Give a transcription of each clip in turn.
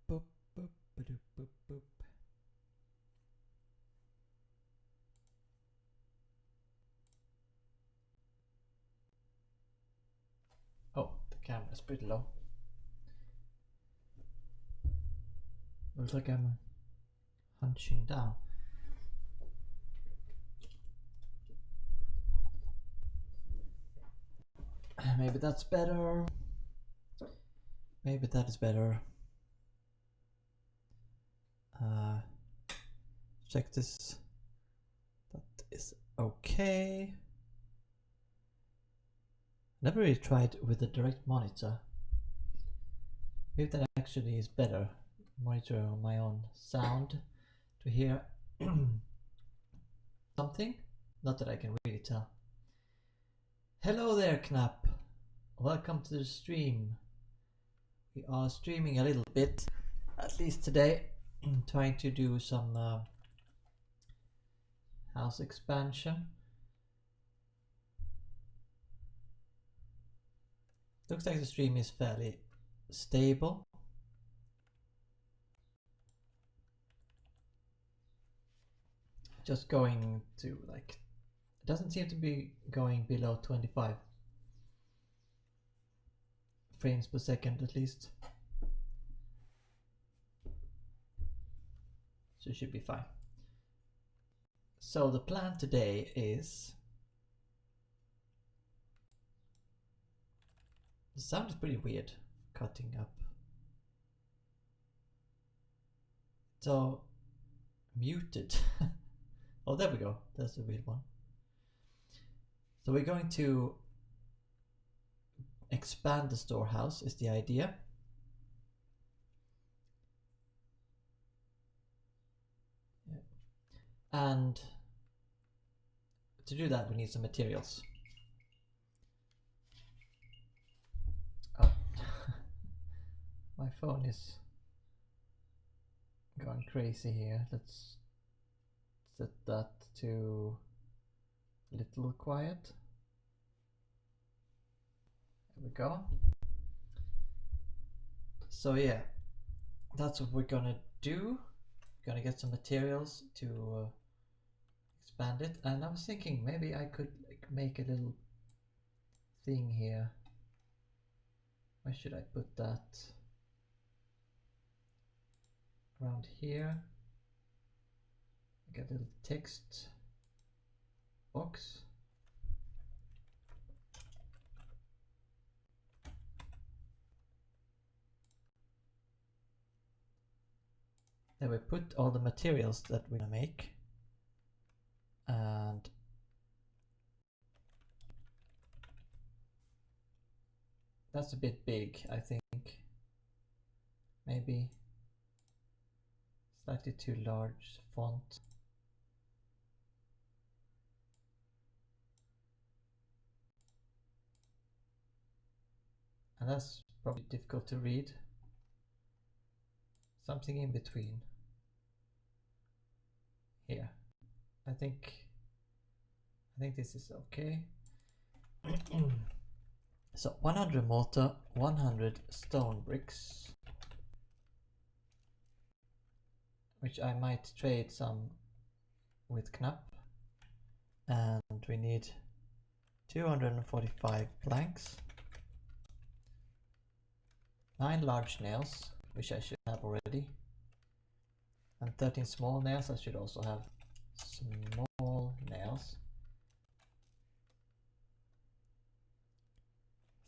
Boop, boop, ba-doop, boop, boop. Oh, the camera's pretty low. Looks like I'm hunching down. Maybe that's better. Maybe that is better. Check this. That is okay. Never really tried with a direct monitor. Maybe that actually is better. Monitor on my own sound to hear something. Not that I can really tell. Hello there, Knapp. Welcome to the stream. We are streaming a little bit, at least today. Trying to do some house expansion. Looks like the stream is fairly stable. Just going to like, it doesn't seem to be going below 25 frames per second at least. So it should be fine. So the plan today is, the sound is pretty weird, cutting up. So muted. Oh, there we go. That's a weird one. So we're going to expand the storehouse is the idea. Yeah. And to do that we need some materials. Oh. My phone is going crazy here. Let's set that to little quiet. There we go. So yeah, that's what we're gonna do. We're gonna get some materials to expand it, and I was thinking maybe I could like make a little thing here. Where should I put that? Around here. Get a little text box. Then we put all the materials that we're gonna make, and that's a bit big, I think. Maybe slightly too large font. And that's probably difficult to read. Something in between here. I think this is okay. So 100 mortar, 100 stone bricks, which I might trade some with Knapp, and we need 245 planks, 9 large nails, which I should have already, and 13 small nails. I should also have small nails.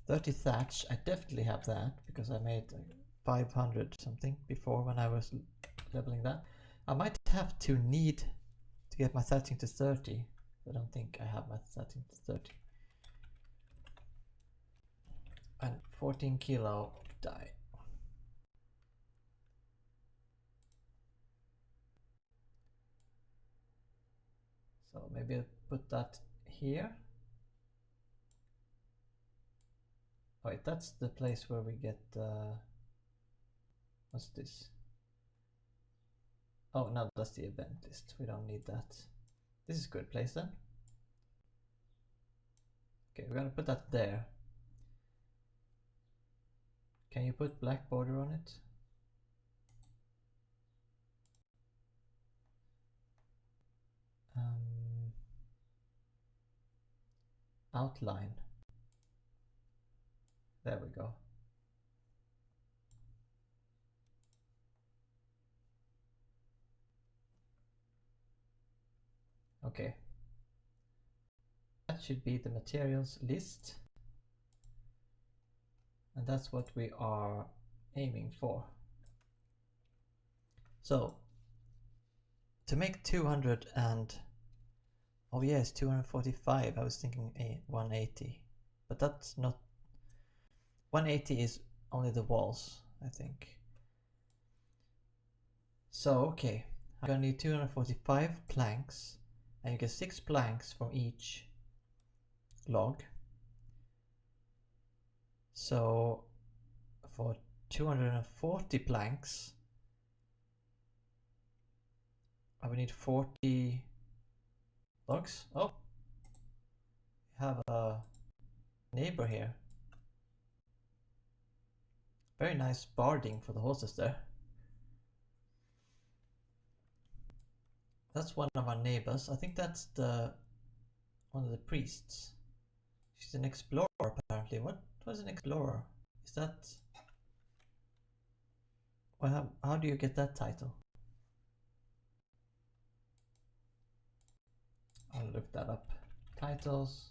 30 thatch, I definitely have that because I made 500 something before when I was leveling that. I might have to need to get my thatching to 30. I don't think I have my thatching to 30. And 14 kilo dye. So maybe I'll put that here. Oh wait, that's the place where we get what's this? Oh no, that's the event list. We don't need that. This is a good place then. Okay, we're gonna put that there. Can you put black border on it? Outline. There we go. Okay. That should be the materials list. and that's what we are aiming for. So to make 200 and oh yes, 245. I was thinking 180, but that's not. 180 is only the walls, I think. So okay, I'm gonna need 245 planks, and you get 6 planks from each log. So for 240 planks, I will need 40 logs. Oh, we have a neighbor here. Very nice barding for the horses there. That's one of our neighbors. I think that's one of the priests. She's an explorer apparently. What was an explorer? Is that... Well, how do you get that title? I'll look that up. Titles.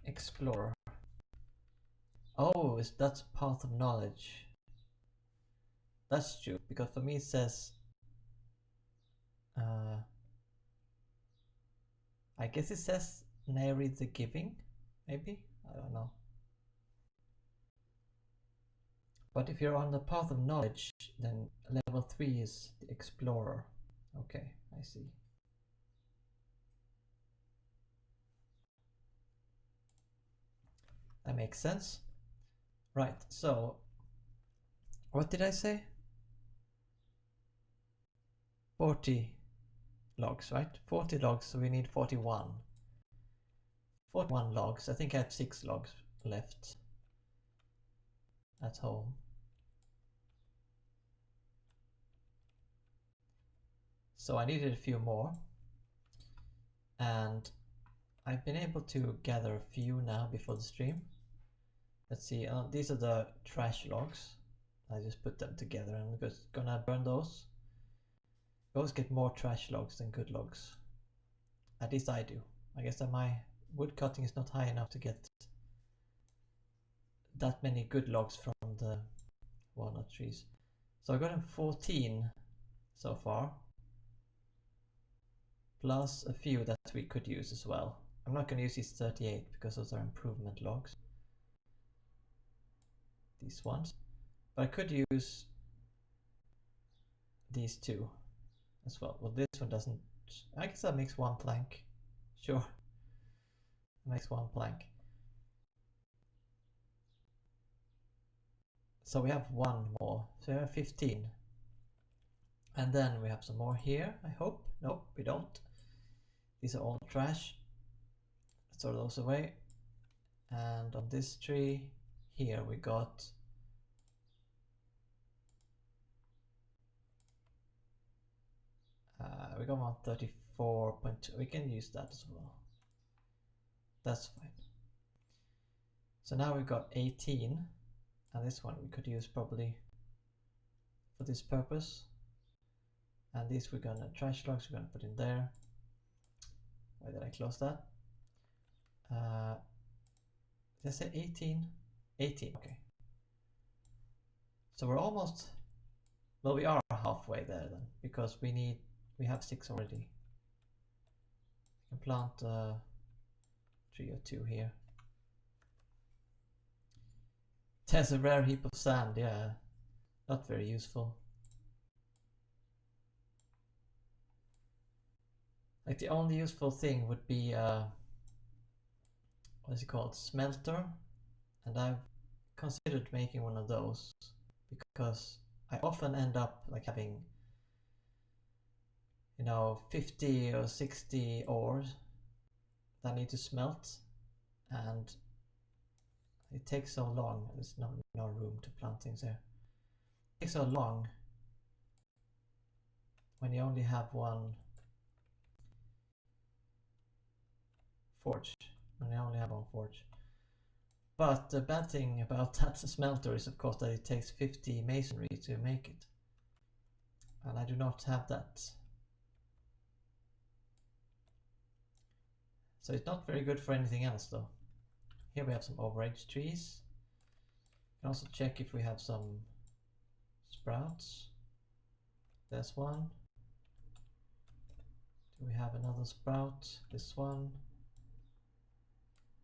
Explorer. Oh, that's Path of Knowledge. That's true, because for me it says... I guess it says Nary the Giving, maybe? I don't know. But if you're on the Path of Knowledge, then level 3 is the Explorer. Okay, I see. That makes sense. Right, so what did I say? 40 logs, right? 40 logs, so we need 41. 41 logs. I think I have 6 logs left at home. So I needed a few more. And I've been able to gather a few now before the stream. Let's see, these are the trash logs. I just put them together and I'm just gonna burn those. You always get more trash logs than good logs. At least I do. I guess that my wood cutting is not high enough to get that many good logs from the walnut trees. So I've gotten 14 so far. Plus a few that we could use as well. I'm not going to use these 38 because those are improvement logs. These ones. But I could use these two as well. Well, this one doesn't... I guess that makes 1 plank. Sure. It makes 1 plank. So we have 1 more. So we have 15. And then we have some more here, I hope. Nope, we don't. These are all trash. Let's throw those away. And on this tree here we got we got 134.2. We can use that as well. That's fine. So now we've got 18, and this one we could use probably for this purpose. And these we're gonna trash logs we're gonna put in there. Why did I close that? Did I say 18? 18, okay. So we're almost, well, we are halfway there then, because we have 6 already. We can plant 3 or 2 here. There's a rare heap of sand, yeah. Not very useful. Like the only useful thing would be what is it called? Smelter. And I've considered making one of those because I often end up like having, you know, 50 or 60 ores that I need to smelt, and it takes so long. There's no room to plant things there. It takes so long when you only have 1 forge. When you only have 1 forge. But the bad thing about that smelter is of course that it takes 50 masonry to make it. And I do not have that. So it's not very good for anything else though. Here we have some overage trees. You can also check if we have some sprouts. There's one. Do we have another sprout? This one.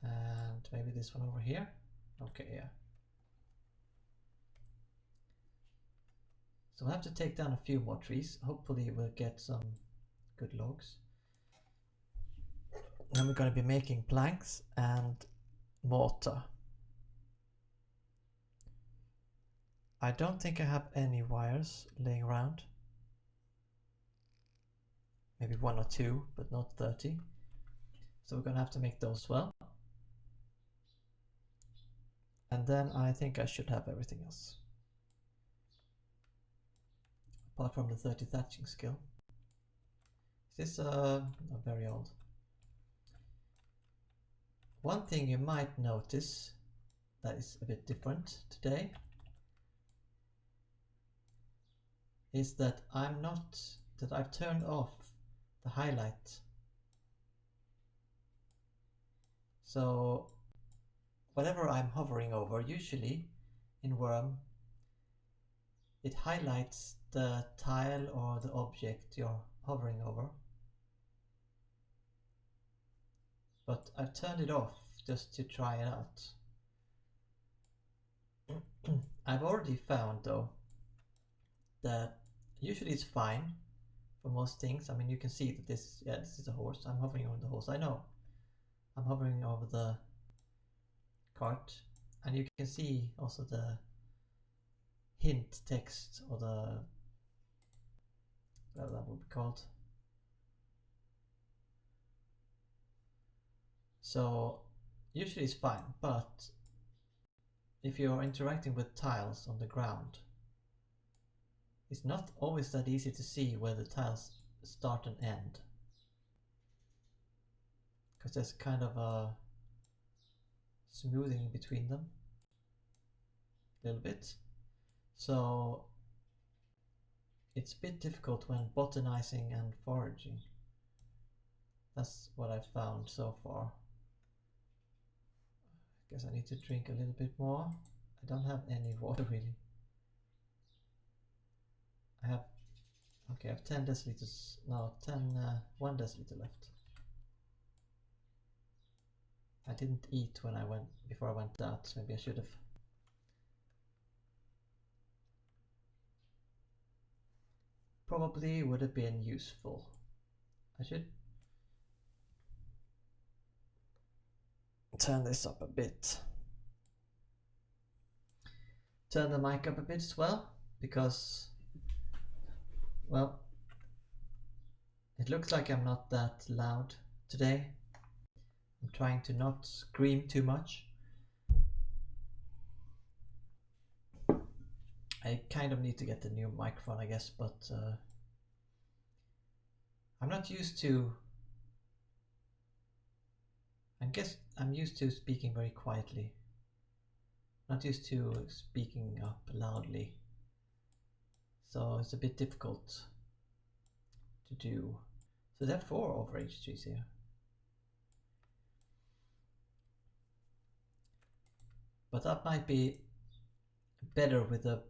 And maybe this one over here. Okay, yeah. So we'll have to take down a few more trees. Hopefully we'll get some good logs. Then we're going to be making planks and mortar. I don't think I have any wires laying around. Maybe 1 or 2, but not 30. So we're going to have to make those as well. And then I think I should have everything else. Apart from the 30 thatching skill. Is this very old? One thing you might notice that is a bit different today is that I've turned off the highlight. So whatever I'm hovering over, usually in Wurm, it highlights the tile or the object you're hovering over. But I've turned it off just to try it out. I've already found though that usually it's fine for most things. I mean, you can see that this is a horse. I'm hovering over the horse. I know. I'm hovering over the cart, and you can see also the hint text, or the whatever that would be called. So usually it's fine, but if you're interacting with tiles on the ground, it's not always that easy to see where the tiles start and end, because there's kind of a smoothing between them a little bit. So it's a bit difficult when botanizing and foraging. That's what I've found so far. I guess I need to drink a little bit more. I don't have any water really. I have 10 deciliters, no, 1 deciliter left. I didn't eat before I went out. Maybe I should have. Probably would have been useful. I should turn this up a bit. Turn the mic up a bit as well, because, well, it looks like I'm not that loud today. I'm trying to not scream too much. I kind of need to get the new microphone, I guess, but I'm not used to. I guess I'm used to speaking very quietly. Not used to speaking up loudly. So it's a bit difficult to do. So there are 4 overage trees here. But that might be better with a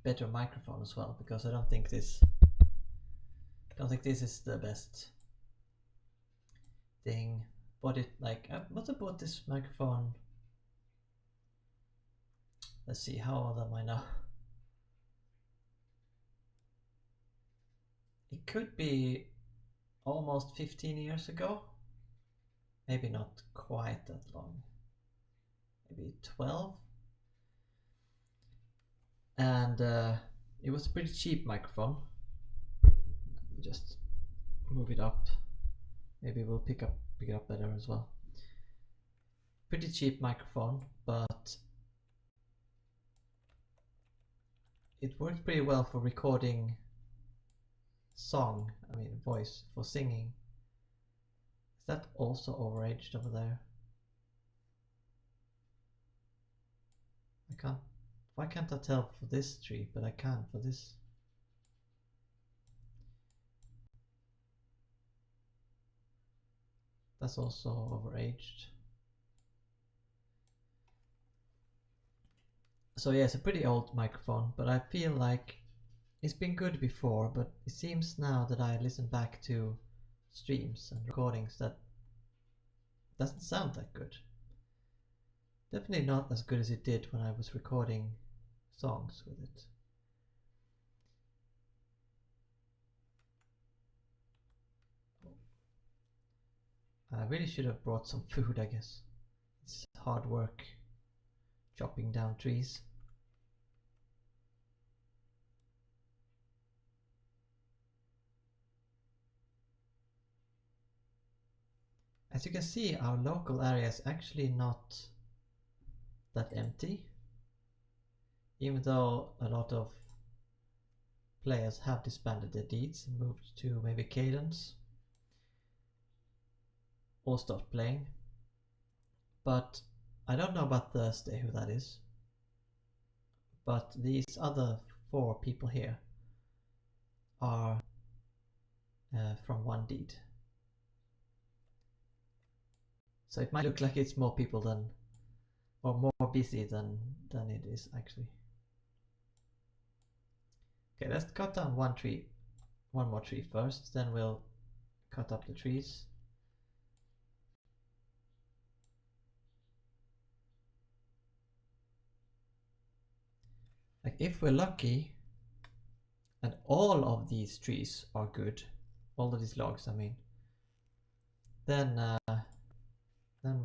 better microphone as well, because I don't think this is the best thing. Bought it like I must have bought this microphone. Let's see, how old am I now? It could be almost 15 years ago. Maybe not quite that long. Maybe 12. And it was a pretty cheap microphone. Just move it up. Maybe we'll pick it up better as well. Pretty cheap microphone, but it worked pretty well for recording voice for singing. Is that also overaged over there? Why can't I tell for this tree, but I can for this? That's also overaged. So yeah, it's a pretty old microphone, but I feel like it's been good before, but it seems now that I listen back to streams and recordings that doesn't sound that good. Definitely not as good as it did when I was recording songs with it. I really should have brought some food, I guess. It's hard work chopping down trees. As you can see, our local area is actually not that empty, even though a lot of players have disbanded their deeds and moved to maybe Cadence or stopped playing. But I don't know about Thursday, who that is. But these other 4 people here are from one deed. So it might look like it's more people than, or more busy than it is actually. Okay, let's cut down one more tree first, then we'll cut up the trees. Like if we're lucky and all of these trees are good, all of these logs I mean, then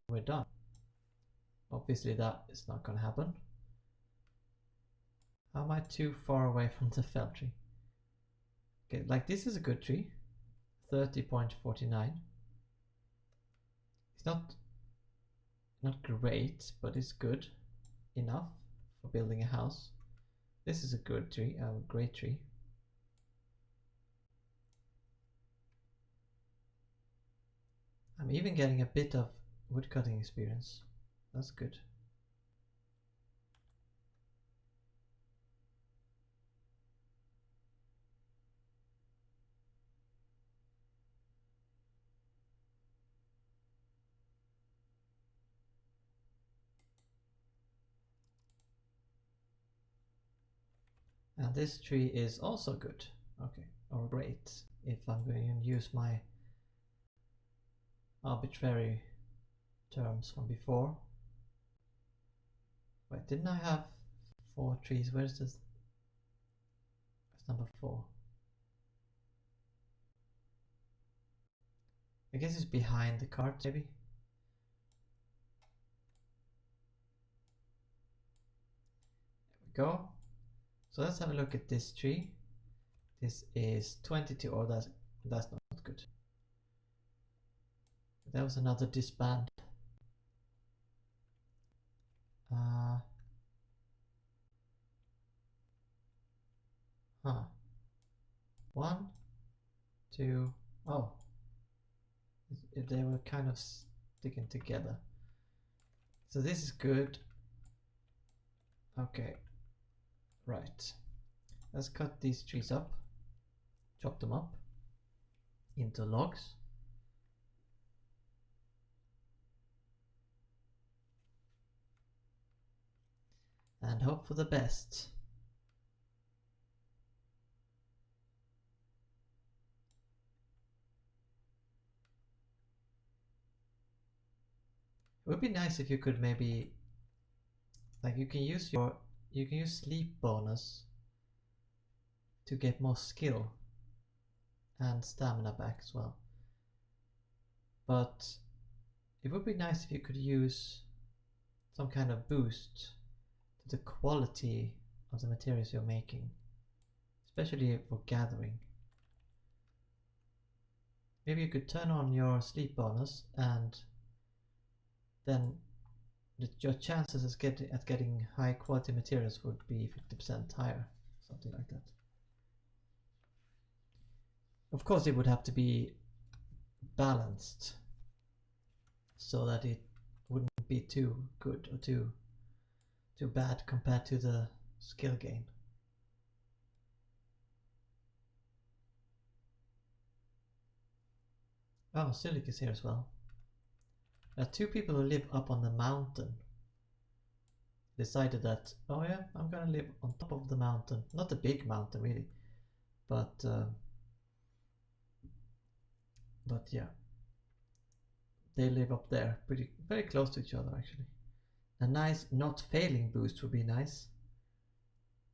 we're done. Obviously that is not gonna happen. How am I too far away from the fell tree? Okay, like this is a good tree. 30.49. It's not great, but it's good enough for building a house. This is a good tree, a great tree. I'm even getting a bit of woodcutting experience. That's good. And this tree is also good. Okay, or great, if I'm going to use my arbitrary terms from before. Wait, didn't I have 4 trees? Where's this? That's number 4. I guess it's behind the cart, maybe. There we go. So let's have a look at this tree. This is 22. Oh, that's not good. That was another disband. Huh. 1, 2. Oh, they were kind of sticking together. So this is good. Okay. Right. Let's cut these trees up. Chop them up into logs. And hope for the best. It would be nice if you could maybe, like you can use sleep bonus to get more skill and stamina back as well. But it would be nice if you could use some kind of boost to the quality of the materials you're making, especially for gathering. Maybe you could turn on your sleep bonus, and then your chances at getting high quality materials would be 50% higher, something like that. Of course it would have to be balanced so that it wouldn't be too good or too bad compared to the skill gain. Oh, Silik is here as well. There are 2 people who live up on the mountain. decided that, oh yeah, I'm gonna live on top of the mountain. Not a big mountain really, but yeah, they live up there, very close to each other actually. A nice not failing boost would be nice.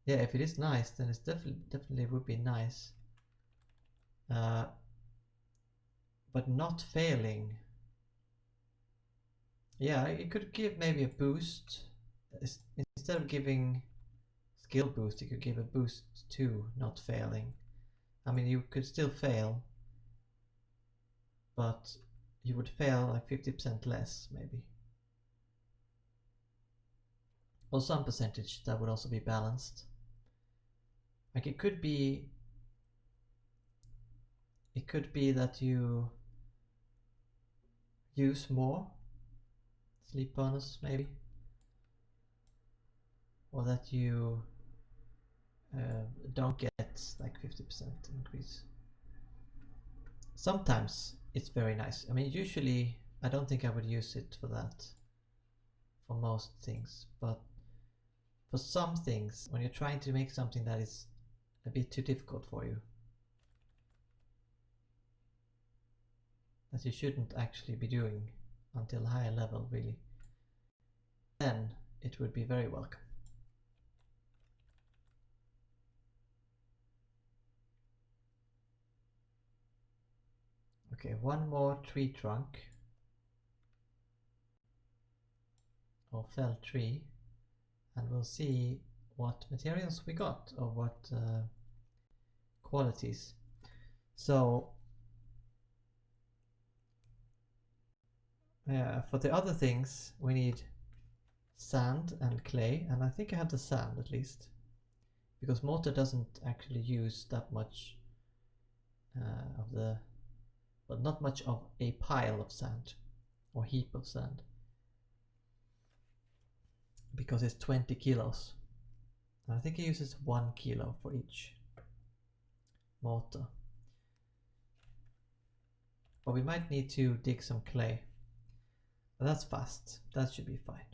Yeah, if it is nice, then it's definitely would be nice. But not failing. Yeah, it could give maybe a boost. Instead of giving skill boost, you could give a boost to not failing. I mean, you could still fail, but you would fail like 50% less, maybe. Or some percentage that would also be balanced. Like it could be that you use more sleep bonus, maybe, or that you don't get like 50% increase. Sometimes it's very nice. I mean, usually I don't think I would use it for that, for most things, but for some things, when you're trying to make something that is a bit too difficult for you, that you shouldn't actually be doing until higher level really, then it would be very welcome. Okay, one more tree trunk or fell tree, and we'll see what materials we got or what qualities. So for the other things we need sand and clay, and I think I have the sand at least, because mortar doesn't actually use that much of the, but not much of a pile of sand or heap of sand, because it's 20 kilos. And I think it uses 1 kilo for each mortar. But we might need to dig some clay. But that's fast. That should be fine.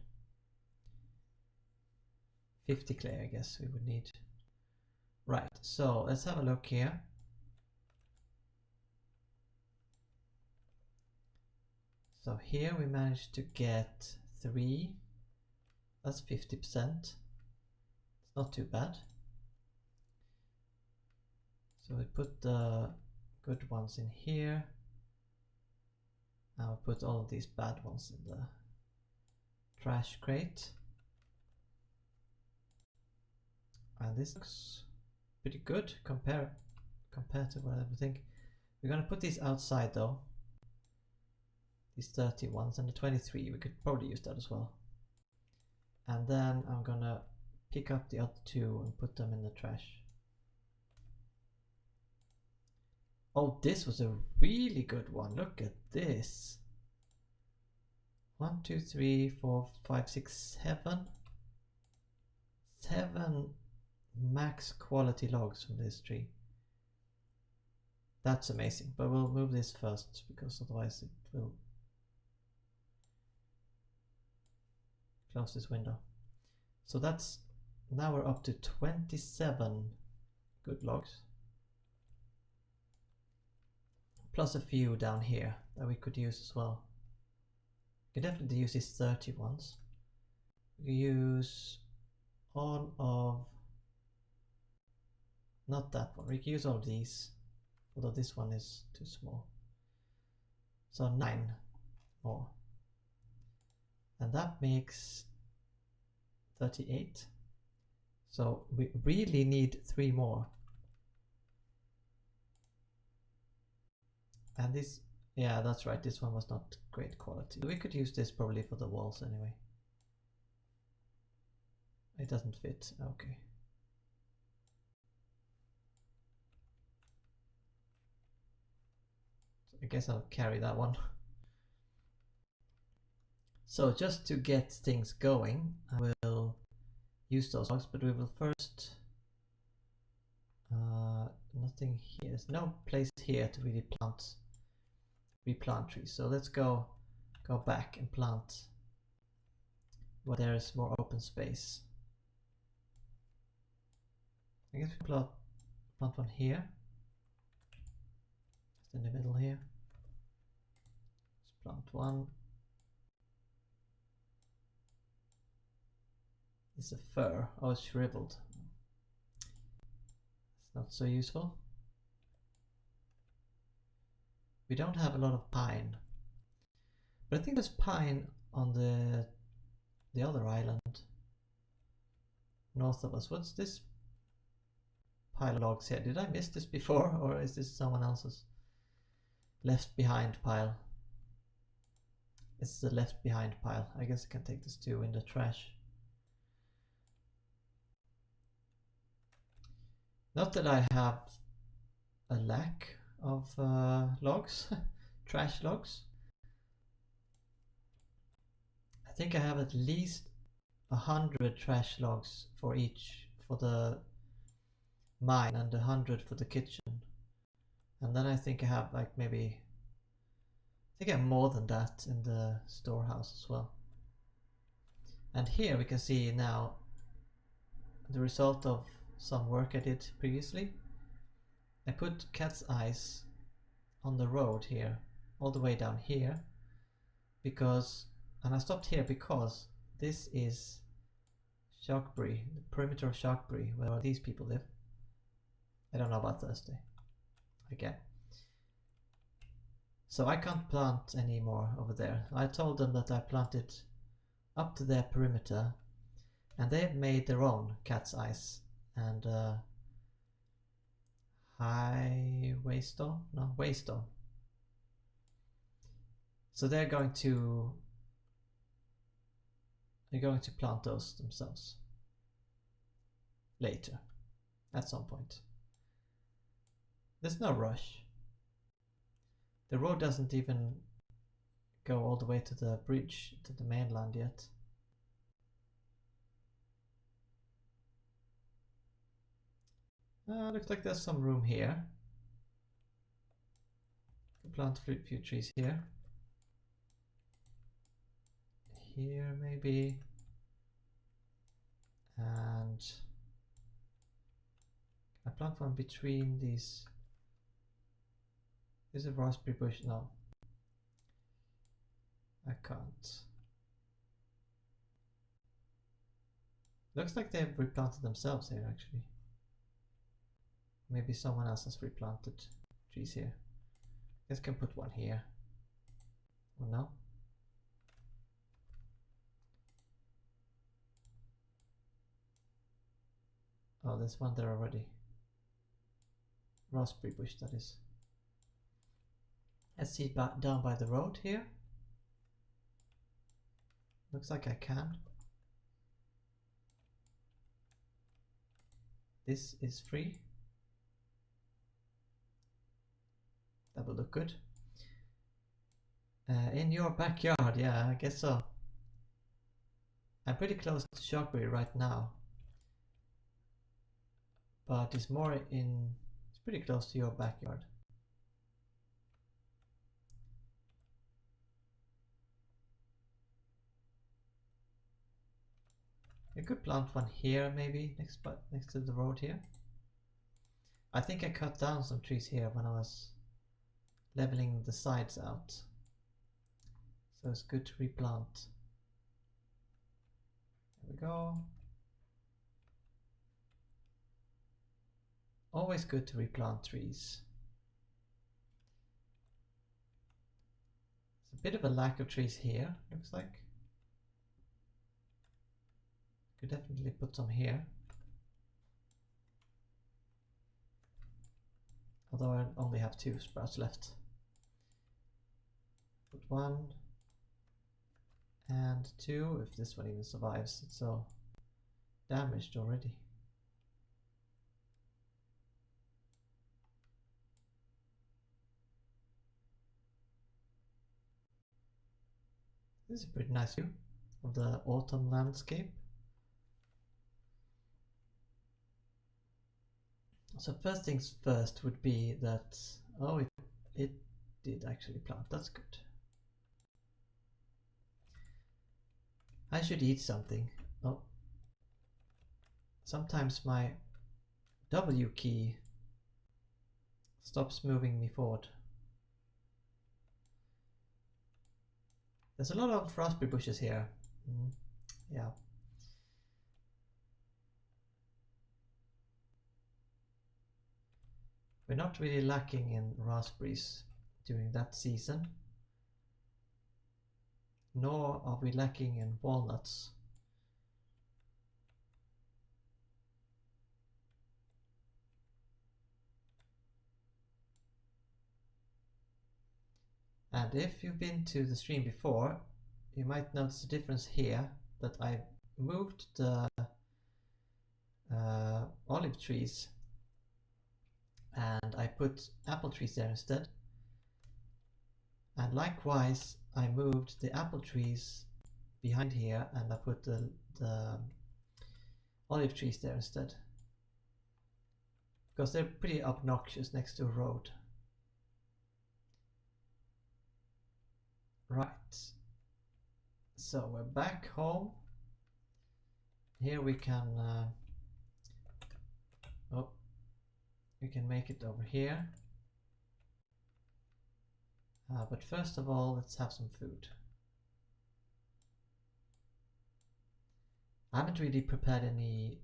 50 clay, I guess we would need. Right, so let's have a look here. So here we managed to get 3. That's 50%. It's not too bad. So we put the good ones in here. Now we put all of these bad ones in the trash crate. And this looks pretty good compared to what I would think. We're gonna put these outside though. These 30 ones, and the 23, we could probably use that as well. And then I'm gonna pick up the other 2 and put them in the trash. Oh, this was a really good one. Look at this. 1, 2, 3, 4, 5, 6, 7. 7 max quality logs from this tree. That's amazing, but we'll move this first because otherwise it will close this window. So that's, now we're up to 27 good logs. Plus a few down here that we could use as well. We could definitely use these 30 ones. We could use all of, not that one, we could use all of these, although this one is too small. So 9 more. And that makes 38. So we really need 3 more. And this, yeah, that's right, this one was not great quality. We could use this probably for the walls anyway. It doesn't fit, okay. So I guess I'll carry that one. So just to get things going, I will use those logs, but we will first, nothing here, there's no place here to really replant trees. So let's go back and plant where there is more open space. I guess we plant one here, just in the middle here. Let's plant one. It's a fir. Oh, it's shriveled. It's not so useful. We don't have a lot of pine, but I think there's pine on the other island north of us. What's this pile of logs here? Did I miss this before, or is this someone else's left behind pile? This is a left behind pile. I guess I can take this too in the trash. Not that I have a lack of logs, trash logs. I think I have at least 100 trash logs for each, for the mine, and 100 for the kitchen. And then I think I have like maybe, I think I have more than that in the storehouse as well. And here we can see now the result of some work I did previously. I put cat's eyes on the road here, all the way down here, because, and I stopped here because this is Sharkbury, the perimeter of Sharkbury, where these people live. I don't know about Thursday. Again. So I can't plant anymore over there. I told them that I planted up to their perimeter, and they've made their own cat's eyes and waystone. So they're going to plant those themselves later, at some point. There's no rush. The road doesn't even go all the way to the bridge, to the mainland yet. Looks like there's some room here. Plant a few trees here. Here maybe. And I plant one between these. Is a raspberry bush? No. I can't. Looks like they've replanted themselves here actually. Maybe someone else has replanted trees here. Guess I can put one here. Or no? Oh, there's one there already. Raspberry bush, that is. Let's see it down by the road here. Looks like I can. This is free. That will look good. In your backyard, yeah, I guess so. I'm pretty close to Sharkbury right now. But it's more in, it's pretty close to your backyard. I could plant one here maybe, next to the road here. I think I cut down some trees here when I was leveling the sides out. So it's good to replant. There we go. Always good to replant trees. There's a bit of a lack of trees here, looks like. Could definitely put some here. Although I only have 2 sprouts left. Put 1 and 2, if this one even survives. It's so damaged already. This is a pretty nice view of the autumn landscape. So first things first would be that, oh, it did actually plant, that's good. I should eat something. Oh. Sometimes my W key stops moving me forward. There's a lot of raspberry bushes here. Yeah. We're not really lacking in raspberries during that season. Nor are we lacking in walnuts. And if you've been to the stream before, you might notice a difference here, that I moved the olive trees and I put apple trees there instead. And likewise, I moved the apple trees behind here and I put the olive trees there instead. Because they're pretty obnoxious next to a road. Right. So we're back home. Here we can we can make it over here. But first of all, let's have some food. I haven't really prepared any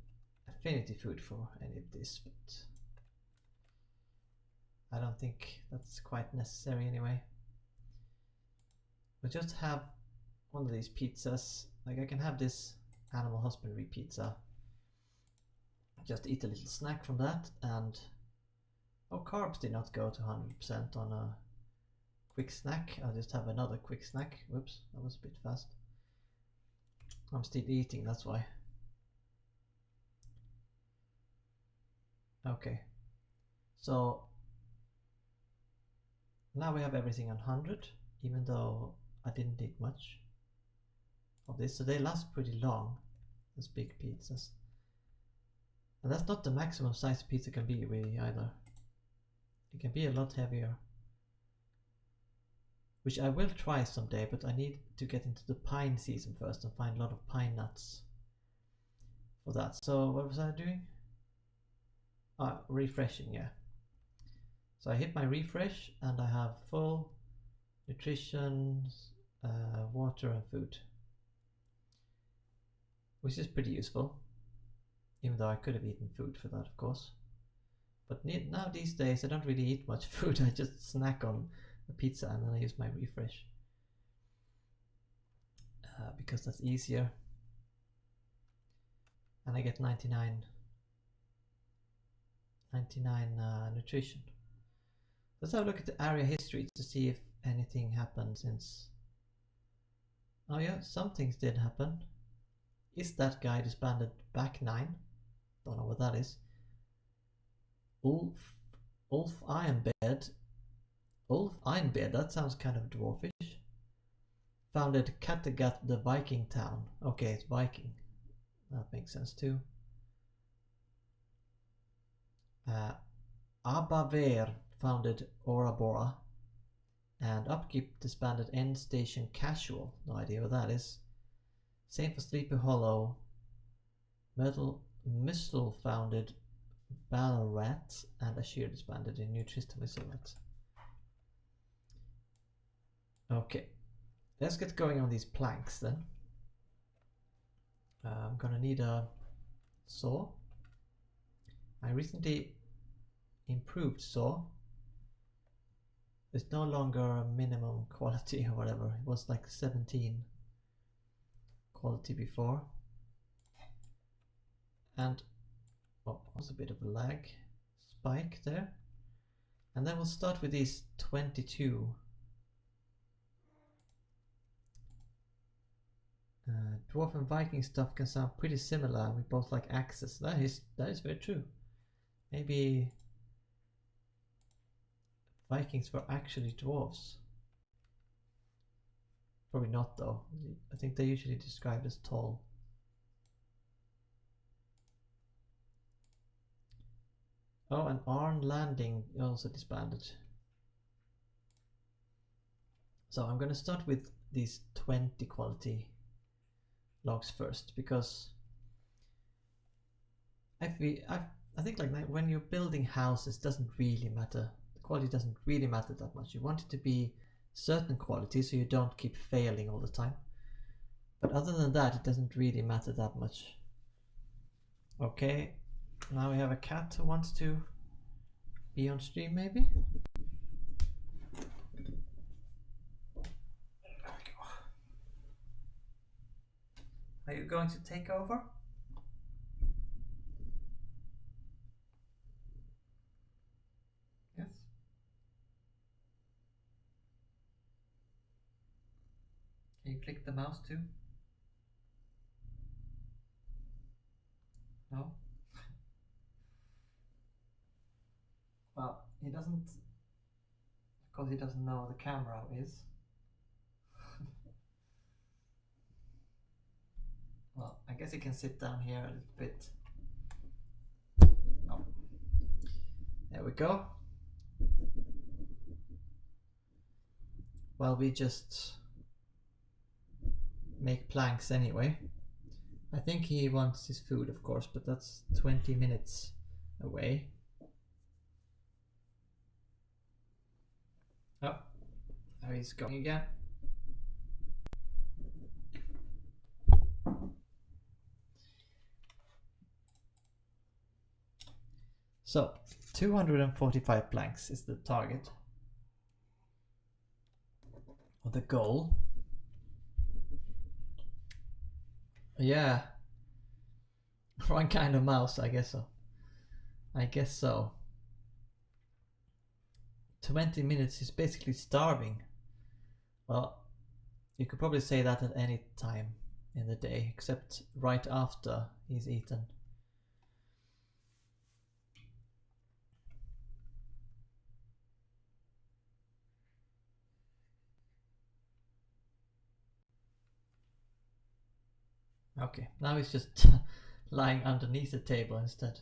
affinity food for any of this, but I don't think that's quite necessary anyway. We'll just have one of these pizzas. Like I can have this animal husbandry pizza. Just eat a little snack from that, and carbs did not go to 100% on a quick snack. I'll just have another quick snack. Whoops, that was a bit fast. I'm still eating, that's why. Okay, so now we have everything on 100, even though I didn't eat much of this, so they last pretty long, those big pizzas. And that's not the maximum size pizza can be really either. It can be a lot heavier, which I will try someday, but I need to get into the pine season first and find a lot of pine nuts for that. So what was I doing? Refreshing, yeah. So I hit my refresh and I have full nutrition, water and food, which is pretty useful, even though I could have eaten food for that, of course. But now these days I don't really eat much food. I just snack on a pizza and then I use my refresh because that's easier, and I get 99 nutrition. Let's have a look at the area history to see if anything happened since. Oh yeah, some things did happen. Is that guy disbanded back 9? Don't know what that is. Ulf Ironbeard. Ulf Ironbeard, that sounds kind of dwarfish. Founded Kattegat, the Viking town. Okay, it's Viking. That makes sense too. Abaver founded Ora Bora. And Upkeep disbanded End Station Casual. No idea what that is. Same for Sleepy Hollow. Mistle founded Ballarat, and Ashir disbanded in New Tristan Isolat. Okay, let's get going on these planks then. I'm gonna need a saw. I recently improved saw. It's no longer a minimum quality or whatever. It was like 17 quality before. And was a bit of a lag spike there. And then we'll start with these 22 Dwarf and Viking stuff can sound pretty similar. We both like axes. That is very true. Maybe Vikings were actually dwarves. Probably not though. I think they're usually described as tall. Oh, and Arn Landing also disbanded. So I'm going to start with these 20 quality logs first, because I think like when you're building houses, doesn't really matter. The quality doesn't really matter that much. You want it to be certain quality so you don't keep failing all the time. But other than that, it doesn't really matter that much. Okay, now we have a cat who wants to be on stream, maybe? There we go. Are you going to take over? Yes. Can you click the mouse too? No? Well, he doesn't, of course he doesn't know the camera is. Well, I guess he can sit down here a little bit. Oh. There we go. Well, we just make planks anyway. I think he wants his food, of course, but that's 20 minutes away. Oh, now he's going again. So, 245 planks is the target, or the goal. Yeah, wrong kind of mouse, I guess so. I guess so. 20 minutes is basically starving. Well, you could probably say that at any time in the day, except right after he's eaten. Okay, now he's just lying underneath the table instead.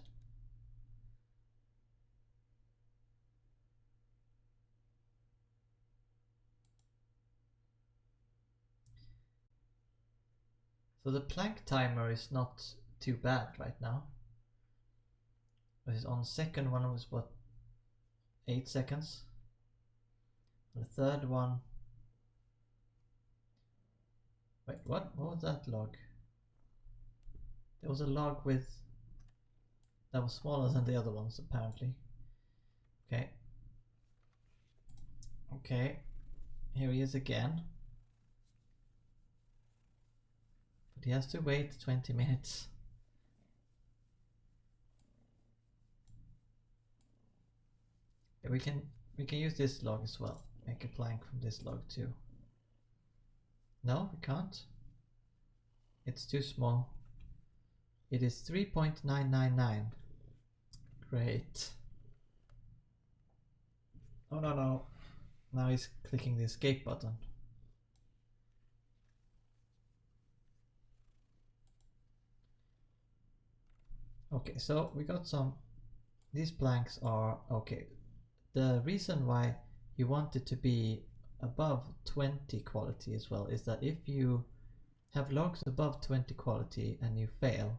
So the plank timer is not too bad right now. On the second one was what, 8 seconds? The third one, wait, what was that log? There was a log with that was smaller than the other ones apparently. Okay. Okay, here he is again. But he has to wait 20 minutes. Yeah, we can use this log as well. Make a plank from this log too. No, we can't. It's too small. It is 3.999. Great. Oh no no. Now he's clicking the escape button. Okay, so we got some. These planks are okay. The reason why you want it to be above 20 quality as well is that if you have logs above 20 quality and you fail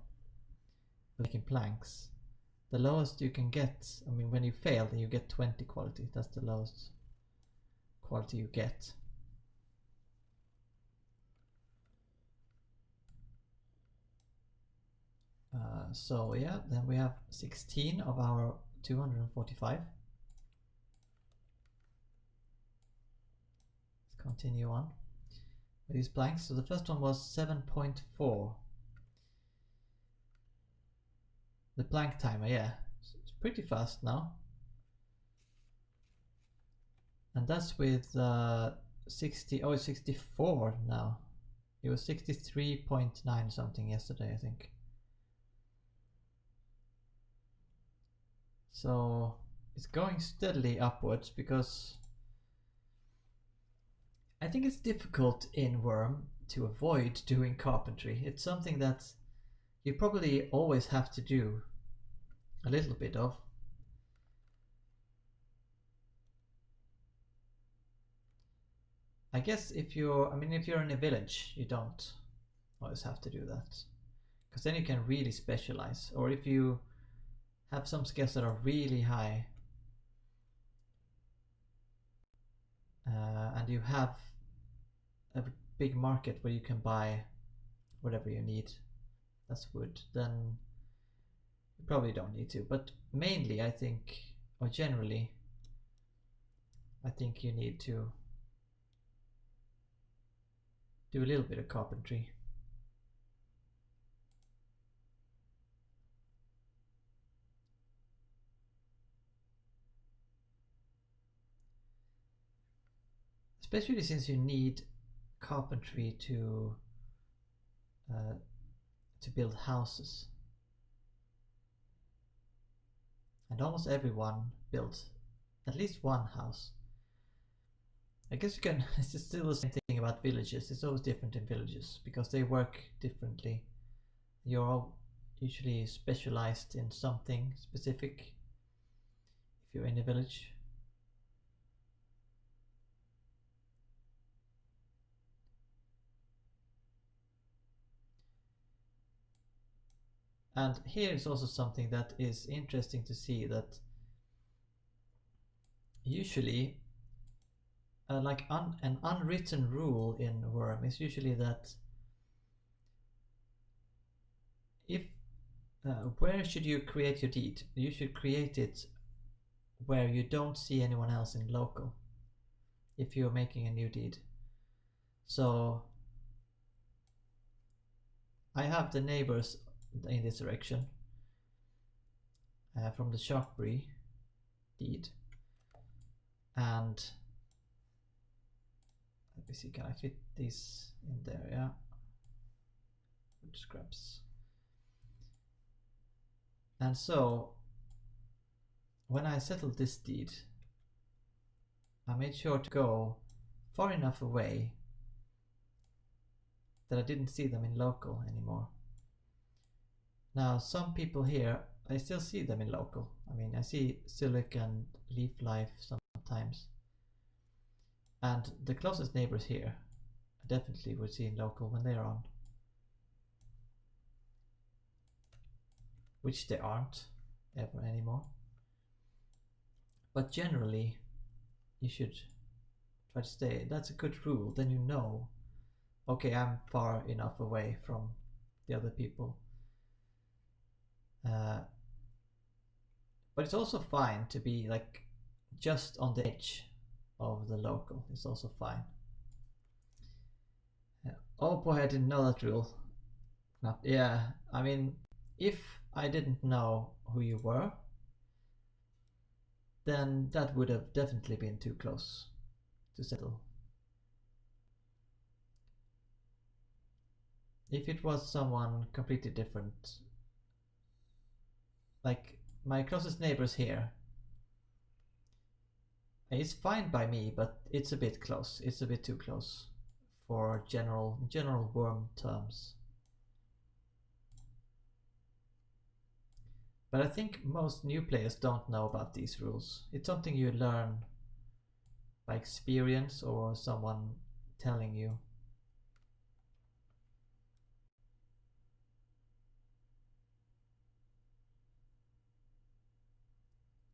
making planks, the lowest you can get, I mean when you fail then you get 20 quality, that's the lowest quality you get. So yeah, then we have 16 of our 245. Let's continue on with these planks. So the first one was 7.4. The plank timer, yeah, it's pretty fast now. And that's with 60, oh it's 64 now. It was 63.9 something yesterday, I think. So it's going steadily upwards because I think it's difficult in Wurm to avoid doing carpentry. It's something that you probably always have to do a little bit of. I guess if you're in a village, you don't. always have to do that, because then you can really specialize. Or if you have some skills that are really high, and you have a big market where you can buy whatever you need, that's wood, then you probably don't need to. But mainly I think, or generally, I think you need to do a little bit of carpentry. Especially since you need carpentry to build houses. And almost everyone builds at least one house. I guess you can, it's still the same thing about villages. It's always different in villages because they work differently. You're all usually specialized in something specific if you're in a village. And here is also something that is interesting to see, that usually like an unwritten rule in Wurm is usually that if where should you create your deed? You should create it where you don't see anyone else in local if you're making a new deed. So I have the neighbors in this direction from the Sharkbury deed, and let me see, can I fit these in there? Yeah, wood scraps. And so when I settled this deed, I made sure to go far enough away that I didn't see them in local anymore. Now some people here, I still see them in local. I mean, I see Silic and Leaf Life sometimes. And the closest neighbors here, I definitely would see in local when they're on. Which they aren't ever anymore. But generally, you should try to stay. That's a good rule. Then you know, okay, I'm far enough away from the other people. But it's also fine to be like just on the edge of the local. It's also fine. Oh boy, I didn't know that rule. Yeah, I mean, if I didn't know who you were, then that would have definitely been too close to settle. If it was someone completely different, like my closest neighbors here, it's fine by me, but it's a bit close. It's a bit too close for general Wurm terms. But I think most new players don't know about these rules. It's something you learn by experience or someone telling you.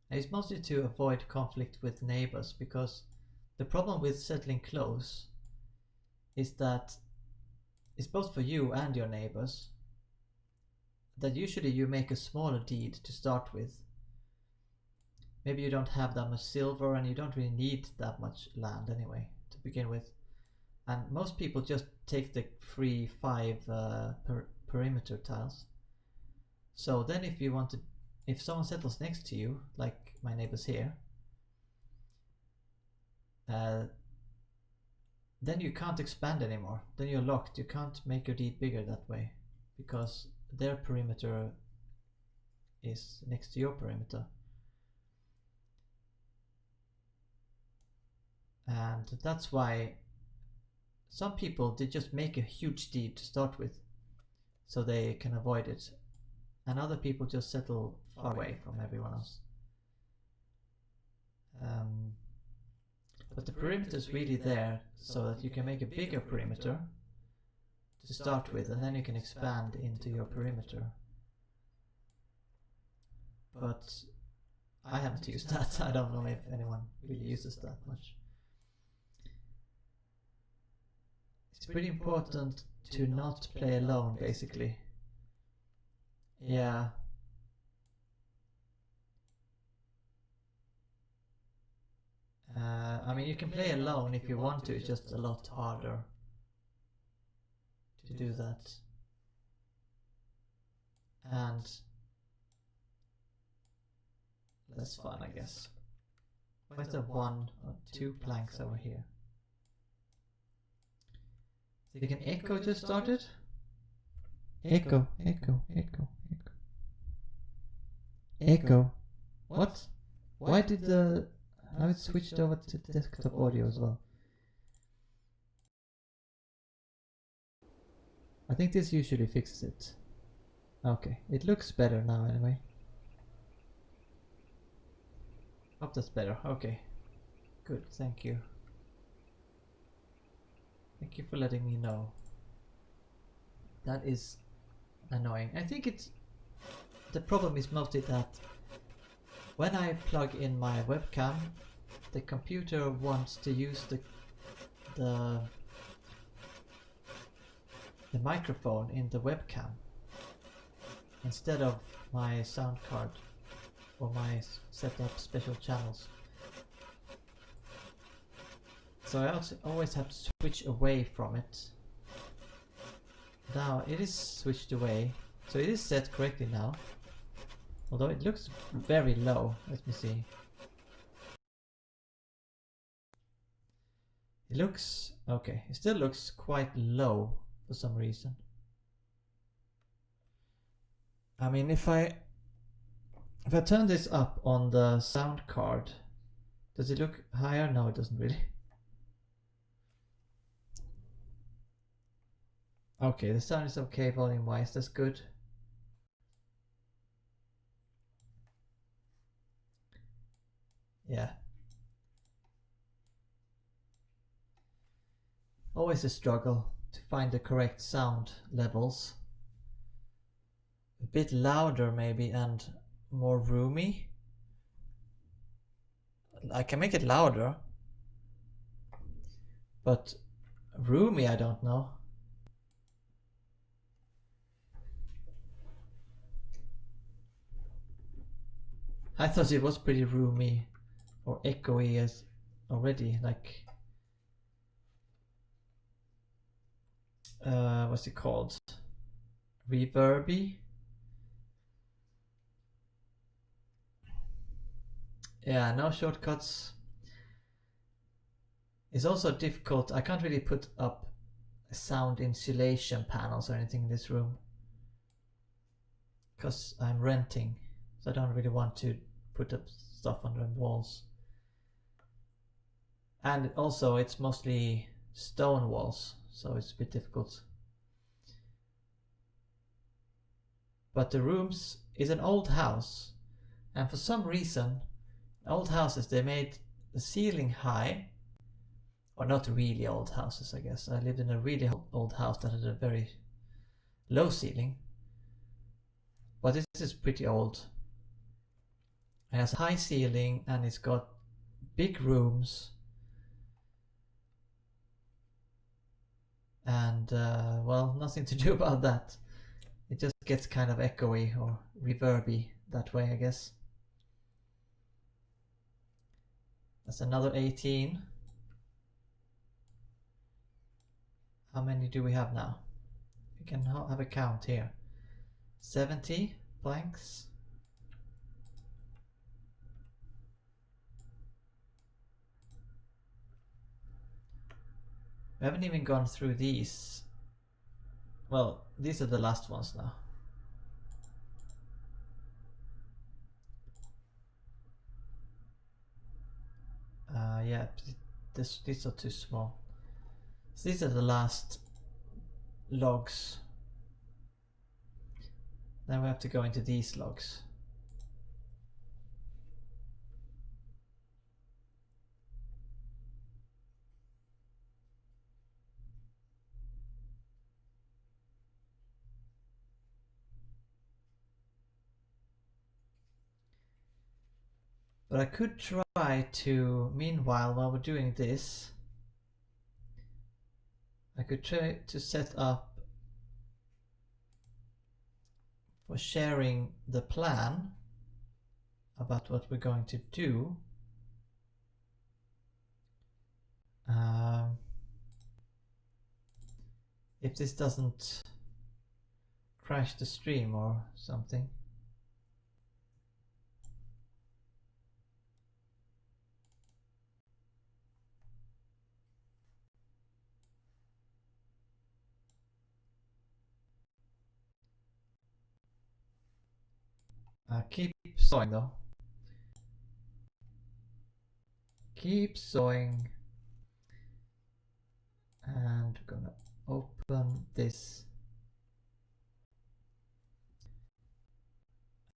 And it's mostly to avoid conflict with neighbors, because the problem with settling close is that it's both for you and your neighbors that usually you make a smaller deed to start with. Maybe you don't have that much silver and you don't really need that much land anyway to begin with. And most people just take the free 5 perimeter tiles. So then if someone settles next to you, like my neighbors here, then you can't expand anymore. Then you're locked. You can't make your deed bigger that way, because their perimeter is next to your perimeter. And that's why some people, they just make a huge deed to start with so they can avoid it, and other people just settle far away from everyone else. But the perimeter is really there so that you can make a bigger perimeter to start with, and then you can expand into your perimeter. But I haven't used that. I don't know if anyone really uses that much. It's pretty important to not play alone, basically. Yeah. I mean, you can play alone if you want to, it's just a lot harder to do that. And less fun, I guess. Why is there 1 or 2 planks over here? You can echo just started? Echo, echo, echo, echo. Echo. What? Why did the... Now it's switched over to desktop audio as well. I think this usually fixes it. Okay, it looks better now anyway. Hope that's better. Okay. Good, thank you. Thank you for letting me know. That is annoying. I think it's... The problem is mostly that when I plug in my webcam, the computer wants to use the microphone in the webcam instead of my sound card or my set up special channels. So I also always have to switch away from it. Now it is switched away, so it is set correctly now. Although it looks very low. Let me see. It looks okay. It still looks quite low for some reason. I mean, if I turn this up on the sound card, does it look higher? No, it doesn't really. Okay, the sound is okay volume wise, that's good. Yeah. Always a struggle to find the correct sound levels. A bit louder maybe and more roomy. I can make it louder. But roomy, I don't know. I thought it was pretty roomy or echoey as already, like what's it called? Reverby? Yeah, no shortcuts. It's also difficult. I can't really put up sound insulation panels or anything in this room because I'm renting, so I don't really want to put up stuff on the walls. And also it's mostly stone walls, so it's a bit difficult. But the rooms is an old house, and for some reason old houses, they made the ceiling high. Or not really old houses, I guess. I lived in a really old house that had a very low ceiling. But this is pretty old. It has a high ceiling and it's got big rooms. And well, nothing to do about that. It just gets kind of echoey or reverby that way, I guess. That's another 18. How many do we have now? We can have a count here. 70 blanks. We haven't even gone through these. Well, these are the last ones now. Yeah, these are too small. So these are the last logs. Then we have to go into these logs. But I could try to, meanwhile, while we're doing this, I could try to set up for sharing the plan about what we're going to do. If this doesn't crash the stream or something. Keep sawing though. Keep sawing. And we're gonna open this.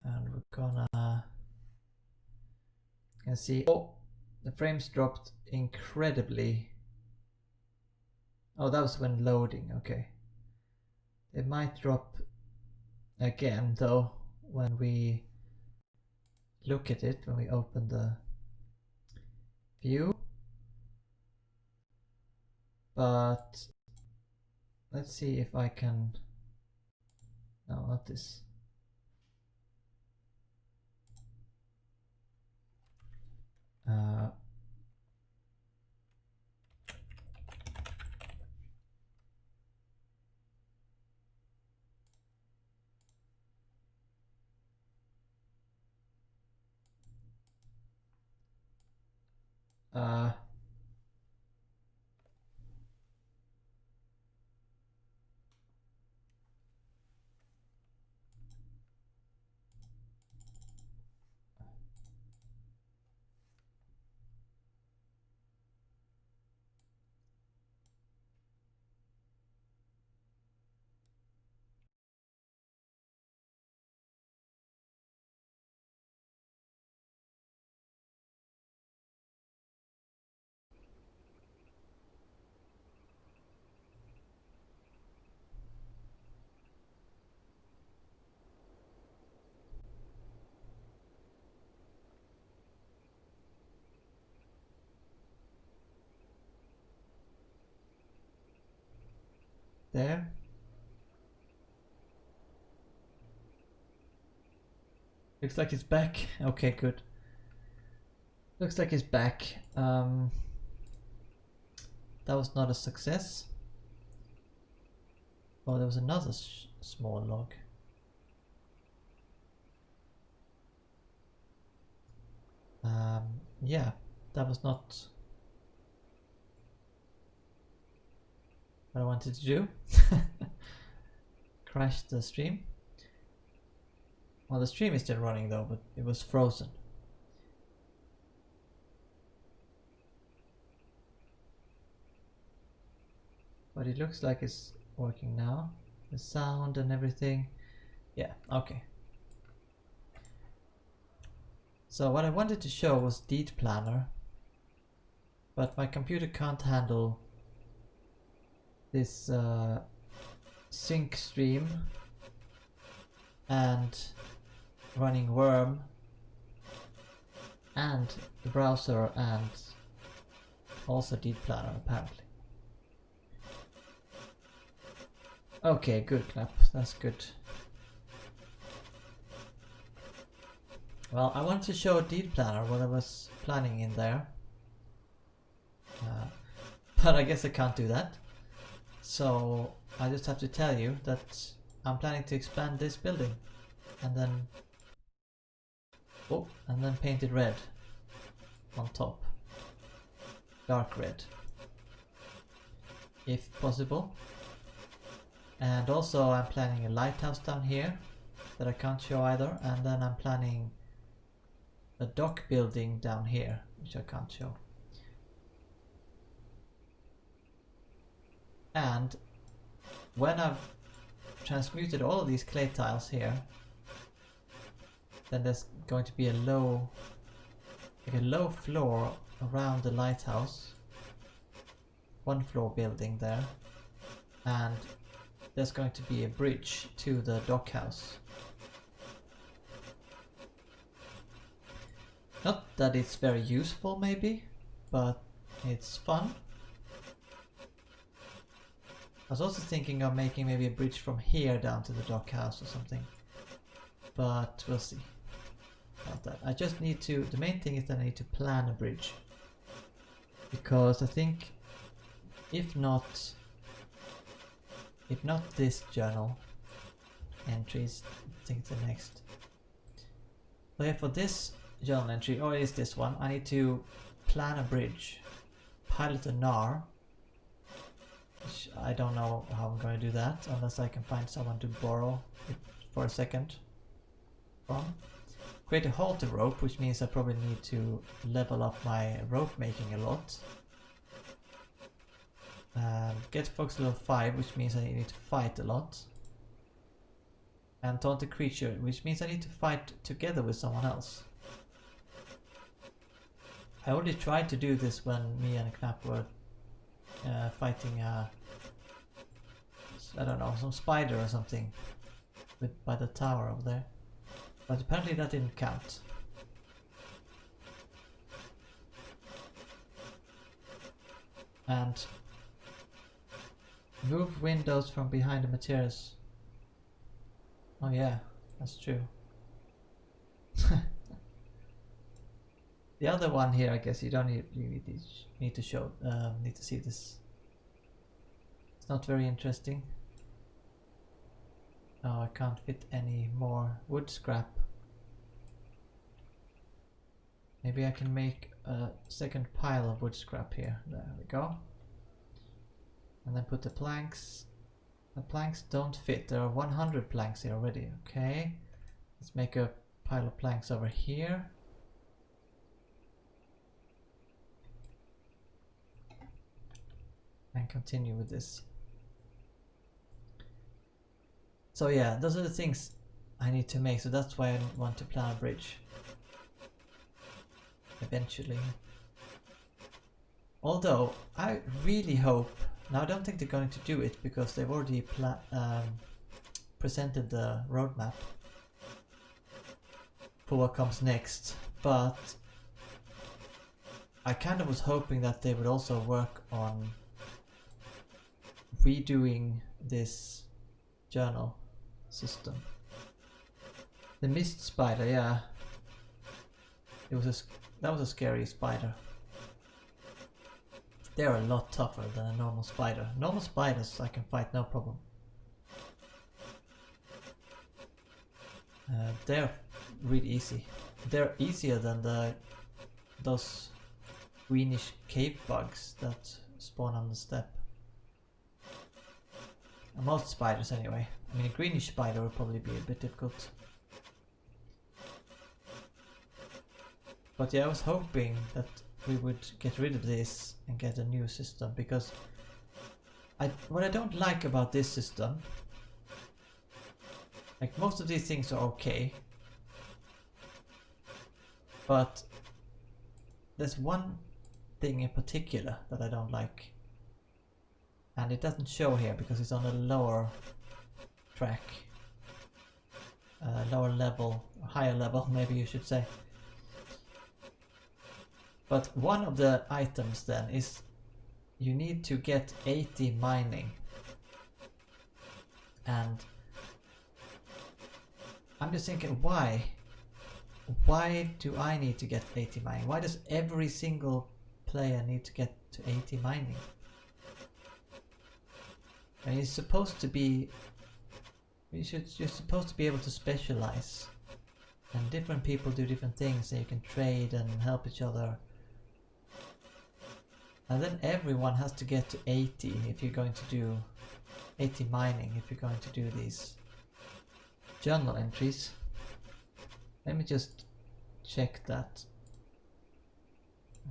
And we're gonna see, oh, the frames dropped incredibly. Oh, that was when loading, okay. It might drop again though when we look at it, when we open the view. But let's see if I can, no, not this. There. Looks like it's back. Okay, good. Looks like it's back. That was not a success. Oh, there was another small log. Yeah, that was not what I wanted to do. Crashed the stream. Well, the stream is still running though, but it was frozen. But it looks like it's working now. The sound and everything. Yeah, okay. So what I wanted to show was Deed Planner, but my computer can't handle this sync stream and running Wurm and the browser and also Deed Planner apparently. Okay, good Clap, that's good. Well, I wanted to show Deed Planner what I was planning in there, but I guess I can't do that. So I just have to tell you that I'm planning to expand this building and then paint it red on top, dark red if possible. And also I'm planning a lighthouse down here that I can't show either, and then I'm planning a dock building down here which I can't show. And when I've transmuted all of these clay tiles here, then there's going to be a low floor around the lighthouse, one floor building there, and there's going to be a bridge to the dock house. Not that it's very useful maybe, but it's fun. I was also thinking of making maybe a bridge from here down to the dockhouse or something. But we'll see about that. I just need to, the main thing is that I need to plan a bridge. Because I think if not this journal entries, I think it's the next. So yeah, for this journal entry, or is this one, I need to plan a bridge, pilot a NAR, which I don't know how I'm going to do that unless I can find someone to borrow it for a second from. Create a halter rope, which means I probably need to level up my rope making a lot. Get Fox level 5, which means I need to fight a lot. And taunt a creature, which means I need to fight together with someone else. I already tried to do this when me and Knapp were fighting I don't know, some spider or something by the tower over there. But apparently that didn't count. And move windows from behind the materials. Oh yeah, that's true. The other one here, I guess you don't need to show, need to see this. It's not very interesting. Oh, I can't fit any more wood scrap. Maybe I can make a second pile of wood scrap here. There we go. And then put the planks. The planks don't fit. There are 100 planks here already. Okay. Let's make a pile of planks over here. And continue with this. So yeah, those are the things I need to make. So that's why I want to plan a bridge. Eventually. Although, I really hope... Now I don't think they're going to do it because they've already presented the roadmap for what comes next. But I kind of was hoping that they would also work on redoing this journal system. The mist spider, yeah. That was a scary spider. They're a lot tougher than a normal spider. Normal spiders I can fight no problem. They're really easy. They're easier than those greenish cave bugs that spawn on the step. Most spiders anyway. I mean, a greenish spider would probably be a bit difficult. But yeah, I was hoping that we would get rid of this and get a new system, because what I don't like about this system, like most of these things are okay, but there's one thing in particular that I don't like, and it doesn't show here because it's on a lower track, lower level, higher level maybe you should say. But one of the items then is you need to get 80 mining. And I'm just thinking, why? Why do I need to get 80 mining? Why does every single player need to get to 80 mining? And it's supposed to be... You're supposed to be able to specialize. And different people do different things and you can trade and help each other. And then everyone has to get to 80 if you're going to do 80 mining, if you're going to do these journal entries. Let me just check that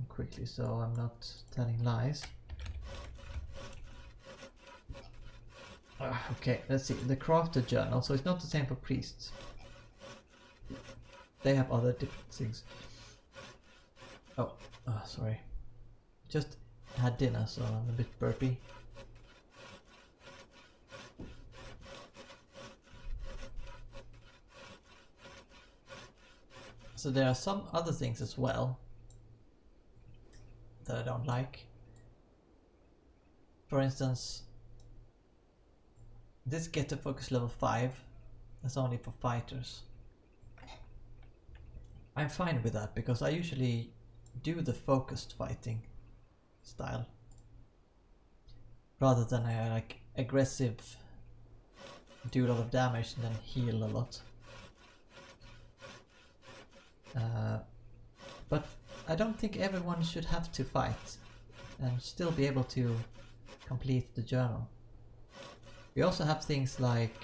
quickly so I'm not telling lies. Okay, let's see. The crafted journal, so it's not the same for priests. They have other different things. Oh, sorry. Just had dinner, so I'm a bit burpy. So there are some other things as well that I don't like. For instance, this get to focus level 5, that's only for fighters. I'm fine with that because I usually do the focused fighting style rather than a like aggressive, do a lot of damage and then heal a lot. But I don't think everyone should have to fight and still be able to complete the journal. We also have things like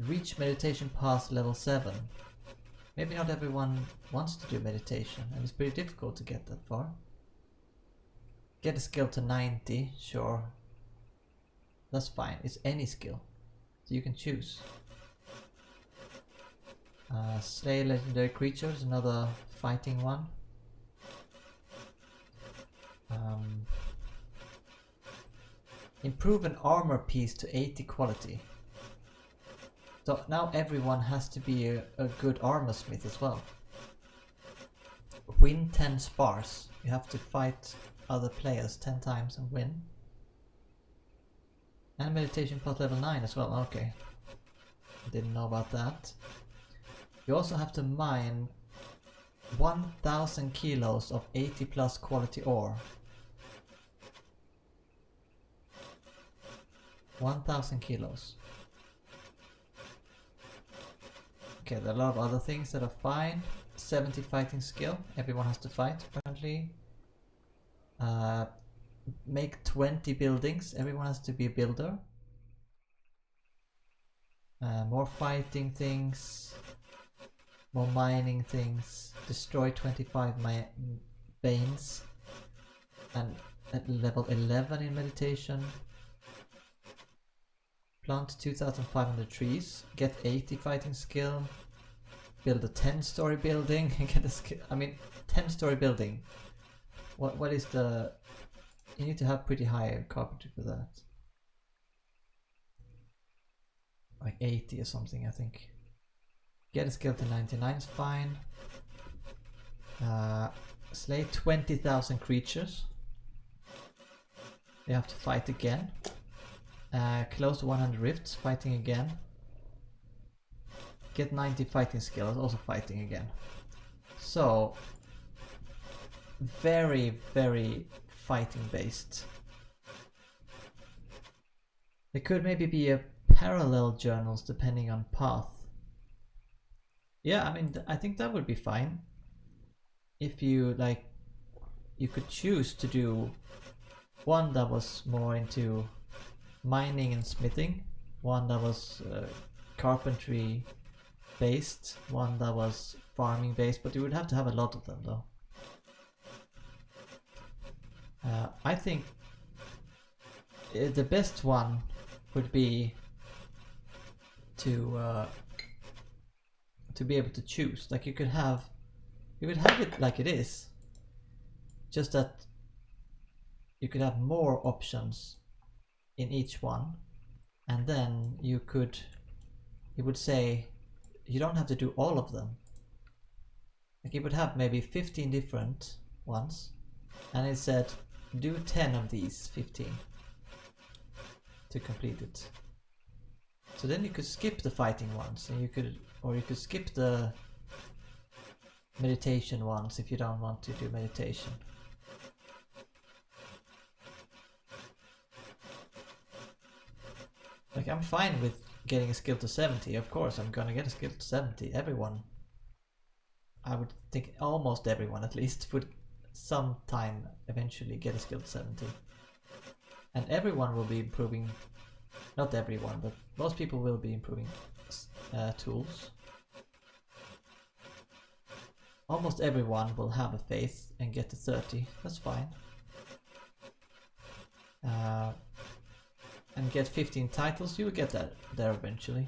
reach meditation pass level 7. Maybe not everyone wants to do meditation and it's pretty difficult to get that far. Get a skill to 90, sure. That's fine, it's any skill. So you can choose. Slay legendary creatures, another fighting one. Improve an armor piece to 80 quality. So now everyone has to be a good armor smith as well. Win 10 spars. You have to fight other players 10 times and win. And meditation path level 9 as well, okay. Didn't know about that. You also have to mine 1000 kilos of 80 plus quality ore. 1000 kilos. Okay, there are a lot of other things that are fine. 70 fighting skill, everyone has to fight apparently. Make 20 buildings, everyone has to be a builder. More fighting things. More mining things. Destroy 25 veins. And at level 11 in meditation. Plant 2,500 trees. Get 80 fighting skill. Build a 10-story building and get a skill. I mean, 10-story building. What is the... You need to have pretty high carpentry for that. Like 80 or something, I think. Get a skill to 99 is fine. Slay 20,000 creatures. They have to fight again. Close to 100 rifts, fighting again. Get 90 fighting skills, also fighting again. So, very, very fighting based. There could maybe be a parallel journals depending on path. Yeah, I mean, I think that would be fine. If you like, you could choose to do one that was more into mining and smithing, one that was carpentry based, one that was farming based, but you would have to have a lot of them though. I think the best one would be to be able to choose. Like you could have it like it is, just that you could have more options in each one, and then you would say you don't have to do all of them. Like you would have maybe 15 different ones, and it said do 10 of these 15 to complete it. So then you could skip the fighting ones, and you could skip the meditation ones if you don't want to do meditation. Like I'm fine with getting a skill to 70, of course I'm gonna get a skill to 70. Everyone, I would think almost everyone at least, would sometime eventually get a skill to 70. And everyone will be improving, not everyone, but most people will be improving tools. Almost everyone will have a faith and get to 30, that's fine. And get 15 titles, you will get that there eventually.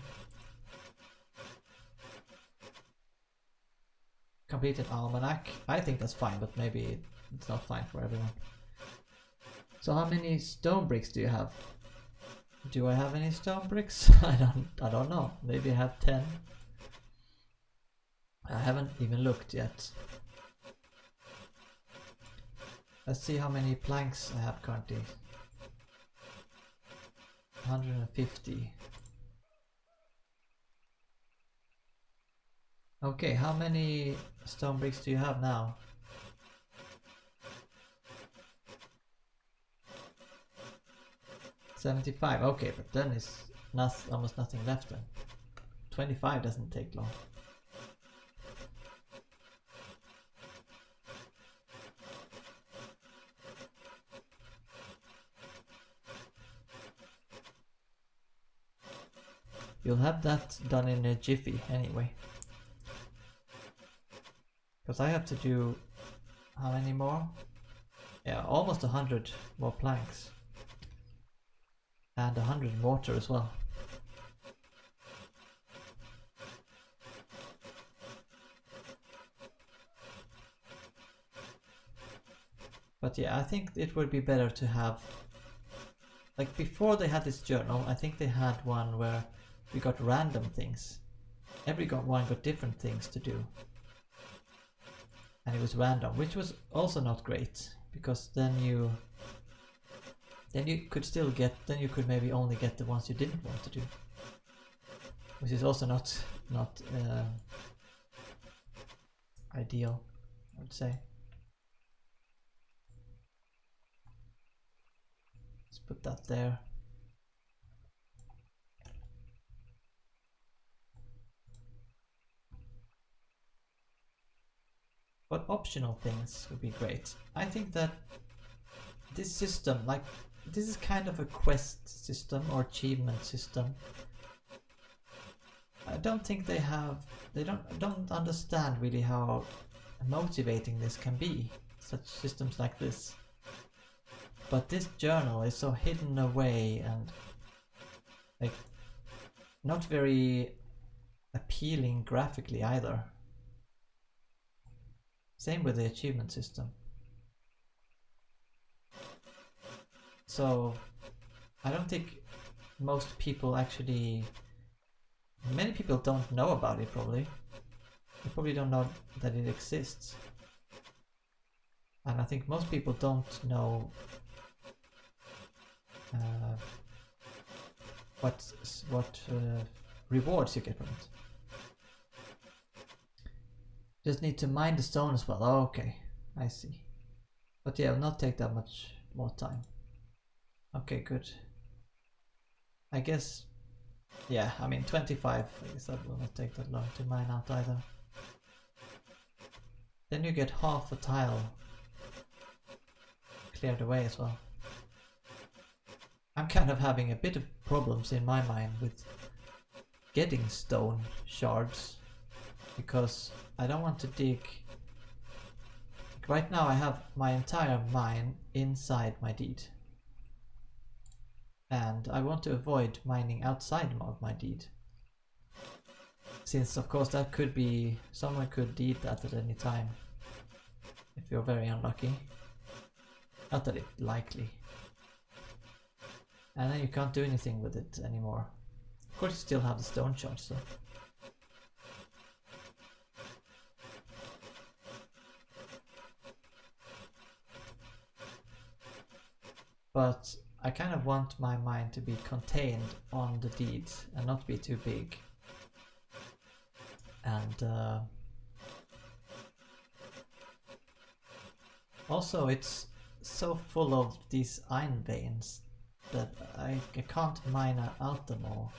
Complete an almanac, I think that's fine, but maybe it's not fine for everyone. So how many stone bricks do you have? Do I have any stone bricks? I don't know. Maybe I have 10. I haven't even looked yet. Let's see how many planks I have currently. 150. Okay, how many stone bricks do you have now? 75. Okay, but then it's almost nothing left then. 25 doesn't take long. You'll have that done in a jiffy anyway. Because I have to do how many more? Yeah, almost 100 more planks. And 100 mortar as well. But yeah, I think it would be better to have, like before they had this journal, I think they had one where we got random things. One got different things to do. And it was random, which was also not great, because then you could still get, then you could maybe only get the ones you didn't want to do. Which is also not ideal, I would say. Let's put that there. But optional things would be great. I think that this system, like, this is kind of a quest system or achievement system. I don't think they don't understand really how motivating this can be, such systems like this. But this journal is so hidden away and like not very appealing graphically either. Same with the achievement system. So I don't think most people actually, many people don't know about it probably. They probably don't know that it exists. And I think most people don't know what rewards you get from it. Just need to mine the stone as well. Oh, okay, I see. But yeah, it will not take that much more time. Okay, good. I guess, yeah, I mean 25, I guess that will not take that long to mine out either. Then you get half a tile cleared away as well. I'm kind of having a bit of problems in my mind with getting stone shards, because I don't want to dig. Right now I have my entire mine inside my deed. And I want to avoid mining outside of my deed. Since of course that could be, someone could deed that at any time. If you're very unlucky. Not that it's likely. And then you can't do anything with it anymore. Of course you still have the stone shards though. But I kind of want my mine to be contained on the deed and not be too big. And also it's so full of these iron veins that I can't mine out them all.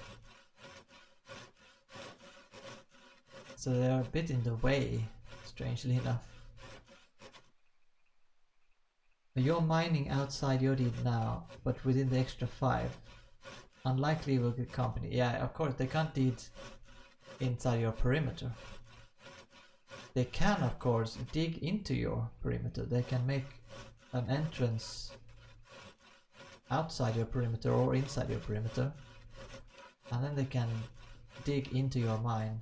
So they're a bit in the way, strangely enough. You're mining outside your deed now, but within the extra 5. Unlikely will get company. Yeah, of course, they can't deed inside your perimeter. They can, of course, dig into your perimeter. They can make an entrance outside your perimeter or inside your perimeter. And then they can dig into your mine.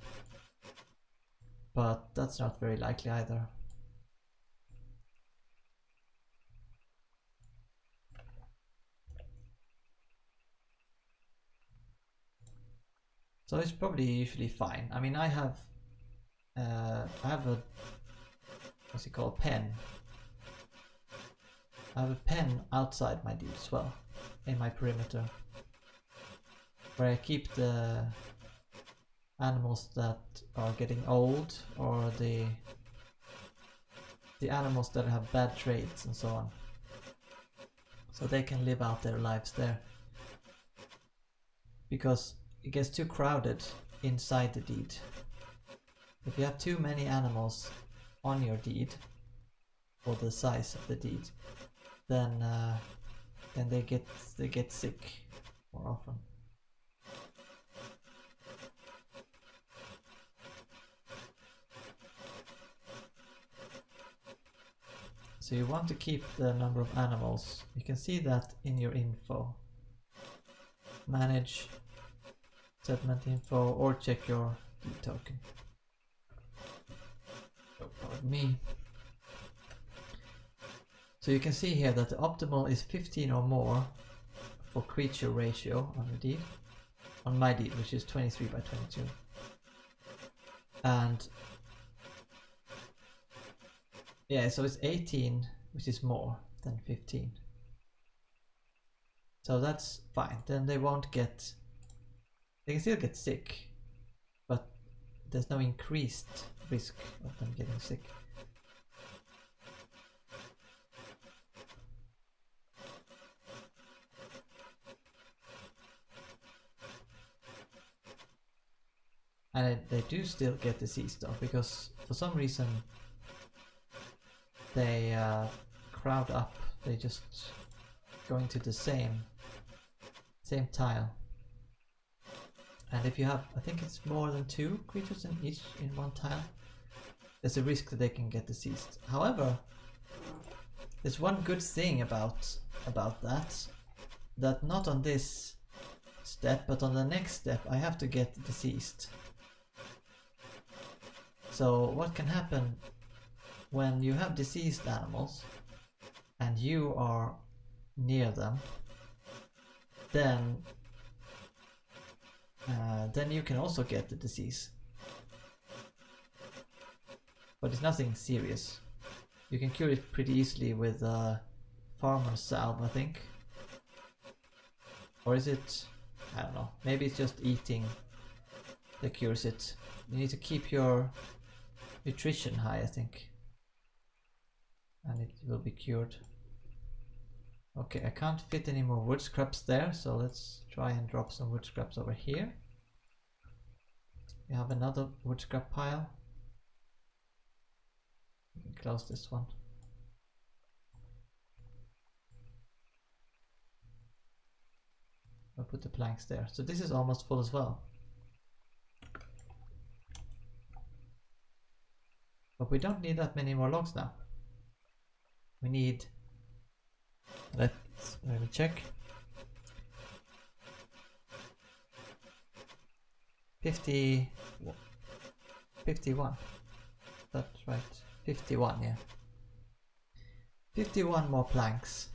But that's not very likely either. So it's probably usually fine. I mean, I have I have a, what's it called, pen. I have a pen outside my deed as well, in my perimeter, where I keep the animals that are getting old, or the animals that have bad traits and so on, so they can live out their lives there, because it gets too crowded inside the deed. If you have too many animals on your deed, or the size of the deed, then they get sick more often. So you want to keep the number of animals. You can see that in your info. Manage settlement info, or check your deed token. Oh, pardon me. So you can see here that the optimal is 15 or more for creature ratio on the deed. On my deed, which is 23 by 22. And yeah, so it's 18, which is more than 15. So that's fine. Then they won't get... They can still get sick, but there's no increased risk of them getting sick. And they do still get disease though, because for some reason they crowd up. They just go into the same tile. And if you have, I think it's more than 2 creatures in one tile, there's a risk that they can get diseased. However, there's one good thing about that not on this step, but on the next step I have to get diseased. So what can happen when you have diseased animals and you are near them, then you can also get the disease. But it's nothing serious. You can cure it pretty easily with farmer's salve, I think. Or is it, I don't know, maybe it's just eating that cures it. You need to keep your nutrition high, I think, and it will be cured. Okay, I can't fit any more wood scraps there, so let's try and drop some wood scraps over here. We have another wood scrap pile. We can close this one. I'll put the planks there. So this is almost full as well. But we don't need that many more logs now. We need, let me check, 51. That's right, 51, yeah. 51 more planks.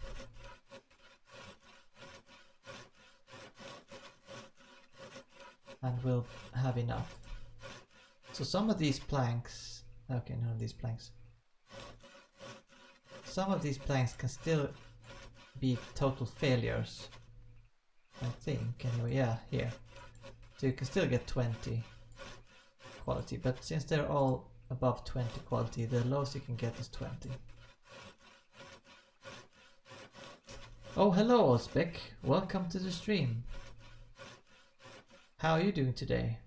And we'll have enough. So some of these planks, okay, none of these planks. Some of these planks can still be total failures, I think, anyway, yeah, here. So you can still get 20 quality, but since they're all above 20 quality, the lowest you can get is 20. Oh, hello Ozbek, welcome to the stream. How are you doing today?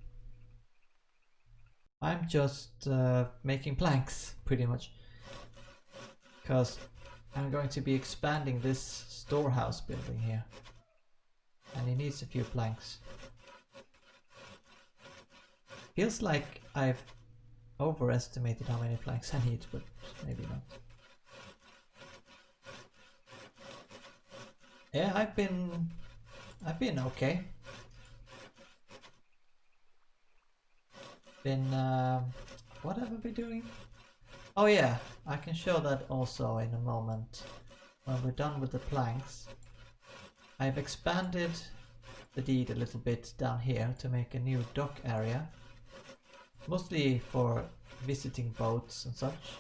I'm just making planks, pretty much. Because I'm going to be expanding this storehouse building here. And it needs a few planks. Feels like I've overestimated how many planks I need, but maybe not. Yeah, I've been okay. What have I been doing? Oh yeah, I can show that also in a moment when we're done with the planks. I've expanded the deed a little bit down here to make a new dock area, mostly for visiting boats and such.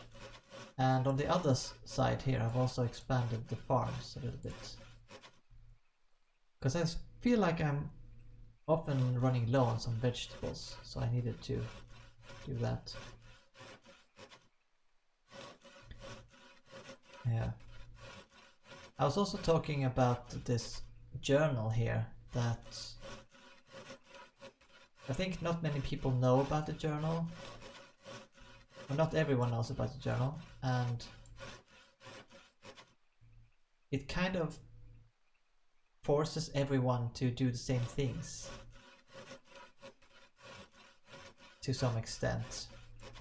And on the other side here, I've also expanded the farms a little bit. Because I feel like I'm often running low on some vegetables, so I needed to do that. Yeah. I was also talking about this journal here that I think not many people know about the journal. Well, not everyone knows about the journal, and it kind of forces everyone to do the same things to some extent.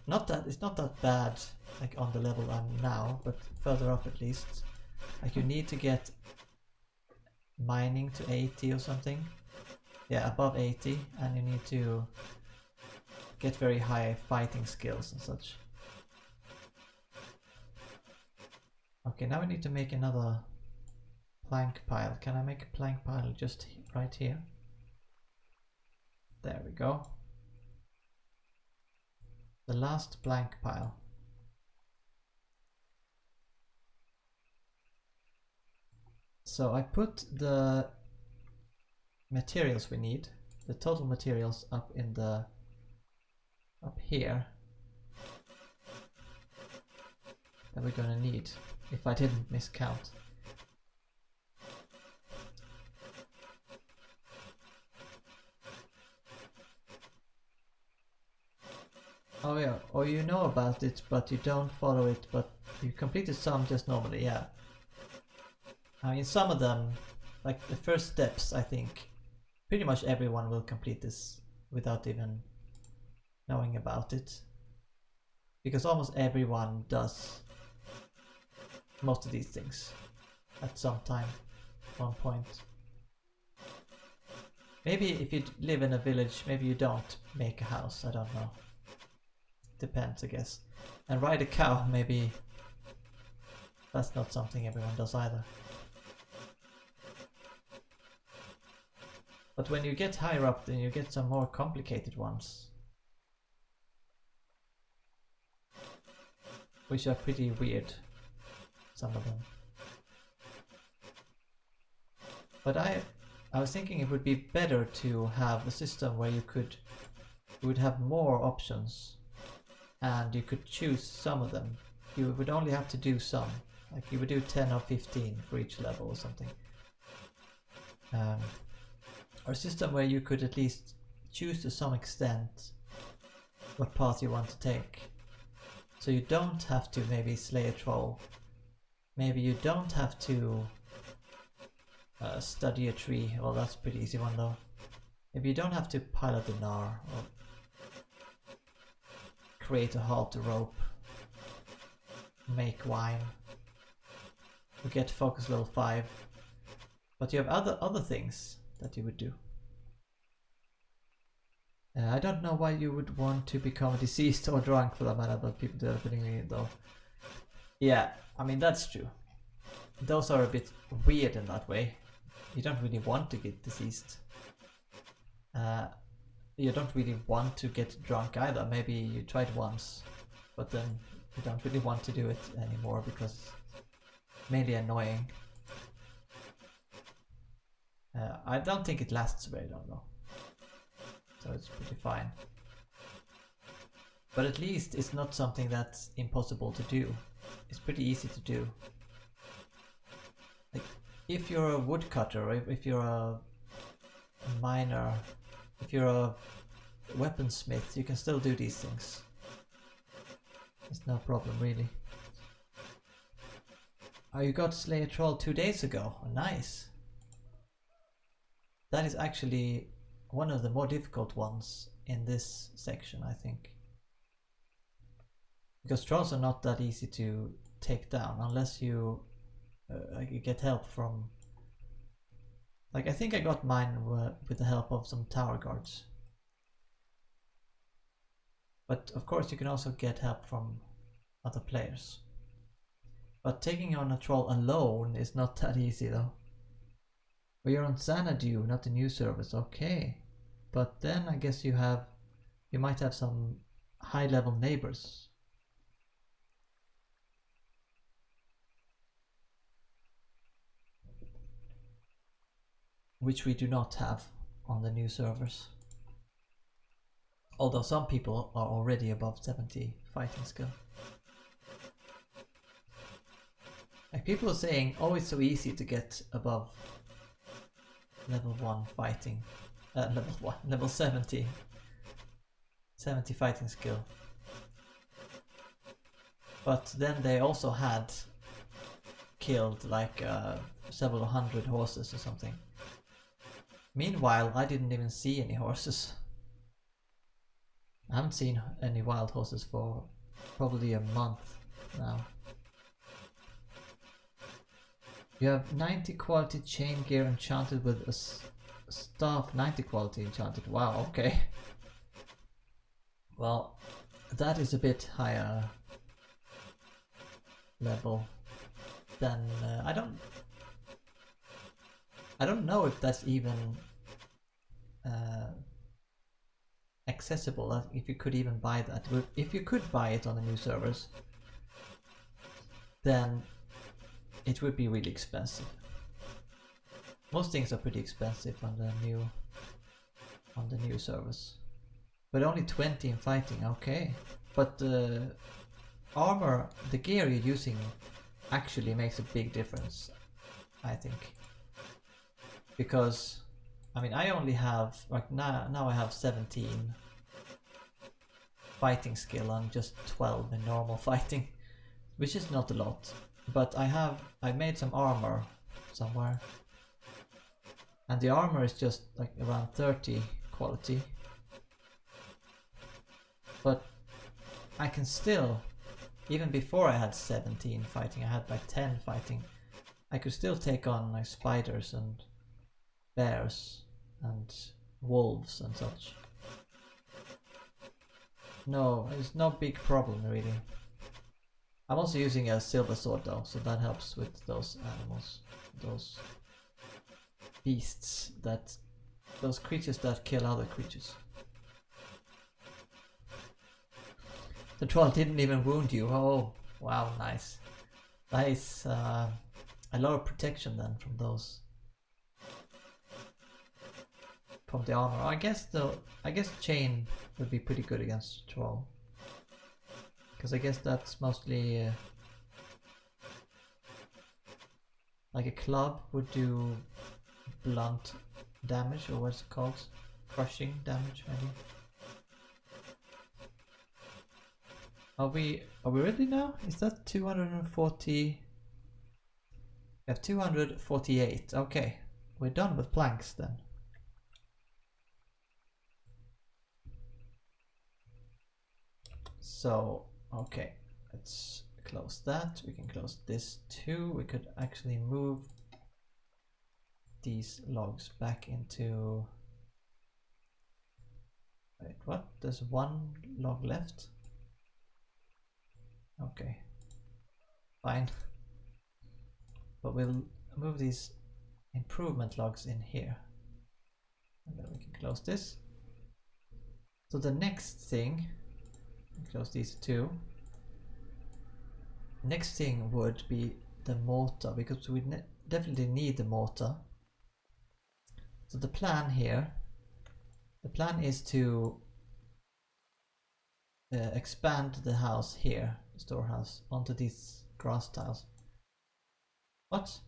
It's not that bad like on the level I'm now, but further up at least. Like you need to get mining to 80 or something. Yeah, above 80, and you need to get very high fighting skills and such. Okay, now we need to make another plank pile. Can I make a plank pile just right here? There we go. The last plank pile. So I put the materials we need, the total materials up here that we're gonna need if I didn't miscount. Oh yeah, or you know about it but you don't follow it, but you completed some just normally, yeah. I mean, some of them, like the first steps, I think pretty much everyone will complete this without even knowing about it, because almost everyone does most of these things at some time, one point. Maybe if you live in a village, maybe you don't make a house, I don't know. Depends, I guess. And ride a cow, maybe that's not something everyone does either. But when you get higher up, then you get some more complicated ones, which are pretty weird, some of them. But I was thinking it would be better to have a system where you would have more options and you could choose some of them. You would only have to do some, like you would do 10 or 15 for each level or something. Or a system where you could at least choose to some extent what path you want to take. So you don't have to maybe slay a troll. Maybe you don't have to study a tree. Well, that's a pretty easy one though. Maybe you don't have to pilot the gnar or create a halter rope, make wine, or get focus level 5. But you have other things that you would do. I don't know why you would want to become deceased or drunk for that matter, but people do that it though. Yeah, I mean that's true. Those are a bit weird in that way. You don't really want to get deceased. You don't really want to get drunk either. Maybe you tried once, but then you don't really want to do it anymore because it's mainly annoying. I don't think it lasts very long though, so it's pretty fine. But at least it's not something that's impossible to do. It's pretty easy to do. Like, if you're a woodcutter, or if you're a miner, if you're a weaponsmith, you can still do these things. It's no problem really. Oh, you got Slay a Troll 2 days ago. Oh, nice. That is actually one of the more difficult ones in this section, I think. Because trolls are not that easy to take down unless you get help from... Like, I think I got mine with the help of some tower guards. But of course you can also get help from other players. But taking on a troll alone is not that easy though. Well, you're on Xanadu, not the new service, okay. But then I guess you might have some high level neighbors. Which we do not have on the new servers. Although some people are already above 70 fighting skill. Like people are saying, oh, it's so easy to get above level 1 fighting. Level 70. 70 fighting skill. But then they also had killed like several hundred horses or something. Meanwhile, I didn't even see any horses. I haven't seen any wild horses for probably a month now. You have 90 quality chain gear enchanted with a staff 90 quality enchanted. Wow, okay. Well, that is a bit higher level than I don't know if that's even accessible, if you could even buy that. If you could buy it on the new servers, then it would be really expensive. Most things are pretty expensive on the new servers. But only 20 in fighting, okay. But the armor, the gear you're using actually makes a big difference, I think. Because, I mean, I only have, like now I have 17 fighting skill and just 12 in normal fighting, which is not a lot. But I made some armor somewhere, and the armor is just like around 30 quality. But I can still, even before I had 17 fighting, I had like 10 fighting, I could still take on like spiders and bears and wolves and such. No, it's no big problem really. I'm also using a silver sword though, so that helps with those animals, those beasts, those creatures that kill other creatures. The troll didn't even wound you. Oh, wow, nice. That is a lot of protection then from those. From the armor. I guess chain would be pretty good against troll. Because I guess that's mostly like a club would do blunt damage, or what's it called? Crushing damage maybe. Are we ready now? Is that 240? We have 248. Okay, we're done with planks then. So, okay, let's close that. We can close this too. We could actually move these logs back into... Wait, what? There's one log left? Okay, fine. But we'll move these improvement logs in here. And then we can close this. So the next thing, close these two. Next thing would be the mortar, because we definitely need the mortar. So the plan here, the plan is to expand the house here, the storehouse, onto these grass tiles. What?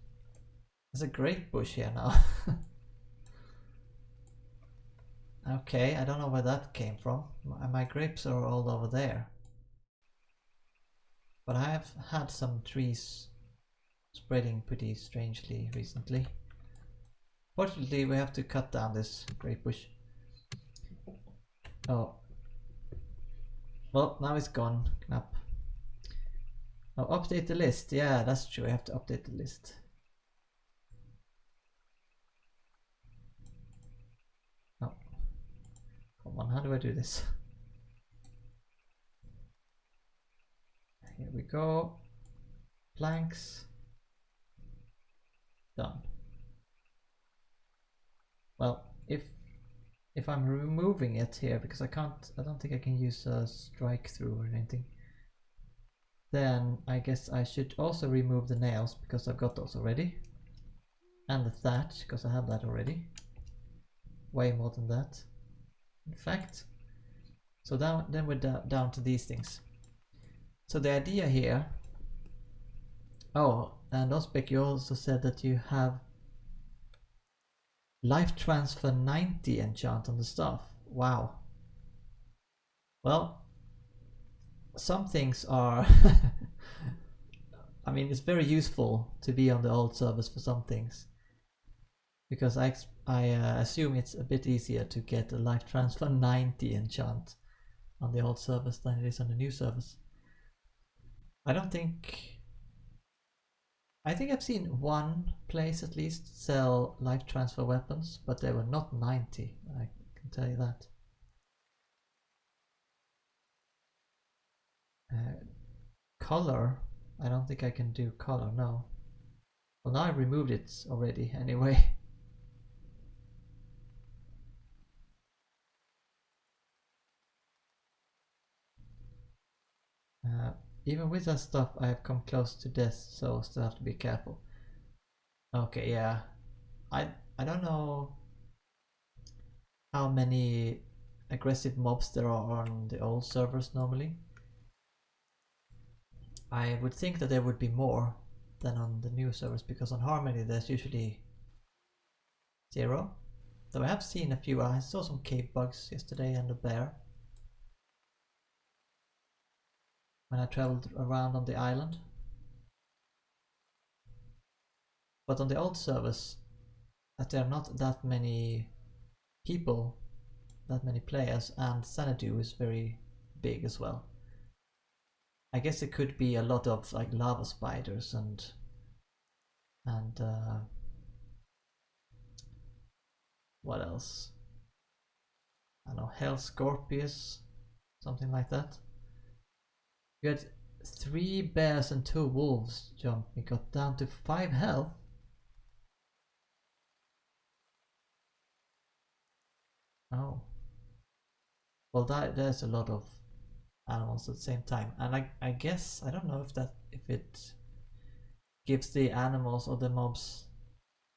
There's a grape bush here now. Okay, I don't know where that came from. My grapes are all over there. But I have had some trees spreading pretty strangely recently. Fortunately, we have to cut down this grape bush. Oh. Well, now it's gone. Knap. Oh, update the list. Yeah, that's true. I have to update the list. Oh. Come on, how do I do this? Here we go. Planks. Done. Well, if if I'm removing it here, because I don't think I can use a strike through or anything, then I guess I should also remove the nails because I've got those already, and the thatch because I have that already, way more than that in fact. So then we're down to these things. So the idea here, oh, and Ospek, you also said that you have life transfer 90 enchant on the staff. Wow. Well, some things are I mean, it's very useful to be on the old servers for some things, because I assume it's a bit easier to get a life transfer 90 enchant on the old servers than it is on the new servers. I think I've seen one place at least sell life transfer weapons, but they were not 90, I can tell you that. Color, I don't think I can do color, no. Well, now I removed it already anyway. Even with that stuff I have come close to death, so still have to be careful. Okay, yeah. I don't know how many aggressive mobs there are on the old servers normally. I would think that there would be more than on the new servers, because on Harmony there's usually 0. Though I have seen a few. I saw some cave bugs yesterday and a bear when I traveled around on the island. But on the old servers, as there are not that many people, that many players, and Xanadu is very big as well. I guess it could be a lot of like lava spiders and what else? I don't know, hell scorpius, something like that. We had 3 bears and 2 wolves jump. We got down to 5 health. Oh. Well, there's a lot of animals at the same time, and I guess I don't know if it gives the animals or the mobs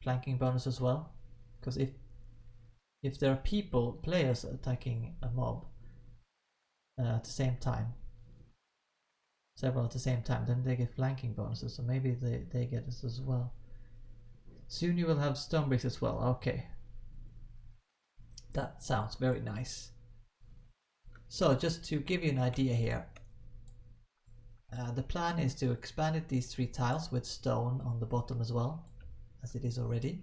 flanking bonus as well, because if there are players attacking a mob at the same time, several at the same time, then they get flanking bonuses, so maybe they get this as well. Soon you will have stone bricks as well. Okay, that sounds very nice. So just to give you an idea here, the plan is to expand it these 3 tiles with stone on the bottom as well, as it is already,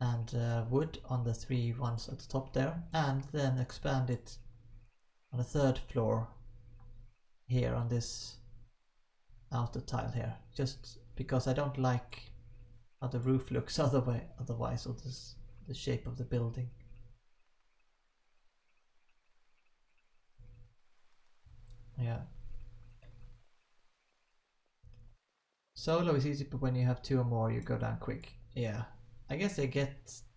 and wood on the 3 ones at the top there, and then expand it on the 3rd floor here on this outer tile here, just because I don't like how the roof looks otherwise, or the shape of the building. Yeah. Solo is easy, but when you have 2 or more you go down quick. Yeah. I guess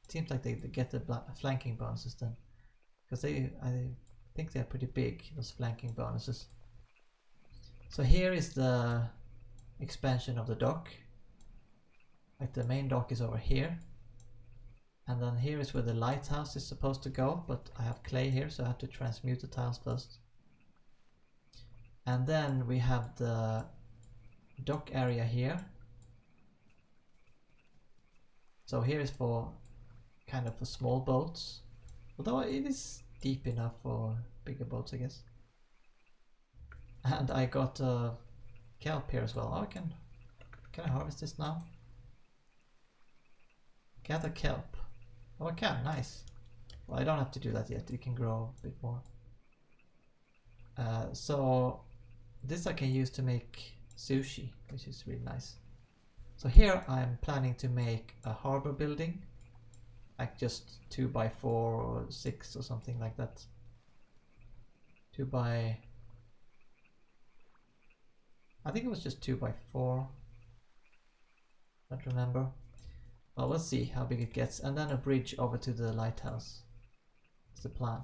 seems like they get the flanking bonuses then, because I think they're pretty big, those flanking bonuses. So here is the expansion of the dock. Like the main dock is over here, and then here is where the lighthouse is supposed to go, but I have clay here, so I have to transmute the tiles first. And then we have the dock area here. So here is for kind of for small boats, although it is deep enough for bigger boats, I guess. And I got kelp here as well. Oh, can I harvest this now? Gather kelp. Oh, I can. Nice. Well, I don't have to do that yet. It can grow a bit more. So this I can use to make sushi, which is really nice. So here I'm planning to make a harbor building, like just 2x4 or 6 or something like that. 2x... I think it was just 2x4. Don't remember. Well, we'll see how big it gets. And then a bridge over to the lighthouse. the plan.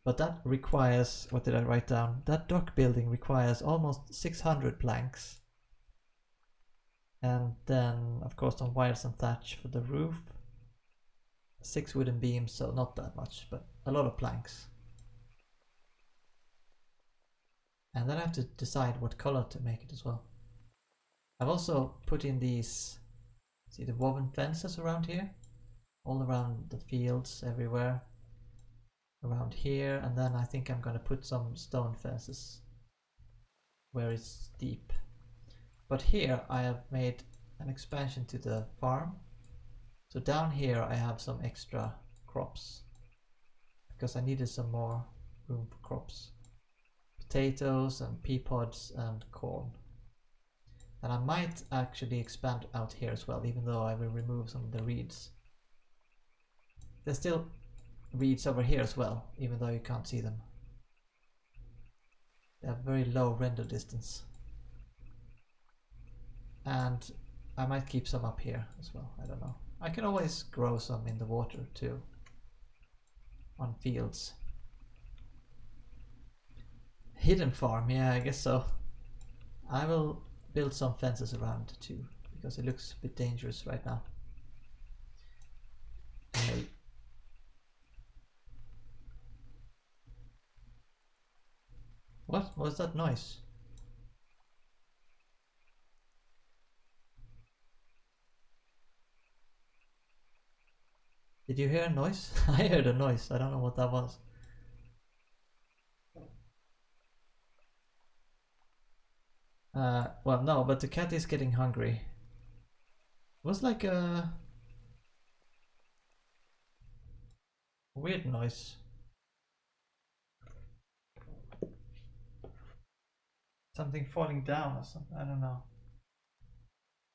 But that requires, what did I write down? That dock building requires almost 600 planks. And then, of course, some wires and thatch for the roof. 6 wooden beams, so not that much, but a lot of planks. And then I have to decide what color to make it as well. I've also put in these, see the woven fences around here? All around the fields, everywhere. Around here, and then I think I'm gonna put some stone fences where it's deep. But here I have made an expansion to the farm. So down here I have some extra crops because I needed some more room for crops. Potatoes and pea pods and corn. And I might actually expand out here as well, even though I will remove some of the reeds. There's still reeds over here as well, even though you can't see them. They have very low render distance. And I might keep some up here as well, I don't know. I can always grow some in the water too, on fields. Hidden farm, yeah, I guess so. I will build some fences around too, because it looks a bit dangerous right now. Hey. What was that noise? Did you hear a noise? I heard a noise. I don't know what that was. Well, no, but the cat is getting hungry. It was like a weird noise. Something falling down or something, I don't know.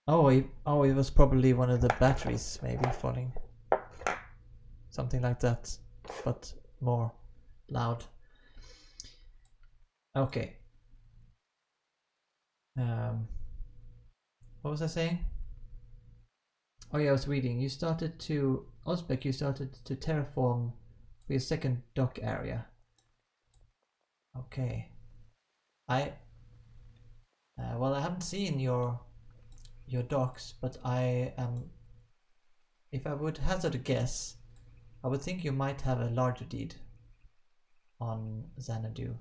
Oh, it was probably one of the batteries maybe falling. Something like that, but more loud. Okay. What was I saying? Oh yeah, I was reading. You started to, Osbeck, you started to terraform for your second dock area. Okay. Well, I haven't seen your docks, but I am, if I would hazard a guess, I would think you might have a larger deed on Xanadu.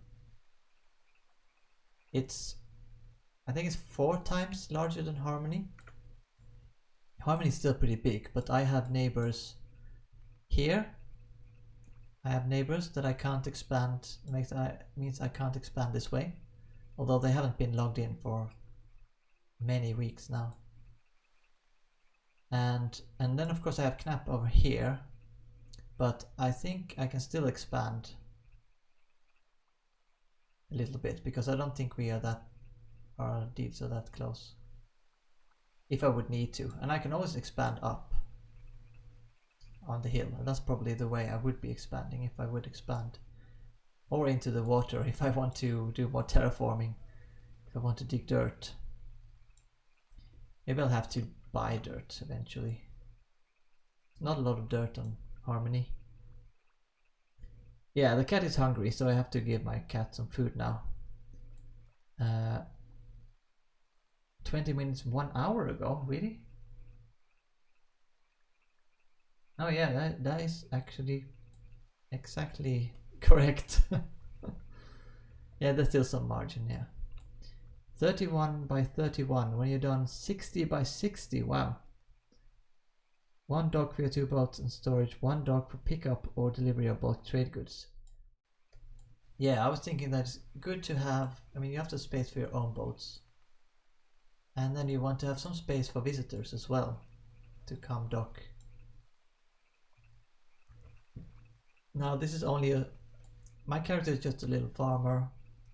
I think it's 4 times larger than Harmony. Harmony is still pretty big, but I have neighbors here. I have neighbors that I can't expand, means I can't expand this way. Although they haven't been logged in for many weeks now. And then of course I have Knapp over here, but I think I can still expand a little bit because I don't think our deeds are that close. If I would need to, and I can always expand up on the hill, and that's probably the way I would be expanding if I would expand, or into the water if I want to do more terraforming, if I want to dig dirt. Maybe I'll have to buy dirt eventually. Not a lot of dirt on Harmony. Yeah, the cat is hungry, so I have to give my cat some food now. 20 minutes, 1 hour ago, really? Oh yeah, that is actually exactly correct. Yeah, there's still some margin, yeah. 31 by 31, when you're done 60 by 60, wow. 1 dock for your 2 boats and storage, 1 dock for pickup or delivery of bulk trade goods. Yeah, I was thinking that it's good to have, I mean, you have the space for your own boats. And then you want to have some space for visitors as well to come dock. Now this is only my character is just a little farmer,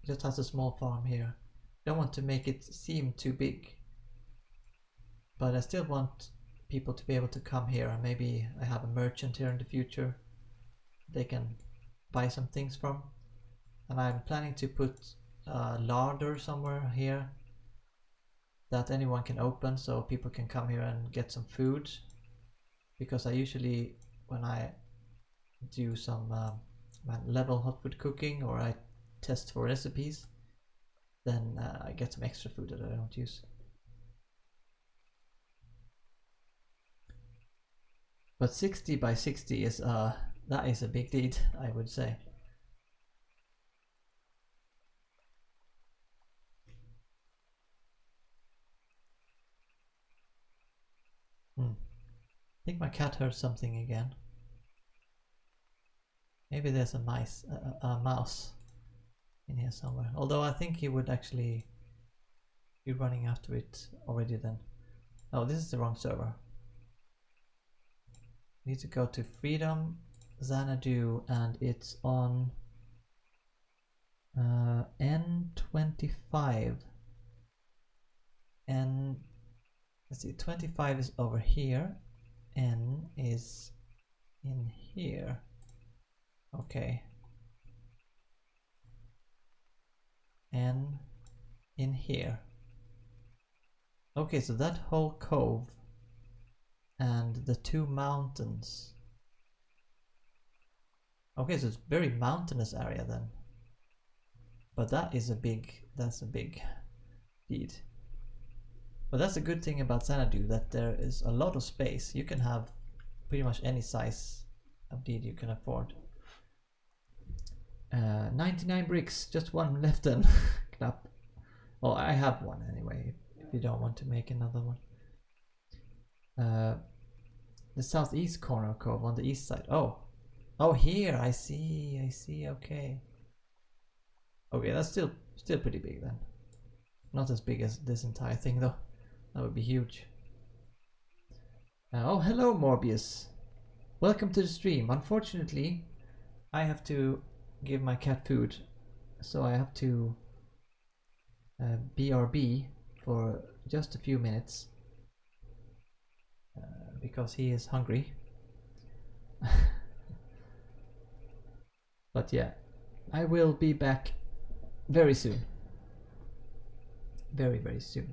just has a small farm here. Don't want to make it seem too big, but I still want people to be able to come here, and maybe I have a merchant here in the future they can buy some things from. And I'm planning to put a larder somewhere here that anyone can open, so people can come here and get some food. because I usually, when I do some level hot food cooking or I test for recipes, then I get some extra food that I don't use. But 60 by 60 is that is a big deed, I would say. I think my cat heard something again. Maybe there's a mouse in here somewhere. Although I think he would actually be running after it already then. Oh, this is the wrong server. Need to go to Freedom, Xanadu, and it's on N25. Let's see, 25 is over here. N is in here. Okay. N in here. Okay, so that whole cove and the two mountains. Okay, so it's very mountainous area then. But that's a big deed. But that's a good thing about Xanadu, that there is a lot of space. You can have pretty much any size of deed you can afford. 99 bricks, just one left then. Knap. Well, I have one anyway, if you don't want to make another one. The southeast corner cove on the east side. Oh, here, I see, okay. Okay, that's still pretty big then. Not as big as this entire thing though. That would be huge. Oh, hello Morbius. Welcome to the stream. Unfortunately, I have to give my cat food, so I have to BRB for just a few minutes because he is hungry. But yeah, I will be back very soon. Very, very soon.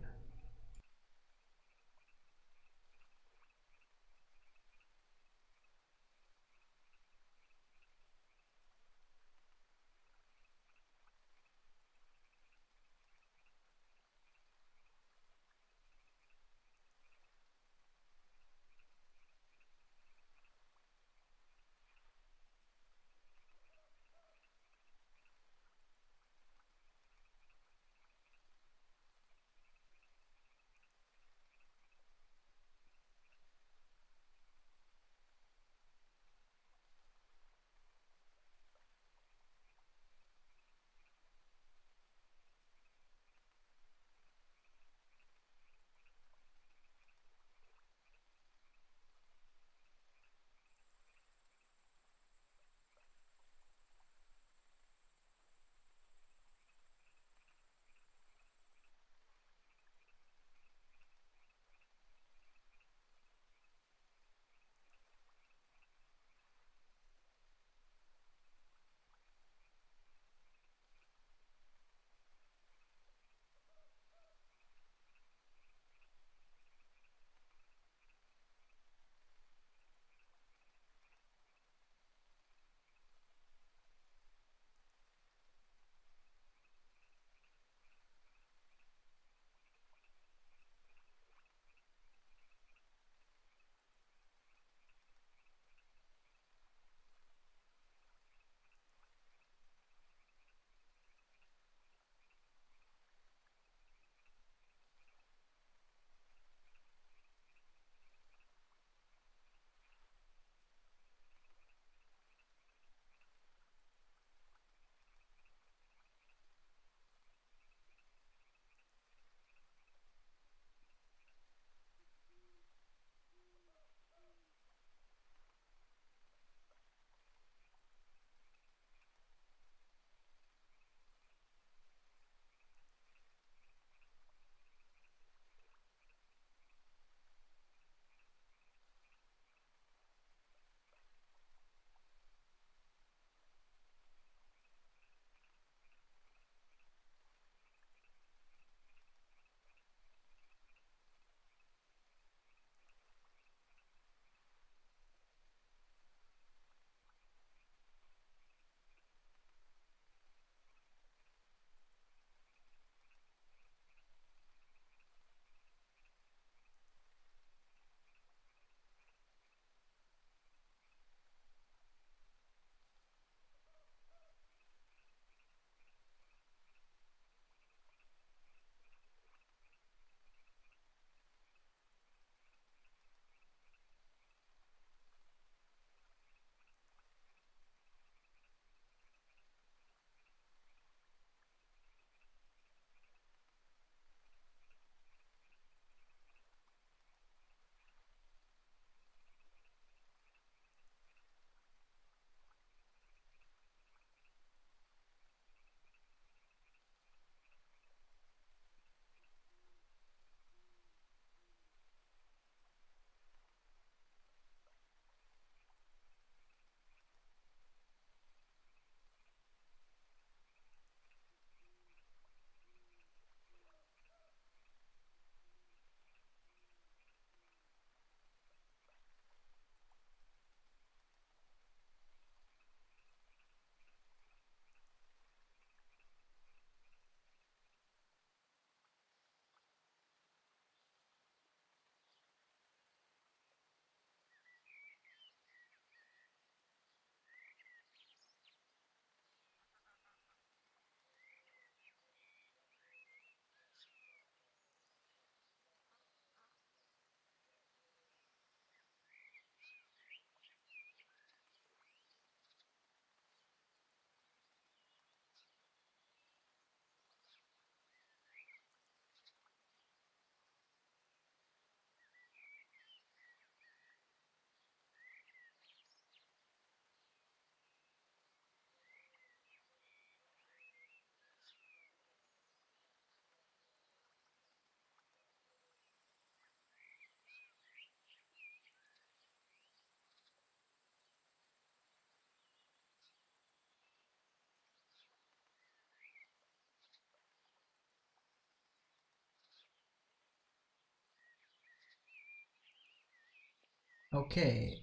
Okay.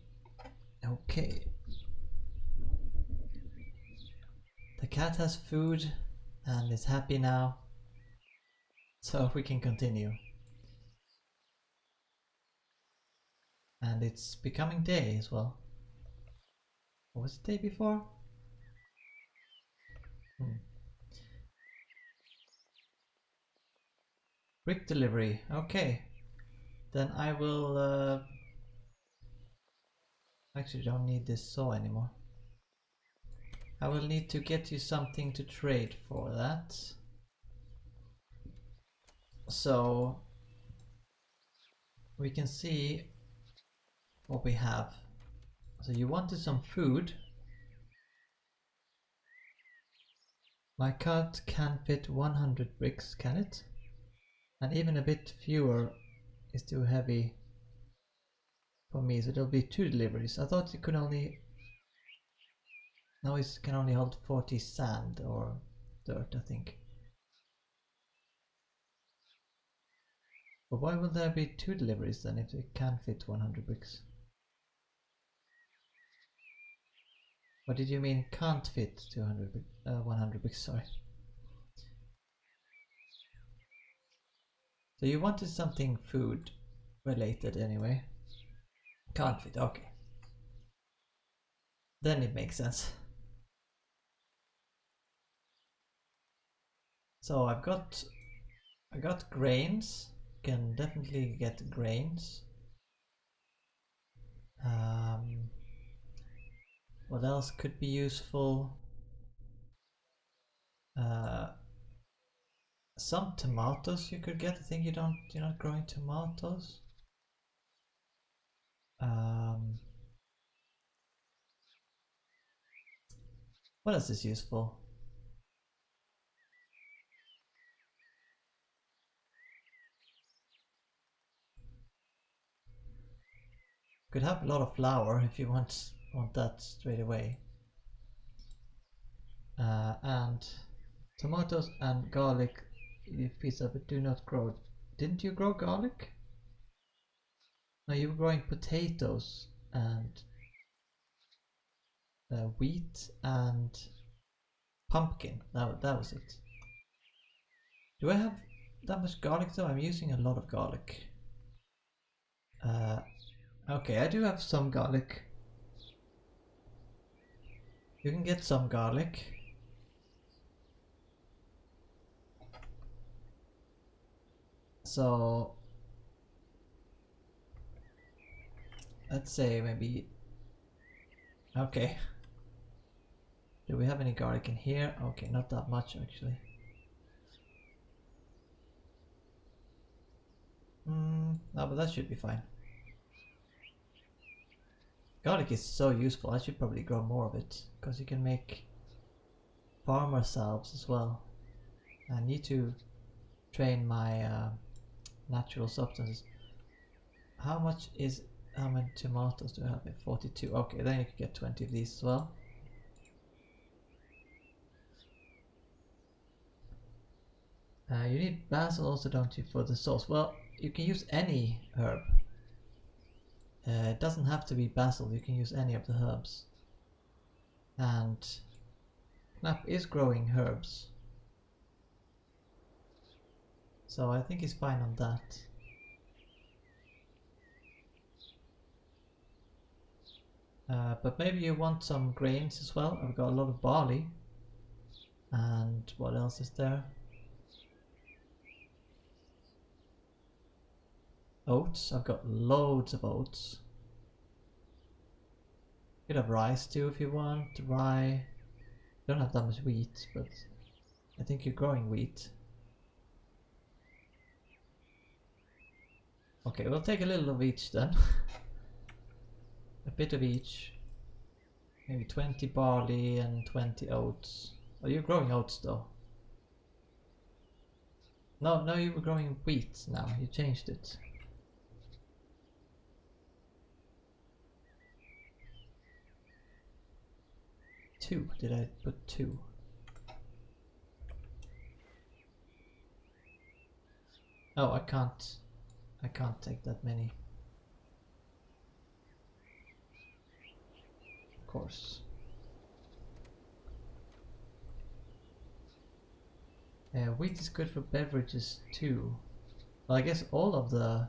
Okay. The cat has food and is happy now. So we can continue. And it's becoming day as well. What was it day before? Brick delivery. Okay. Then I will actually don't need this saw anymore. I will need to get you something to trade for that. So we can see what we have. So you wanted some food. My cart can fit 100 bricks, can it? And even a bit fewer is too heavy for me, so there'll be 2 deliveries. I thought it could only... No, it can only hold 40 sand or dirt, I think. But why would there be 2 deliveries then if it can fit 100 bricks? What did you mean can't fit 100 bricks, sorry. So you wanted something food related anyway. Can't fit, okay. Then it makes sense. So I got grains. Can definitely get grains. What else could be useful? Some tomatoes you could get. I think you're not growing tomatoes. What else is useful? Could have a lot of flour if you want that straight away. And tomatoes and garlic, if piece of it do not grow. Didn't you grow garlic? No, you were growing potatoes and wheat and pumpkin. That was it. Do I have that much garlic though? I'm using a lot of garlic. Okay, I do have some garlic. You can get some garlic. So let's say maybe... Okay. Do we have any garlic in here? Okay, not that much actually. No, but that should be fine. Garlic is so useful. I should probably grow more of it because you can make farmer salves as well. I need to train my natural substances. How many tomatoes do I have? 42. Okay, then you can get 20 of these as well. You need basil also, don't you, for the sauce? Well, you can use any herb. It doesn't have to be basil, you can use any of the herbs. And Knapp is growing herbs. So I think he's fine on that. But maybe you want some grains as well. I've got a lot of barley. And what else is there? Oats. I've got loads of oats. Bit of rice too if you want. Rye. Don't have that much wheat, but I think you're growing wheat. Okay, we'll take a little of each then. A bit of each. Maybe 20 barley and 20 oats. Oh, you're growing oats though. No, you were growing wheat now. You changed it. Two. Did I put 2? Oh, I can't take that many. course. Wheat is good for beverages too. Well, I guess all of the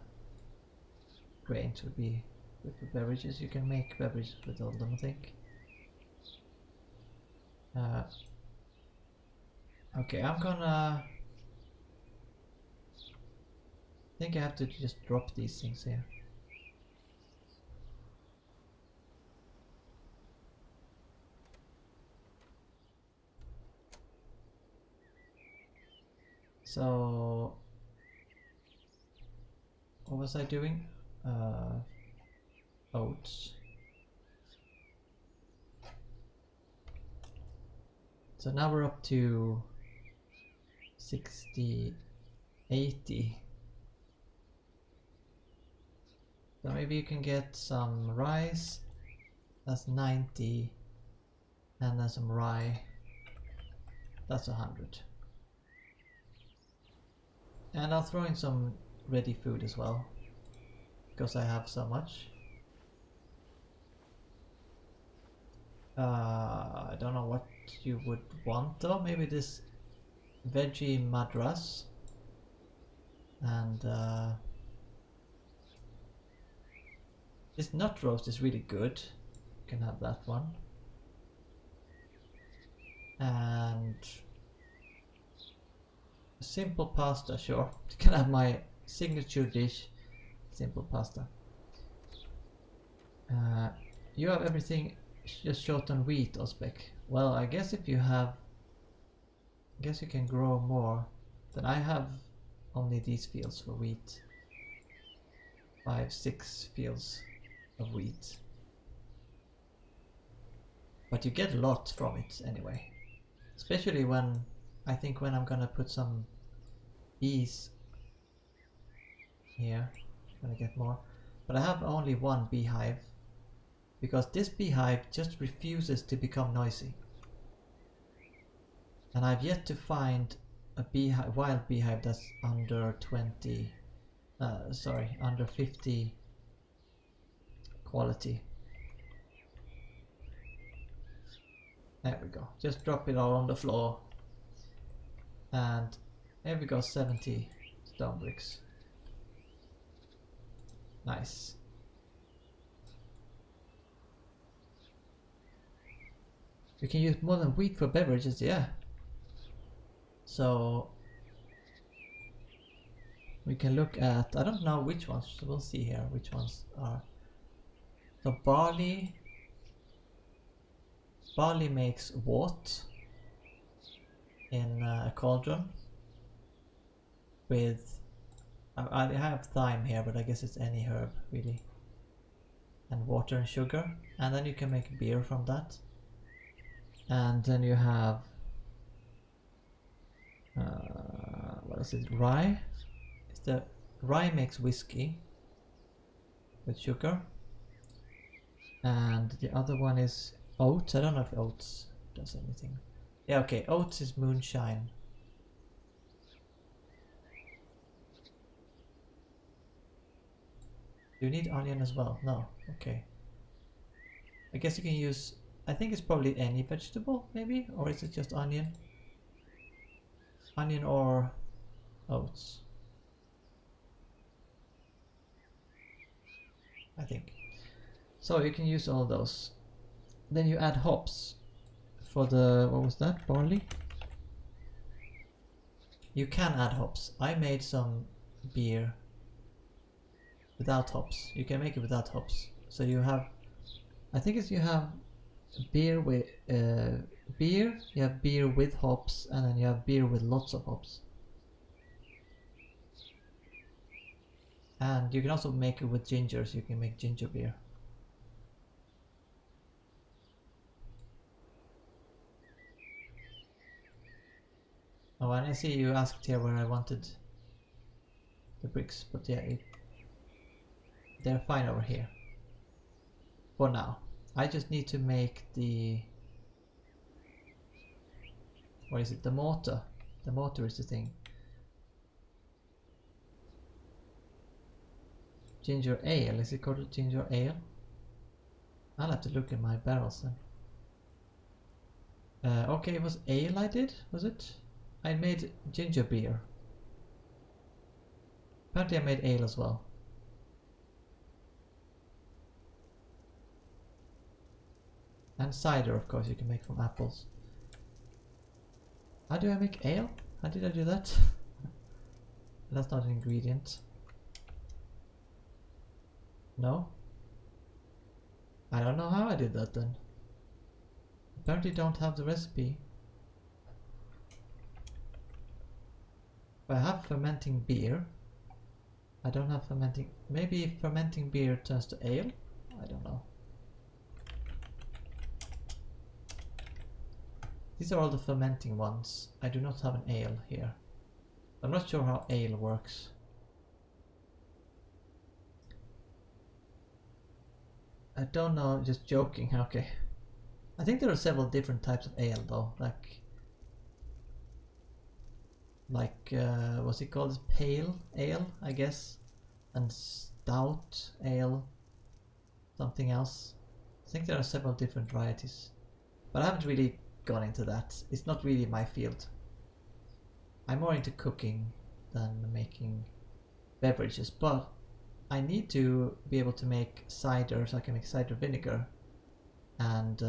grains would be good for beverages. You can make beverages with all of them, I think. Okay, I'm gonna... I think I have to just drop these things here. So... what was I doing? Oats. So now we're up to 60, 80. So maybe you can get some rice, that's 90, and then some rye, that's 100. And I'll throw in some ready food as well, because I have so much. I don't know what you would want though, maybe this veggie madras, and this nut roast is really good, you can have that one. And simple pasta, sure, you can have my signature dish, simple pasta. You have everything just short on wheat, Osbeck. Well, I guess if you have, I guess you can grow more. Then I have only these fields for wheat. 5, 6 fields of wheat. But you get a lot from it anyway. Especially when, I think when I'm gonna put some bees here, I'm gonna get more. But I have only one beehive, because this beehive just refuses to become noisy. And I've yet to find a beehive, wild beehive that's under 20, under 50 quality. There we go, just drop it all on the floor. And there we go, 70 stone bricks. Nice. We can use more than wheat for beverages, yeah. So we can look at, I don't know which ones, so we'll see here which ones are. So barley makes wort in a cauldron with, I have thyme here, but I guess it's any herb really, and water and sugar, and then you can make beer from that. And then you have what is it, rye? Rye makes whiskey with sugar, and the other one is oats. I don't know if oats does anything. Yeah, okay, oats is moonshine. Do you need onion as well? No, okay. I guess you can use, I think it's probably any vegetable maybe, or is it just onion? Onion or oats, I think. So you can use all those. Then you add hops for the, what was that, barley? You can add hops. I made some beer without hops. You can make it without hops. So you have, I think it's, you have beer with beer, you have beer with hops, and then you have beer with lots of hops. And you can also make it with ginger, so you can make ginger beer. Oh, and I see you asked here where I wanted the bricks, but yeah, they're fine over here for now. I just need to make the, what is it, the mortar. The mortar is the thing. Ginger ale, is it called ginger ale? I'll have to look in my barrels then. Okay, it was ale I did, was it? I made ginger beer. Apparently I made ale as well. And cider, of course, you can make from apples. How do I make ale? How did I do that? That's not an ingredient. No? I don't know how I did that then. Apparently don't have the recipe. I have fermenting beer. I don't have fermenting... Maybe fermenting beer turns to ale? I don't know. These are all the fermenting ones. I do not have an ale here. I'm not sure how ale works. I don't know, just joking, okay. I think there are several different types of ale though, like what's it called? Pale ale, I guess, and stout ale, something else. I think there are several different varieties, but I haven't really gone into that. It's not really my field. I'm more into cooking than making beverages, but I need to be able to make cider, so I can make cider vinegar and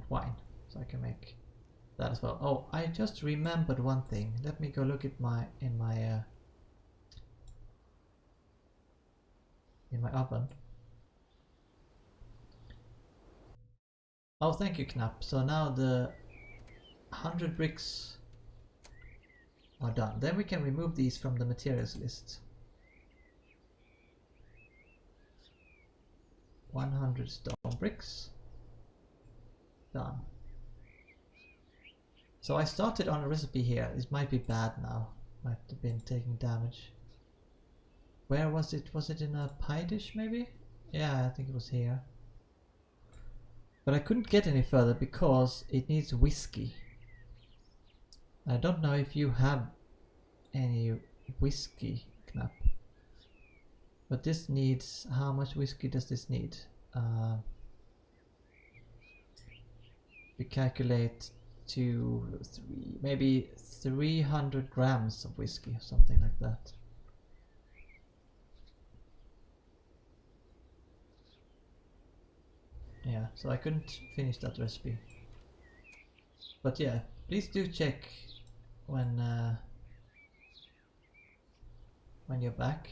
wine, so I can make that as well. Oh, I just remembered one thing. Let me go look at in my oven. Oh, thank you, Knapp. So now the 100 bricks are done. Then we can remove these from the materials list. 100 stone bricks. Done. So I started on a recipe here. It might be bad now. Might have been taking damage. Where was it? Was it in a pie dish maybe? Yeah, I think it was here. But I couldn't get any further because it needs whiskey. I don't know if you have any whiskey, Knapp. But this needs... How much whiskey does this need? We calculate 2, 3, maybe 300 grams of whiskey, something like that. Yeah, so I couldn't finish that recipe. But yeah, please do check when you're back.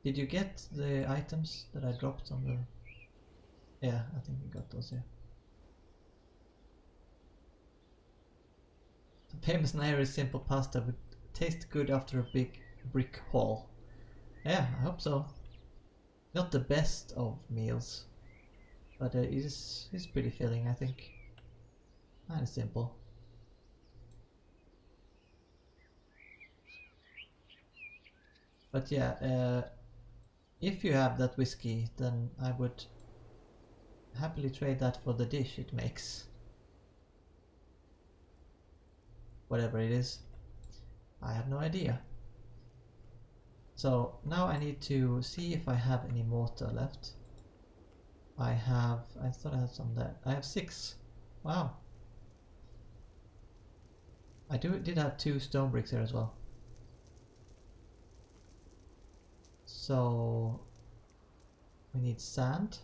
Did you get the items that I dropped on the... Yeah, I think we got those here. The famous Nairi simple pasta would taste good after a big brick haul. Yeah, I hope so. Not the best of meals, but it's pretty filling, I think. And simple. But yeah, if you have that whiskey, then I would happily trade that for the dish it makes. Whatever it is. I have no idea. So now I need to see if I have any mortar left. I thought I had some there. I have 6. Wow. I did have 2 stone bricks here as well. So we need sand.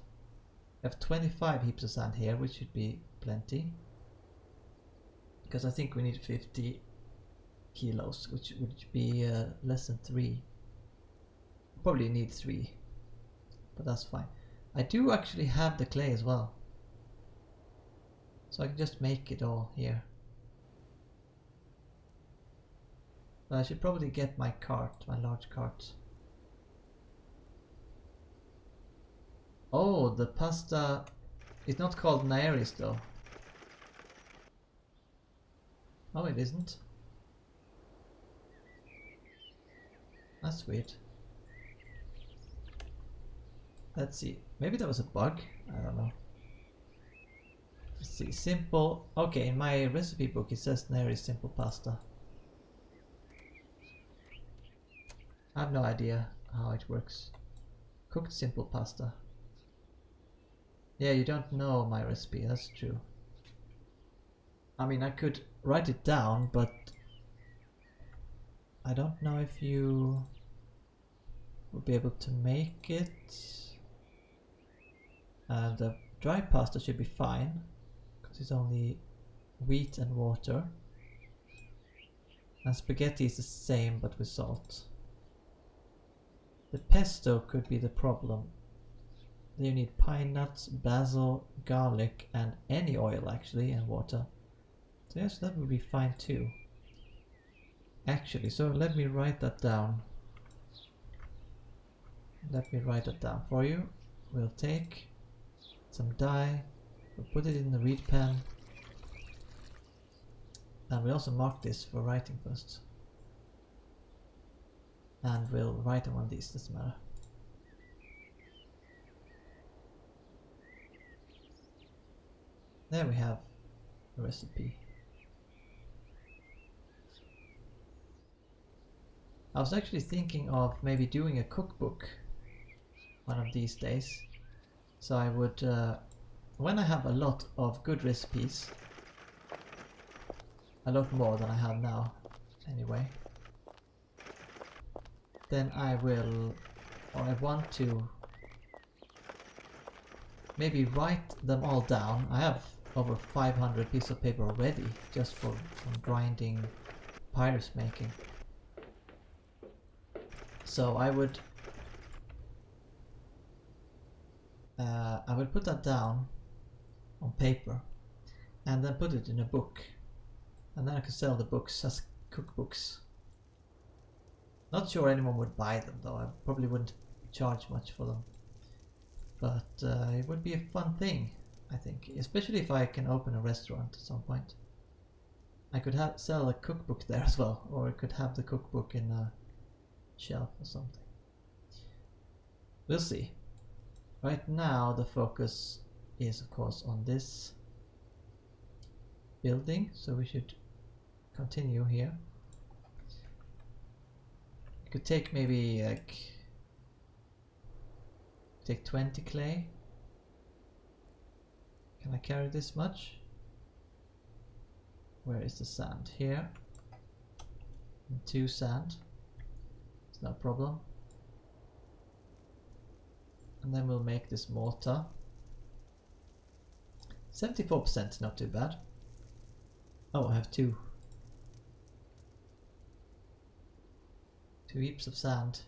I have 25 heaps of sand here, which should be plenty. Because I think we need 50 kilos, which would be less than 3. Probably need 3, but that's fine. I do actually have the clay as well, so I can just make it all here. But I should probably get my cart, my large cart. Oh, the pasta is not called Nairis though. Oh, it isn't. That's weird. Let's see. Maybe that was a bug. I don't know. Let's see. Simple. Okay, in my recipe book it says Nairis simple pasta. I have no idea how it works. Cooked simple pasta. Yeah, you don't know my recipe, that's true. I mean, I could write it down, but I don't know if you will be able to make it. The dry pasta should be fine, because it's only wheat and water. And spaghetti is the same, but with salt. The pesto could be the problem. You need pine nuts, basil, garlic, and any oil actually, and water. So yes, that would be fine too. Actually, so let me write that down. Let me write that down for you. We'll take some dye, we'll put it in the reed pen, and we also mark this for writing first. And we'll write on one of these, doesn't matter. There we have a recipe. I was actually thinking of maybe doing a cookbook one of these days. So I would, when I have a lot of good recipes, a lot more than I have now anyway, then I will, or I want to maybe write them all down. I have over 500 pieces of paper already just from grinding pyrus making. So I would put that down on paper and then put it in a book, and then I could sell the books as cookbooks. Not sure anyone would buy them though. I probably wouldn't charge much for them, but it would be a fun thing, I think, especially if I can open a restaurant at some point. I could sell a cookbook there as well, or I could have the cookbook in a shelf or something. We'll see. Right now the focus is of course on this building, so we should continue here. You could take maybe take 20 clay. Can I carry this much? Where is the sand? Here. And 2 sand. It's no problem. And then we'll make this mortar. 74%, not too bad. Oh, I have 2 heaps of sand.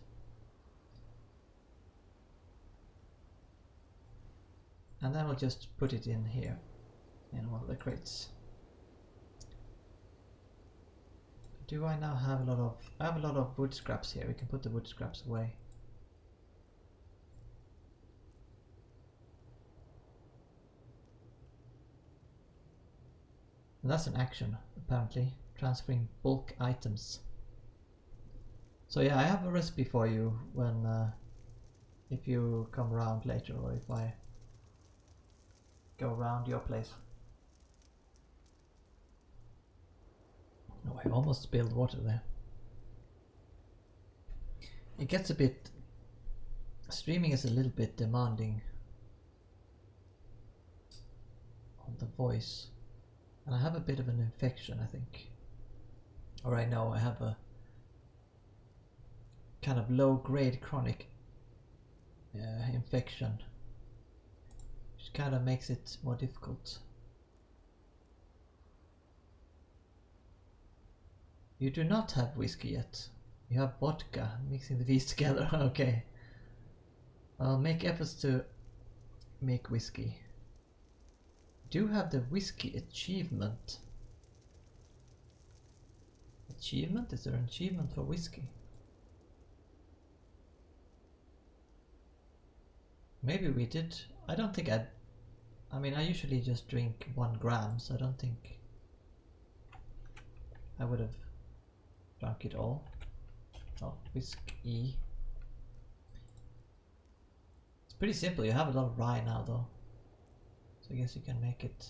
And then we'll just put it in here, in one of the crates. Do I now have a lot of... I have a lot of wood scraps here. We can put the wood scraps away. And that's an action, apparently. Transferring bulk items. So yeah, I have a recipe for you when... if you come around later, or if I go around your place. Oh, I almost spilled water there. It gets a bit... Streaming is a little bit demanding on the voice. And I have a bit of an infection, I think. Or I know I have a kind of low-grade chronic infection, which kind of makes it more difficult. You do not have whiskey yet. You have vodka, mixing these together. Okay. I'll make efforts to make whiskey. Do have the whiskey achievement. Achievement? Is there an achievement for whiskey? Maybe we did. I don't think I mean, I usually just drink 1 gram, so I don't think I would have drunk it all. Oh, whiskey. It's pretty simple. You have a lot of rye now though, so I guess you can make it.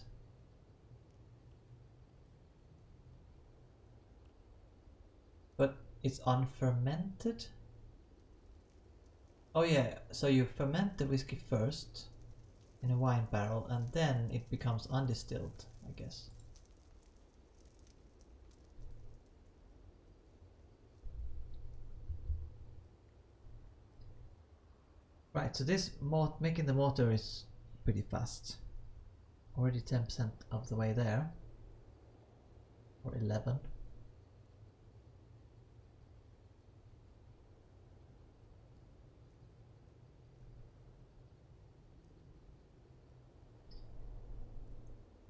But it's unfermented? Oh yeah, so you ferment the whiskey first in a wine barrel and then it becomes undistilled, I guess. Right, so this making the mortar is pretty fast. Already 10% of the way there. Or 11.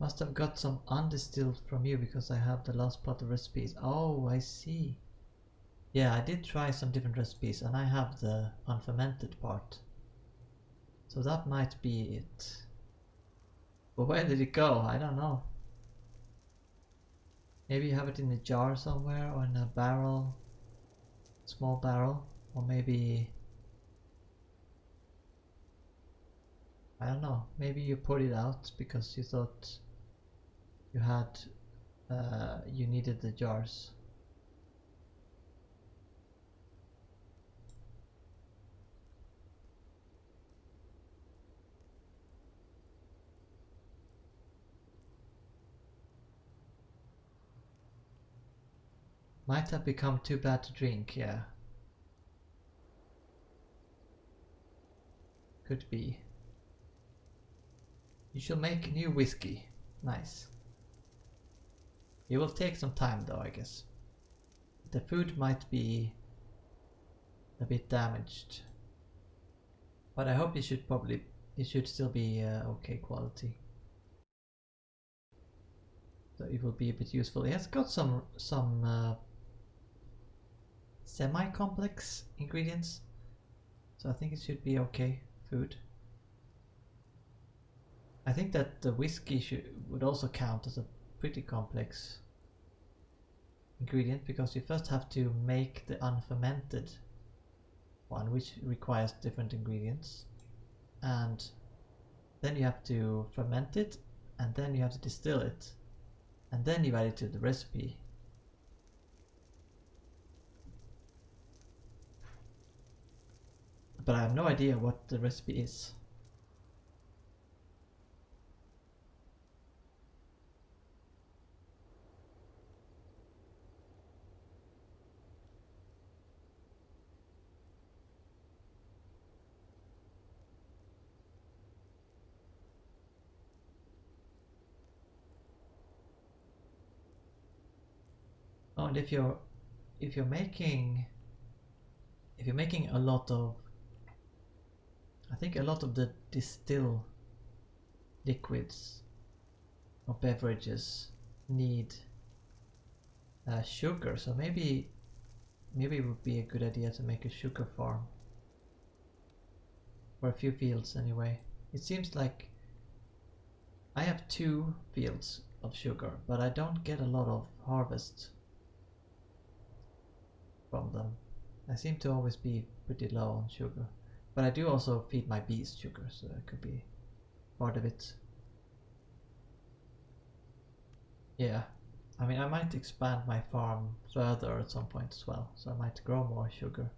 Must have got some undistilled from you because I have the last part of recipes. Oh, I see. Yeah, I did try some different recipes and I have the unfermented part. So that might be it. But where did it go? I don't know. Maybe you have it in a jar somewhere or in a barrel. Small barrel. Or maybe... I don't know. Maybe you poured it out because you thought you had... you needed the jars. Might have become too bad to drink, yeah. Could be. You shall make new whiskey. Nice. It will take some time though, I guess. The food might be a bit damaged. But I hope it should still be okay quality. So it will be a bit useful. It has got some semi-complex ingredients. So I think it should be okay food. I think that the whiskey would also count as a pretty complex ingredient because you first have to make the unfermented one, which requires different ingredients, and then you have to ferment it, and then you have to distill it, and then you add it to the recipe. But I have no idea what the recipe is. Oh, and if you're making a lot of, I think a lot of the distill liquids or beverages need sugar, so maybe it would be a good idea to make a sugar farm for a few fields anyway. It seems like I have 2 fields of sugar, but I don't get a lot of harvest from them. I seem to always be pretty low on sugar. But I do also feed my bees sugar, so that could be part of it. Yeah, I mean I might expand my farm further at some point as well, so I might grow more sugar.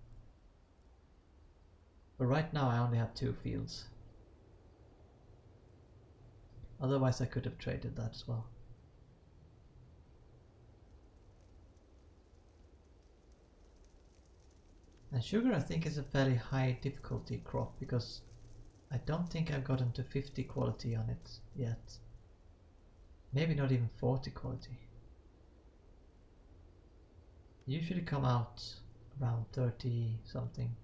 But right now I only have 2 fields. Otherwise I could have traded that as well. And sugar I think is a fairly high difficulty crop because I don't think I've gotten to 50 quality on it yet. Maybe not even 40 quality. Usually come out around 30 something.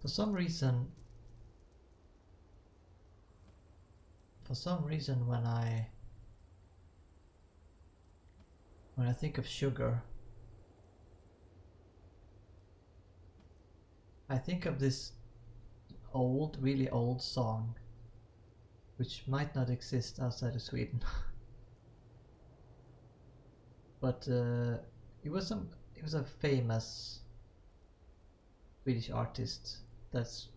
For some reason when I think of sugar, I think of this old, really old song, which might not exist outside of Sweden. But it was a famous Swedish artist that's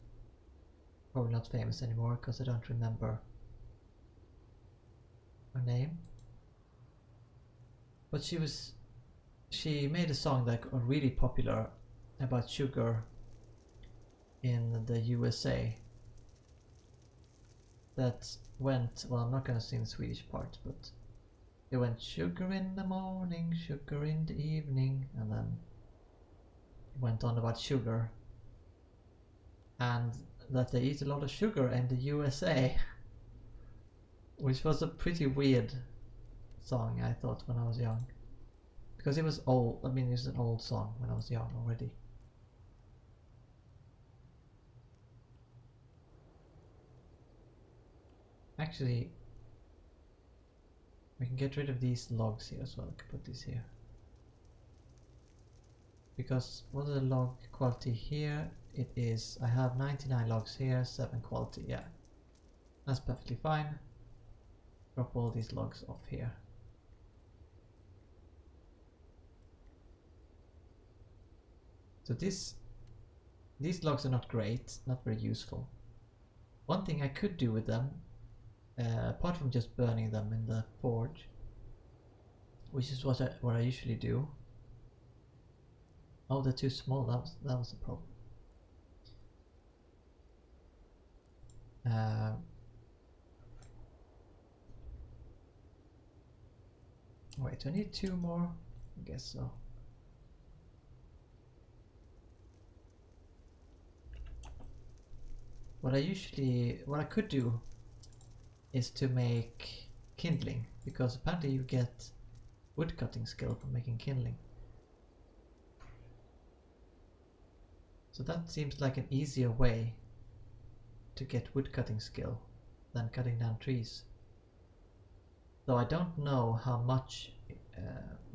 probably not famous anymore because I don't remember her name. But she made a song that got really popular about sugar in the USA. That went, well, I'm not gonna sing the Swedish part, but it went sugar in the morning, sugar in the evening, and then it went on about sugar and that they eat a lot of sugar in the USA, which was a pretty weird song, I thought, when I was young, because it was old. I mean, it was an old song when I was young already. Actually, we can get rid of these logs here as well. I can put these here. Because what is the log quality here? It is, I have 99 logs here, 7 quality, yeah. That's perfectly fine. Drop all these logs off here. So these logs are not great, not very useful. One thing I could do with them, apart from just burning them in the forge, which is what I usually do. Oh, they're too small. That was a problem. Wait, do I need 2 more? I guess so. What I could do is to make kindling, because apparently you get wood cutting skill from making kindling. So that seems like an easier way to get wood cutting skill than cutting down trees. Though I don't know how much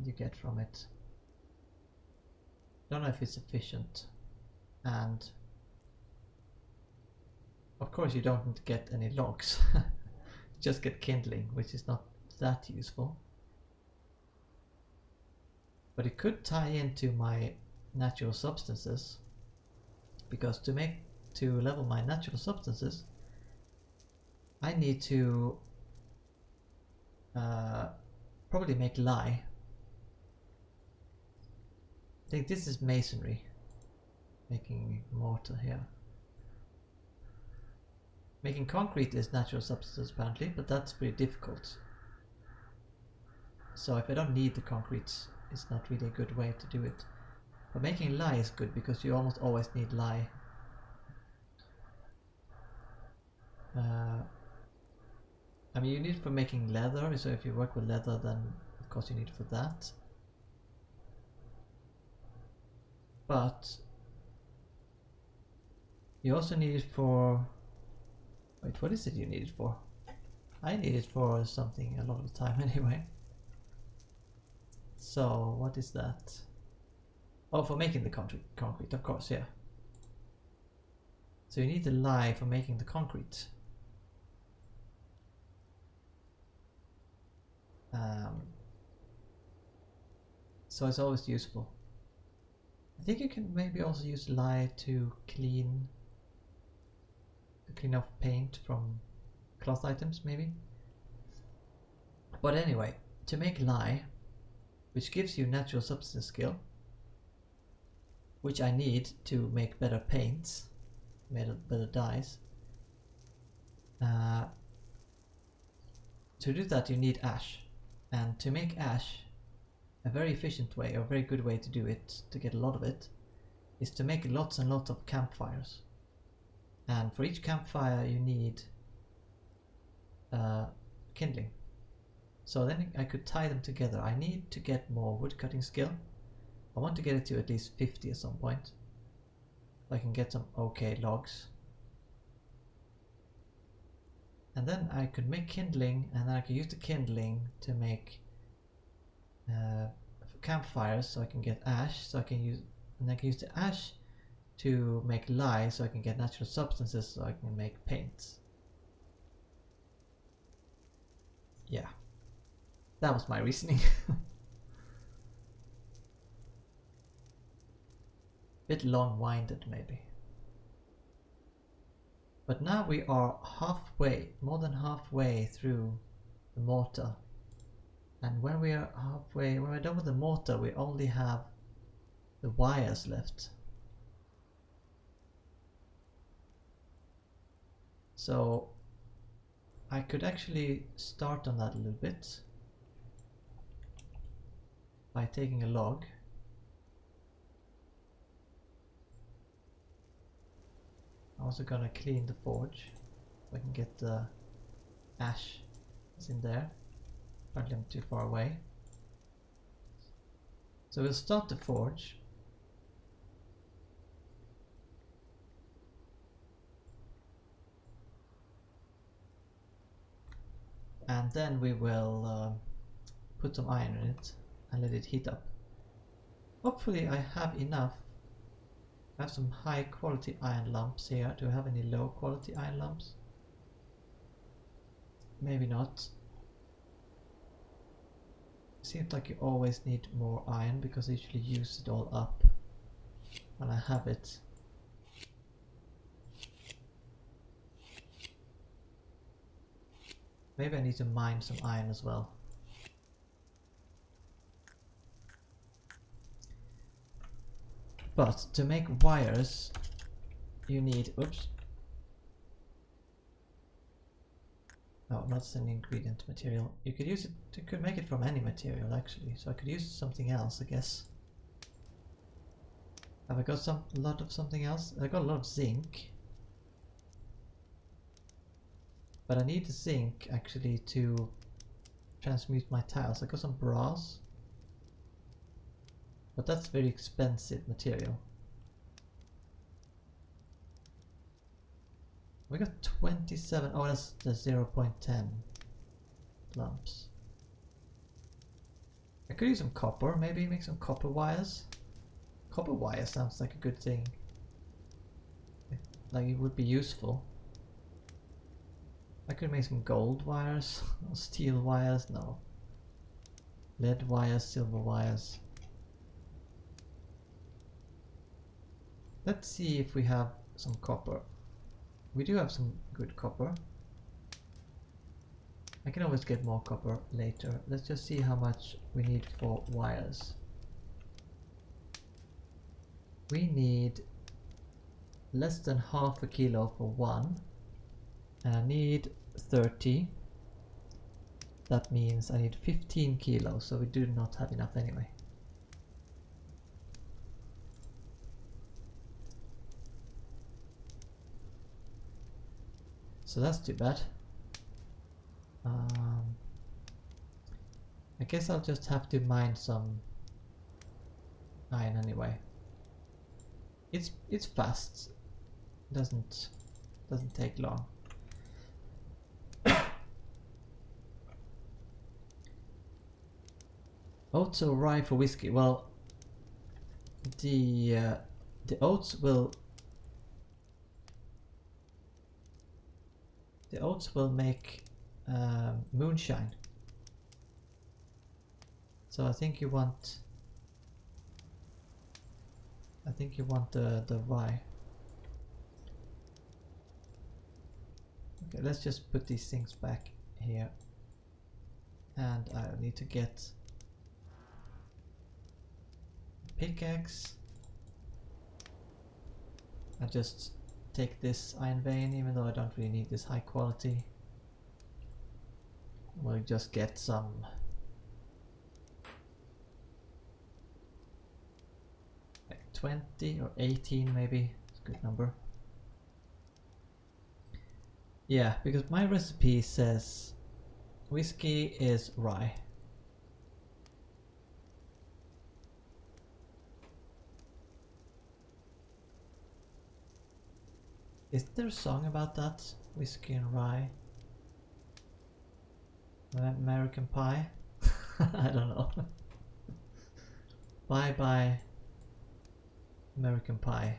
you get from it. Don't know if it's efficient. And of course you don't get any logs. Just get kindling, which is not that useful. But it could tie into my natural substances, because to level my natural substances, I need to probably make lye. I think this is masonry, making mortar here. Making concrete is natural substances apparently, but that's pretty difficult. So if I don't need the concrete, it's not really a good way to do it. But making lye is good because you almost always need lye. I mean, you need it for making leather, so if you work with leather, then of course you need it for that. But you also need it for... Wait, what is it you need it for? I need it for something a lot of the time anyway. So, what is that? Oh, for making the concrete, of course, yeah. So you need the lye for making the concrete. So it's always useful. I think you can maybe also use lye to clean off paint from cloth items, maybe. But anyway, to make lye, which gives you natural substance skill, which I need to make better paints, better dyes. To do that you need ash, and to make ash, a very efficient way, or a very good way to do it, to get a lot of it, is to make lots and lots of campfires. And for each campfire you need kindling. So then I could tie them together. I need to get more wood cutting skill. I want to get it to at least 50 at some point. So I can get some okay logs. And then I could make kindling, and then I could use the kindling to make campfires, so I can get ash, so I can use the ash to make lye so I can get natural substances so I can make paints. Yeah, that was my reasoning. Bit long-winded maybe. But now we are halfway, more than halfway through the mortar. And when we are halfway, when we're done with the mortar, we only have the wires left. So I could actually start on that a little bit by taking a log. I'm also gonna clean the forge so I can get the ash that's in there. Apparently I'm too far away. So we'll start the forge. And then we will put some iron in it and let it heat up. Hopefully I have enough. I have some high quality iron lumps here. Do I have any low quality iron lumps? Maybe not. Seems like you always need more iron because I usually use it all up when I have it. Maybe I need to mine some iron as well. But to make wires you need, oops. No, not an ingredient material. You could use it, you could make it from any material actually. So I could use something else, I guess. Have I got a lot of something else? I got a lot of zinc. But I need the zinc actually to transmute my tiles. I got some brass. But that's very expensive material. We got 27. Oh, that's the 0.10 lumps. I could use some copper, maybe make some copper wires. Copper wire sounds like a good thing. Like it would be useful. I could make some gold wires, steel wires, no. Lead wires, silver wires. Let's see if we have some copper. We do have some good copper. I can always get more copper later. Let's just see how much we need for wires. We need less than half a kilo for one. And I need 30. That means I need 15 kilos, so we do not have enough anyway. So that's too bad. I guess I'll just have to mine some iron anyway. It's fast. Doesn't take long. Oats or rye for whiskey? Well, the oats will make moonshine. So I think you want the rye. Okay, let's just put these things back here. And I need to get a pickaxe. I just take this iron vein, even though I don't really need this high quality. We'll just get some like 20 or 18 maybe. It's a good number. Yeah, because my recipe says whiskey is rye. Is there a song about that? Whiskey and rye? American Pie? I don't know. Bye bye American Pie.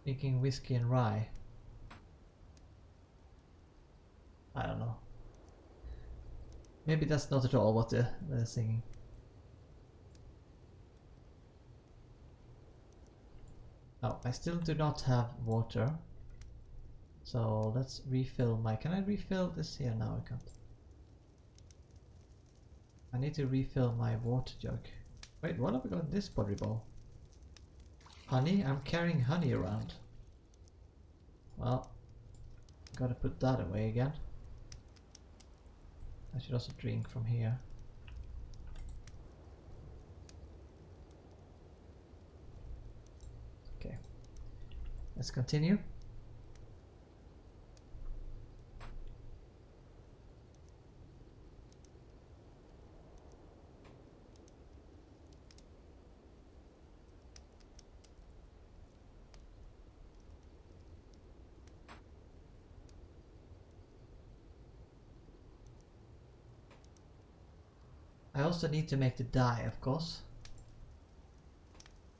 making whiskey and rye. I don't know. Maybe that's not at all what they're singing. Oh, I still do not have water. So let's refill my... Can I refill this here? No, I can't. I need to refill my water jug. Wait, what have we got in this pottery bowl? Honey? I'm carrying honey around. Well, gotta put that away again. I should also drink from here. Okay, let's continue. I also need to make the dye, of course.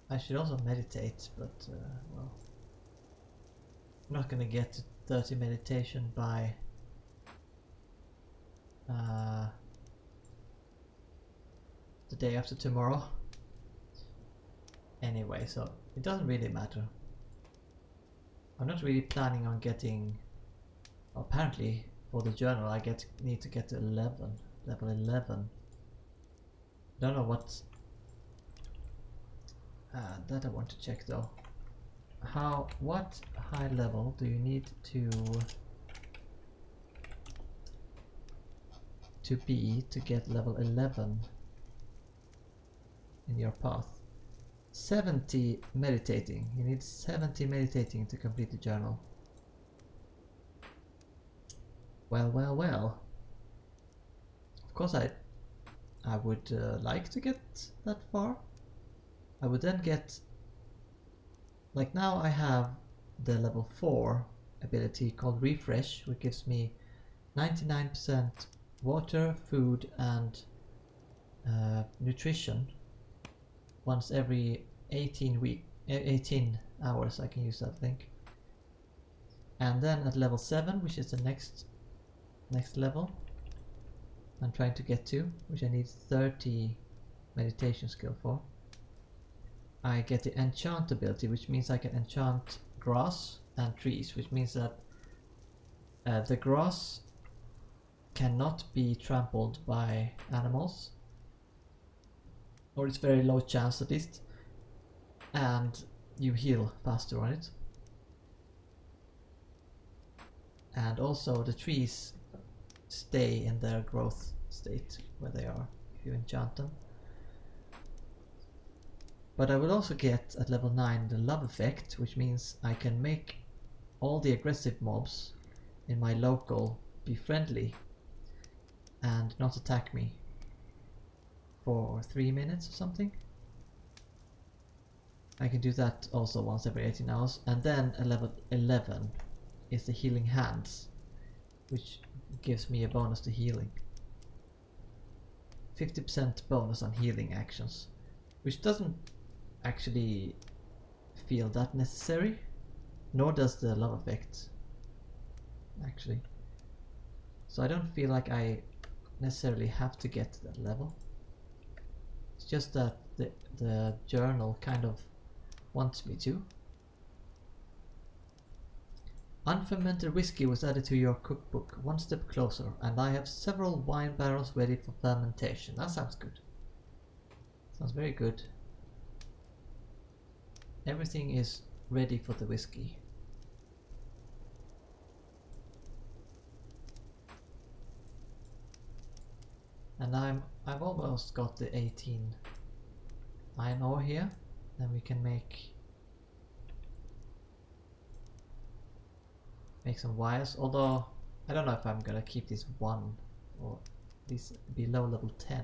I should also meditate, but well, I'm not gonna get to 30 meditation by the day after tomorrow. Anyway, so it doesn't really matter. I'm not really planning on getting... Apparently, for the journal, I need to get to level 11. Don't know what... that I want to check though. What high level do you need to be to get level 11 in your path? 70 meditating. You need 70 meditating to complete the journal. Well, well, well. Of course I would like to get that far. I would then get... Like now I have the level 4 ability called Refresh, which gives me 99% water, food and nutrition. Once every 18 hours I can use that, I think. And then at level 7, which is the next level I'm trying to get to, which I need 30 meditation skill for, I get the enchant ability, which means I can enchant grass and trees, which means that the grass cannot be trampled by animals, or it's very low chance at least, and you heal faster on it. And also the trees stay in their growth state where they are if you enchant them. But I will also get at level 9 the love effect, which means I can make all the aggressive mobs in my local be friendly and not attack me for 3 minutes or something. I can do that also once every 18 hours. And then at level 11 is the healing hands, which gives me a bonus to healing. 50% bonus on healing actions, which doesn't actually feel that necessary, nor does the love effect actually. So I don't feel like I necessarily have to get to that level. It's just that the journal kind of wants me to. Unfermented whiskey was added to your cookbook, one step closer, and I have several wine barrels ready for fermentation. That sounds good. Sounds very good. Everything is ready for the whiskey. And I've almost got the 18 iron ore here. Then we can make some wires, although I don't know if I'm gonna keep this one or this below level 10.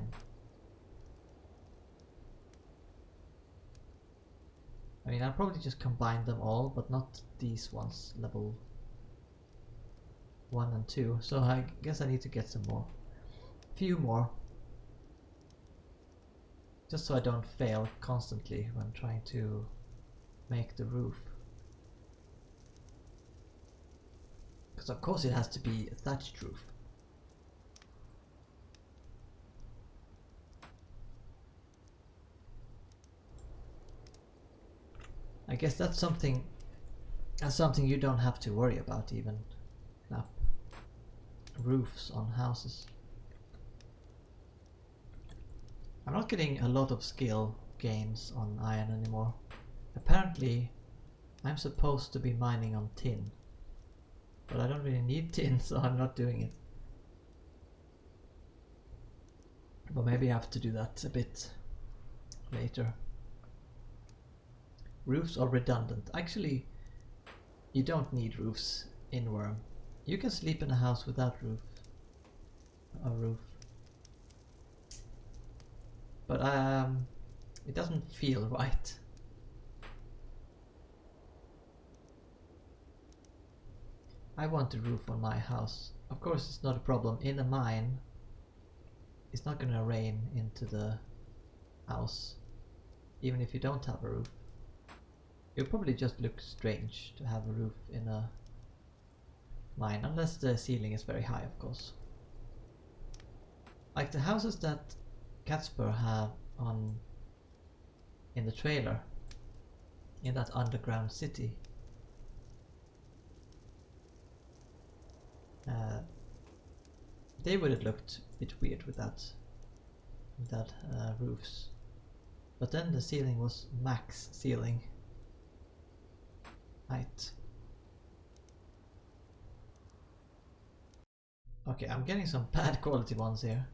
I mean, I'll probably just combine them all, but not these ones, level 1 and 2. So I guess I need to get some more. Few more. Just so I don't fail constantly when trying to make the roof. Because of course it has to be a thatched roof. I guess that's something you don't have to worry about even. Up roofs on houses. I'm not getting a lot of skill gains on iron anymore. Apparently I'm supposed to be mining on tin. But I don't really need tin, so I'm not doing it. But maybe I have to do that a bit later. Roofs are redundant. Actually, you don't need roofs in Wurm. You can sleep in a house without a roof. But it doesn't feel right. I want a roof on my house. Of course it's not a problem. In a mine, it's not gonna rain into the house, even if you don't have a roof. It'll probably just look strange to have a roof in a mine, unless the ceiling is very high, of course. Like the houses that Catsper have in the trailer, in that underground city. They would have looked a bit weird without roofs. But then the ceiling was max ceiling height. Okay, I'm getting some bad quality ones here.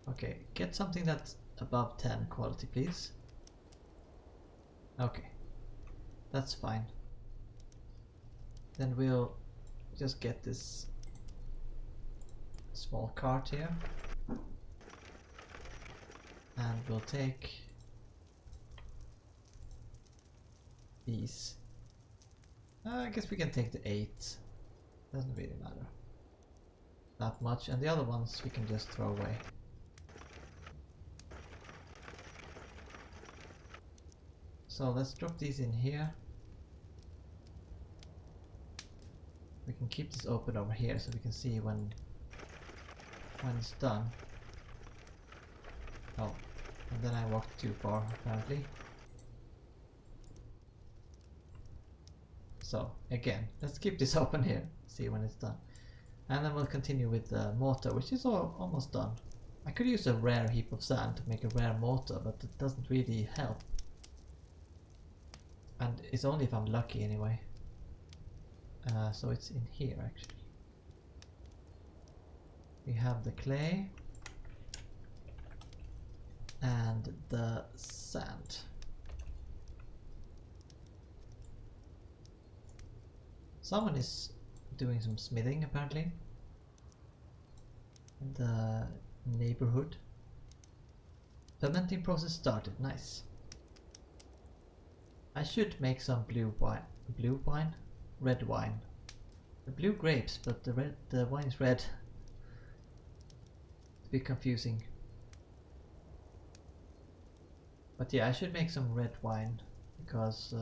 Okay, get something that's above 10 quality, please. Okay, that's fine. Then we'll just get this small cart here. And we'll take these. I guess we can take the 8. Doesn't really matter that much. And the other ones we can just throw away. So let's drop these in here. We can keep this open over here so we can see when it's done. Oh, and then I walked too far apparently. So again, let's keep this open here, see when it's done. And then we'll continue with the mortar, which is almost done. I could use a rare heap of sand to make a rare mortar, but it doesn't really help. And it's only if I'm lucky anyway. So it's in here actually. We have the clay and the sand. Someone is doing some smithing apparently in the neighborhood. Fermenting process started, nice. I should make some red wine. The blue grapes, but the wine is red. It's a bit confusing. But yeah, I should make some red wine because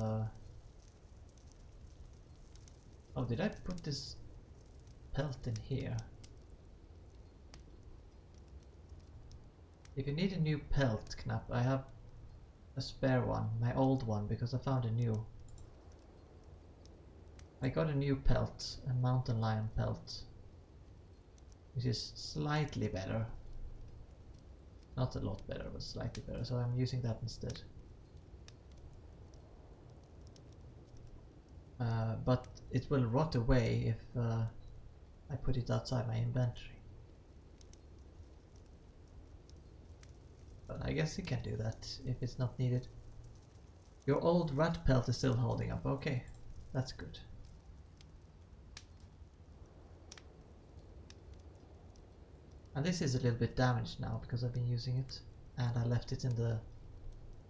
oh, did I put this pelt in here? If you need a new pelt, Knapp, I have a spare one, my old one, because I found a new. I got a new pelt, a mountain lion pelt, which is slightly better. Not a lot better, but slightly better, so I'm using that instead. But it will rot away if I put it outside my inventory. But I guess you can do that if it's not needed. Your old rat pelt is still holding up, okay, that's good. And this is a little bit damaged now because I've been using it and I left it in the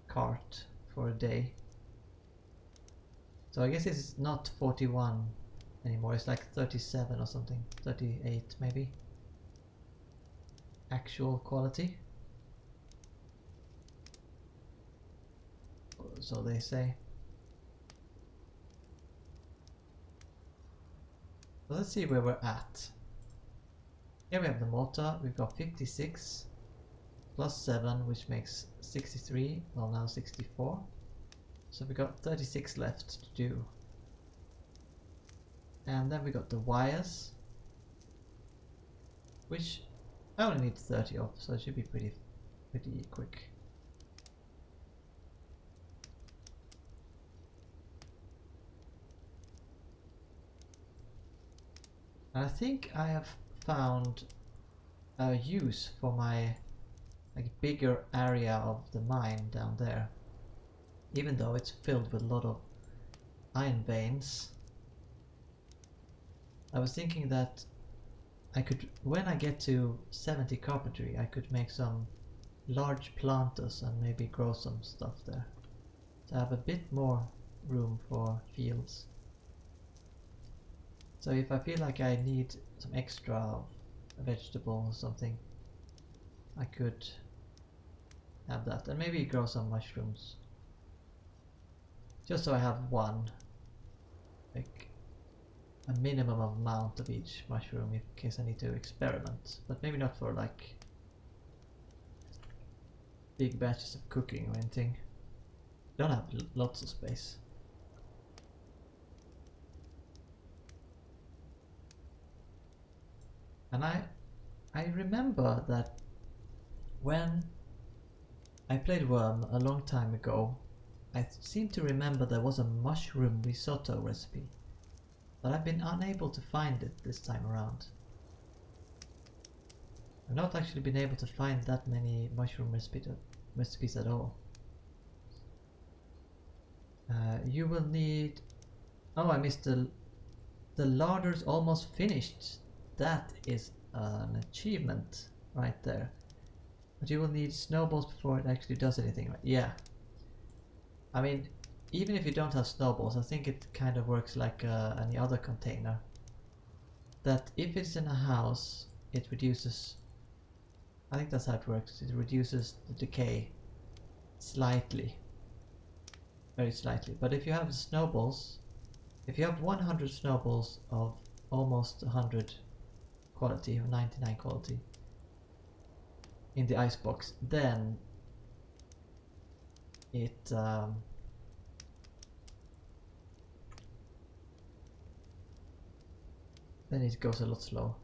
cart for a day. So I guess it's not 41 anymore, it's like 37 or something, 38 maybe. actual quality. So they say. So let's see where we're at. Here we have the mortar. We've got 56 plus 7, which makes 63. Well, now 64. So we got 36 left to do. And then we got the wires, which I only need 30 of, so it should be pretty quick. And I think I have found a use for my bigger area of the mine down there, even though it's filled with a lot of iron veins. I was thinking that I could, when I get to 70 carpentry, I could make some large planters and maybe grow some stuff there to have a bit more room for fields. So if I feel like I need some extra vegetable or something, I could have that, and maybe grow some mushrooms, just so I have one, like a minimum amount of each mushroom in case I need to experiment, but maybe not for like big batches of cooking or anything. Don't have lots of space. And I remember that when I played Wurm a long time ago, I seem to remember there was a mushroom risotto recipe, but I've been unable to find it this time around. I've not actually been able to find that many mushroom recipes at all. You will need... Oh, I missed the larder's almost finished. That is an achievement right there. But you will need snowballs before it actually does anything, right? Yeah. I mean, even if you don't have snowballs, I think it kind of works like any other container. That if it's in a house, it reduces... I think that's how it works. It reduces the decay slightly. Very slightly. But if you have snowballs, if you have 100 snowballs of almost 100 quality, or 99 quality, in the icebox, then it then it goes a lot slower.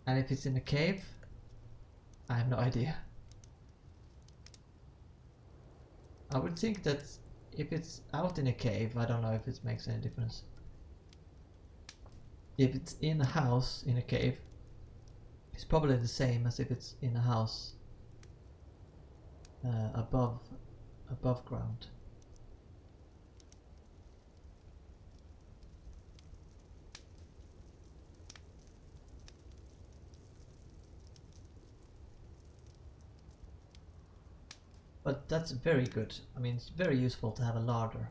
And if it's in a cave, I have no idea. I would think that if it's out in a cave, I don't know if it makes any difference. If it's in a house in a cave, it's probably the same as if it's in a house above ground. But that's very good. I mean, it's very useful to have a larder.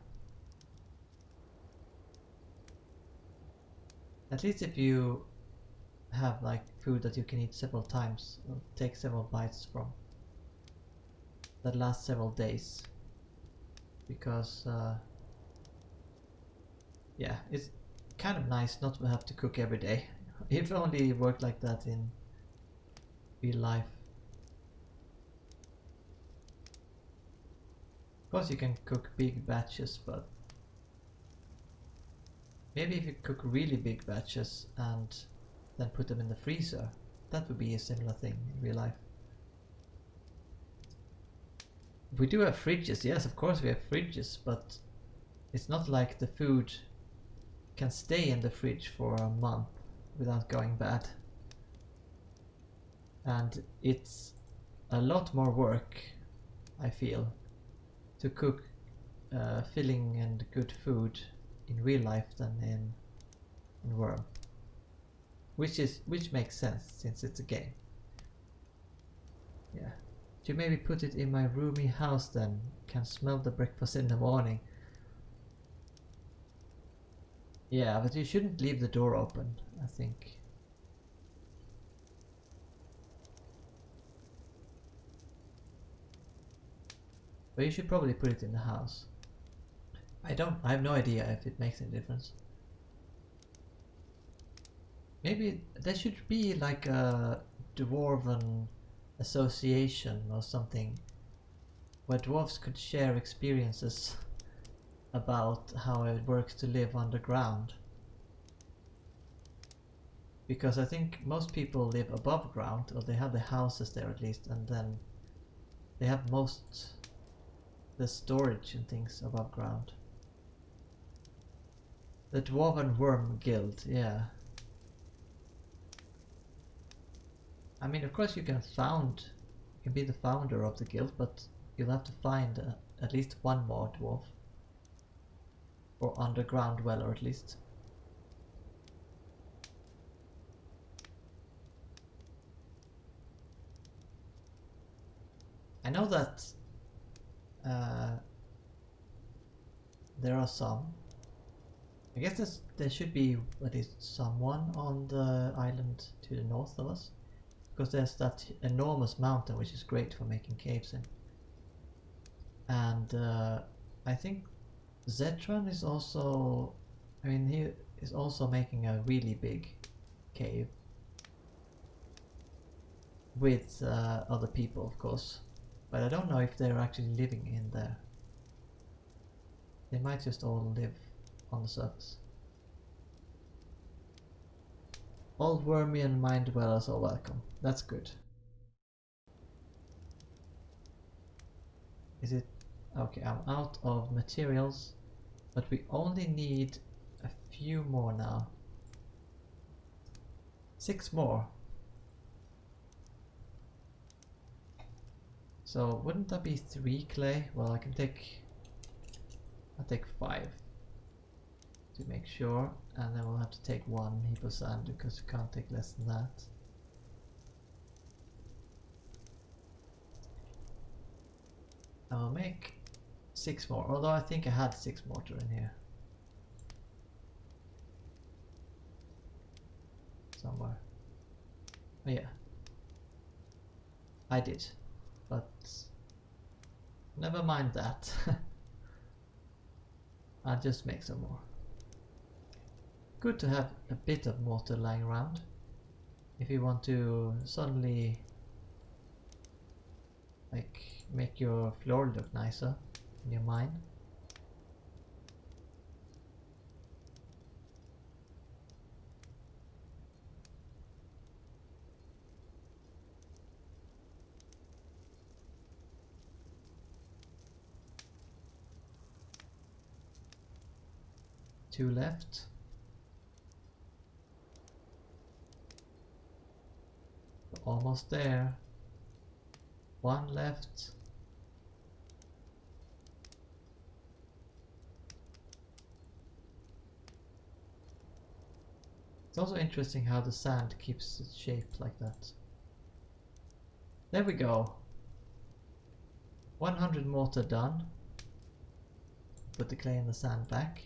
At least if you have like food that you can eat several times, or take several bites from, that lasts several days. Because yeah, it's kind of nice not to have to cook every day. If only it worked like that in real life. Of course you can cook big batches, but maybe if you cook really big batches and then put them in the freezer, that would be a similar thing in real life. We do have fridges, yes, of course we have fridges, but it's not like the food can stay in the fridge for a month without going bad. And it's a lot more work, I feel, to cook filling and good food in real life than in Wurm. Which makes sense since it's a game. Yeah. To maybe put it in my roomy house then, can smell the breakfast in the morning. Yeah, but you shouldn't leave the door open, I think. But you should probably put it in the house. I have no idea if it makes any difference. Maybe there should be like a dwarven association or something where dwarves could share experiences about how it works to live underground. Because I think most people live above ground, or they have their houses there at least, and then they have the storage and things above ground. The Dwarven Wurm Guild, yeah. I mean, of course you can be the founder of the guild, but you'll have to find at least one more dwarf. Or underground dweller at least. I know that there are some. I guess there should be at least someone on the island to the north of us. Because there's that enormous mountain which is great for making caves in. And I think Zetron is also... I mean, he is also making a really big cave. With other people, of course. But I don't know if they're actually living in there. They might just all live on the surface. All Wormian mine dwellers are welcome. That's good. Is it... Okay, I'm out of materials. But we only need a few more now. 6 more. So wouldn't that be 3 clay? Well, I'll take 5 to make sure, and then we'll have to take 1 heap of sand because you can't take less than that. I'll make 6 more, although I think I had 6 mortar in here. Somewhere. Oh yeah. I did. But never mind that. I'll just make some more. Good to have a bit of mortar lying around. If you want to suddenly like make your floor look nicer in your mine. Two left. We're almost there. 1 left. It's also interesting how the sand keeps its shape like that. There we go. 100 mortar done. Put the clay and the sand back.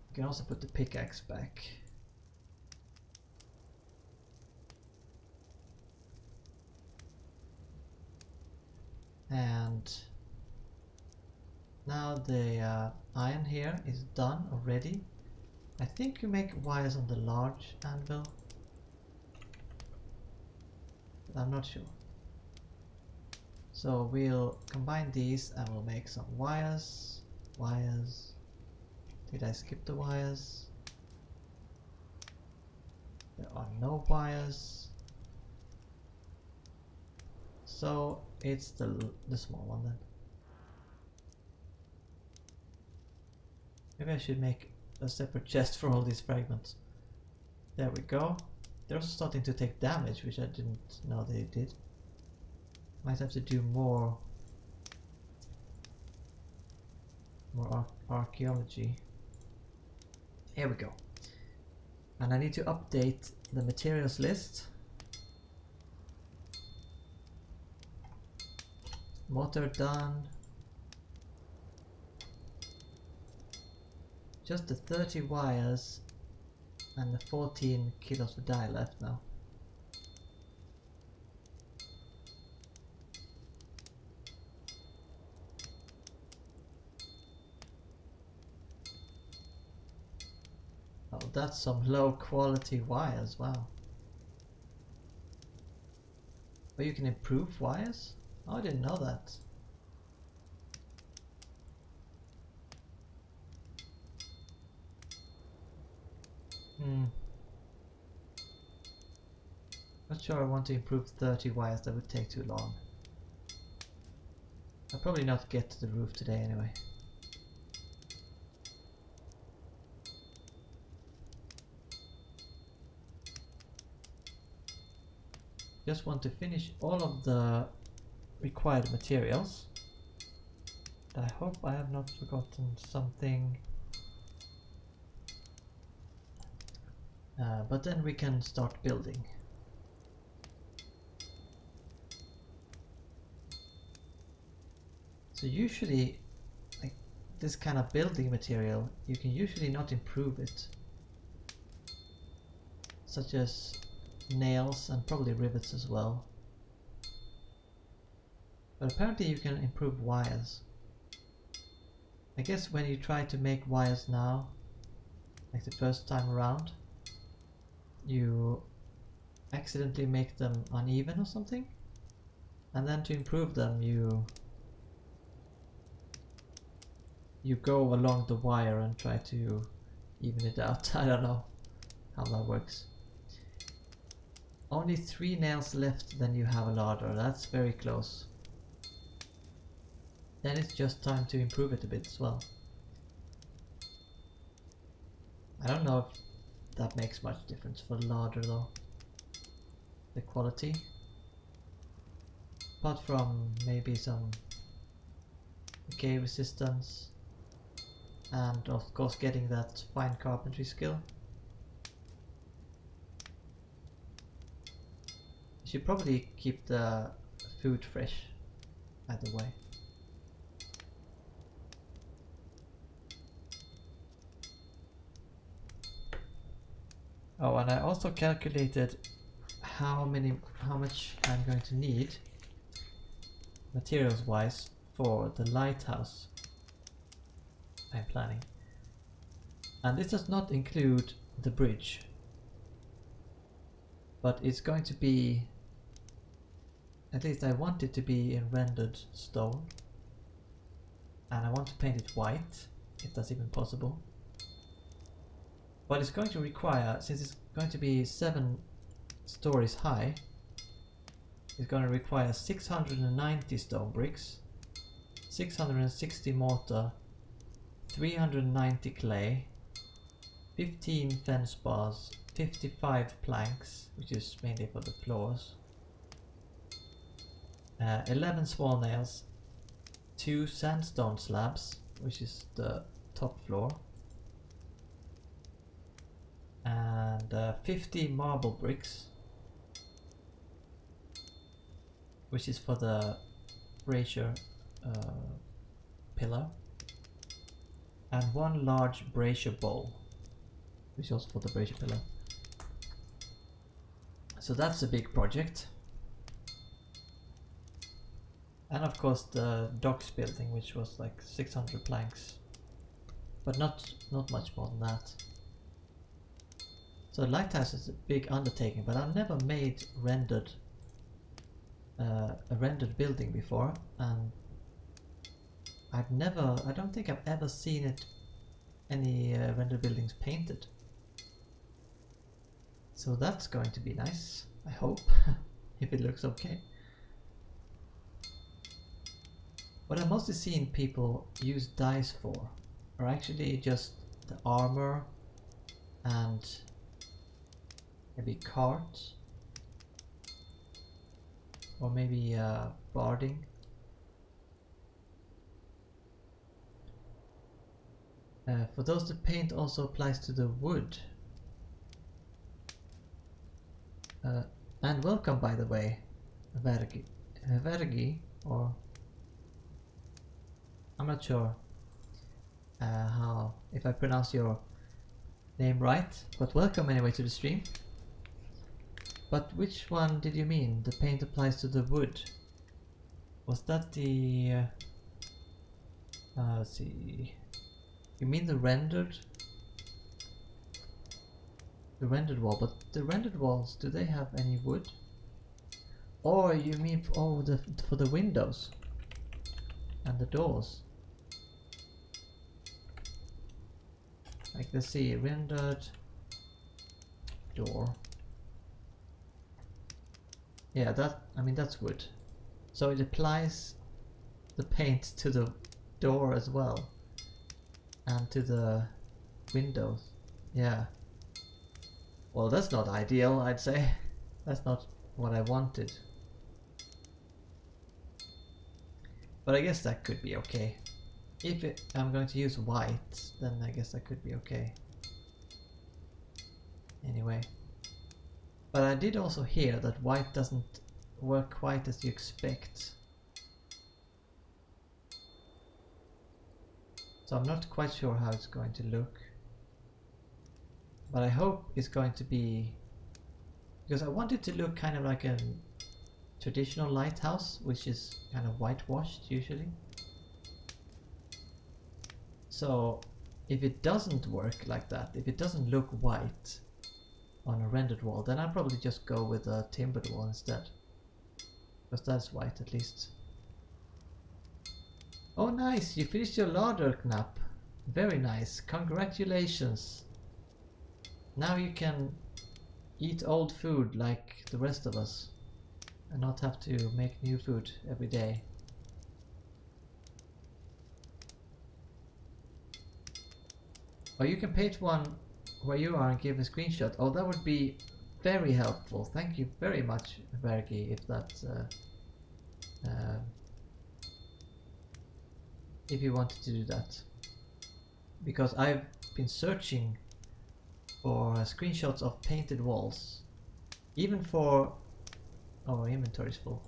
You can also put the pickaxe back. And now the iron here is done already. I think you make wires on the large anvil, but I'm not sure. So we'll combine these and we'll make some wires. Wires. Did I skip the wires? There are no wires. So it's the small one then. Maybe I should make a separate chest for all these fragments. There we go. They're also starting to take damage, which I didn't know they did. Might have to do more archaeology. Here we go. And I need to update the materials list. Mortar done. Just the 30 wires and the 14 kilos of dye left now. that's some low quality wires, wow. But you can improve wires? Oh, I didn't know that. Not sure I want to improve 30 wires, that would take too long. I'll probably not get to the roof today anyway. Just want to finish all of the required materials. I hope I have not forgotten something. But then we can start building. So usually, like this kind of building material, you can usually not improve it. Such as nails and probably rivets as well. But apparently you can improve wires. I guess when you try to make wires now, like the first time around, you accidentally make them uneven or something, and then to improve them you go along the wire and try to even it out. I don't know how that works. Only 3 nails left, then you have a ladder. That's very close. Then it's just time to improve it a bit as well. I don't know if that makes much difference for the ladder though. The quality. Apart from maybe some decay resistance. And of course getting that fine carpentry skill. You should probably keep the food fresh either way. Oh, and I also calculated how much I'm going to need materials wise for the lighthouse I'm planning. And this does not include the bridge, but it's going to be, at least I want it to be in rendered stone, and I want to paint it white if that's even possible. But it's going to require, since it's going to be 7 stories high, it's going to require 690 stone bricks, 660 mortar, 390 clay, 15 fence bars, 55 planks, which is mainly for the floors, 11 small nails, 2 sandstone slabs, which is the top floor, and 50 marble bricks, which is for the brazier pillar, and 1 large brazier bowl, which is also for the brazier pillar. So that's a big project. And of course the docks building, which was like 600 planks, but not much more than that. So lighthouse is a big undertaking, but I've never made a rendered building before, and I don't think I've ever seen any rendered buildings painted. So that's going to be nice, I hope, if it looks okay. What I've mostly seen people use dice for are actually just the armor and maybe carts, or maybe barding. For those, the paint also applies to the wood. And welcome, by the way, Vergi, or I'm not sure if I pronounce your name right, but welcome anyway to the stream. But which one did you mean? The paint applies to the wood. Was that the let's see. You mean the rendered? the rendered wall, but the rendered walls, do they have any wood? Or you mean for the windows and the doors? Like, let's see, rendered door. Yeah, I mean that's wood. So it applies the paint to the door as well, and to the windows. Yeah. Well, that's not ideal, I'd say. That's not what I wanted. But I guess that could be okay. If I'm going to use white, then I guess that could be okay. Anyway. But I did also hear that white doesn't work quite as you expect. So I'm not quite sure how it's going to look. But I hope it's going to be... Because I want it to look kind of like a traditional lighthouse, which is kind of whitewashed usually. So if it doesn't work like that, if it doesn't look white on a rendered wall, then I'll probably just go with a timbered wall instead. Because that's white at least. Oh nice, you finished your larder, Knapp. Very nice, congratulations. Now you can eat old food like the rest of us and not have to make new food every day. Or you can paint one where you are and give a screenshot. Oh, that would be very helpful. Thank you very much, Vergi, if that's if you wanted to do that. Because I've been searching for screenshots of painted walls. Even for... Oh, our inventory is full.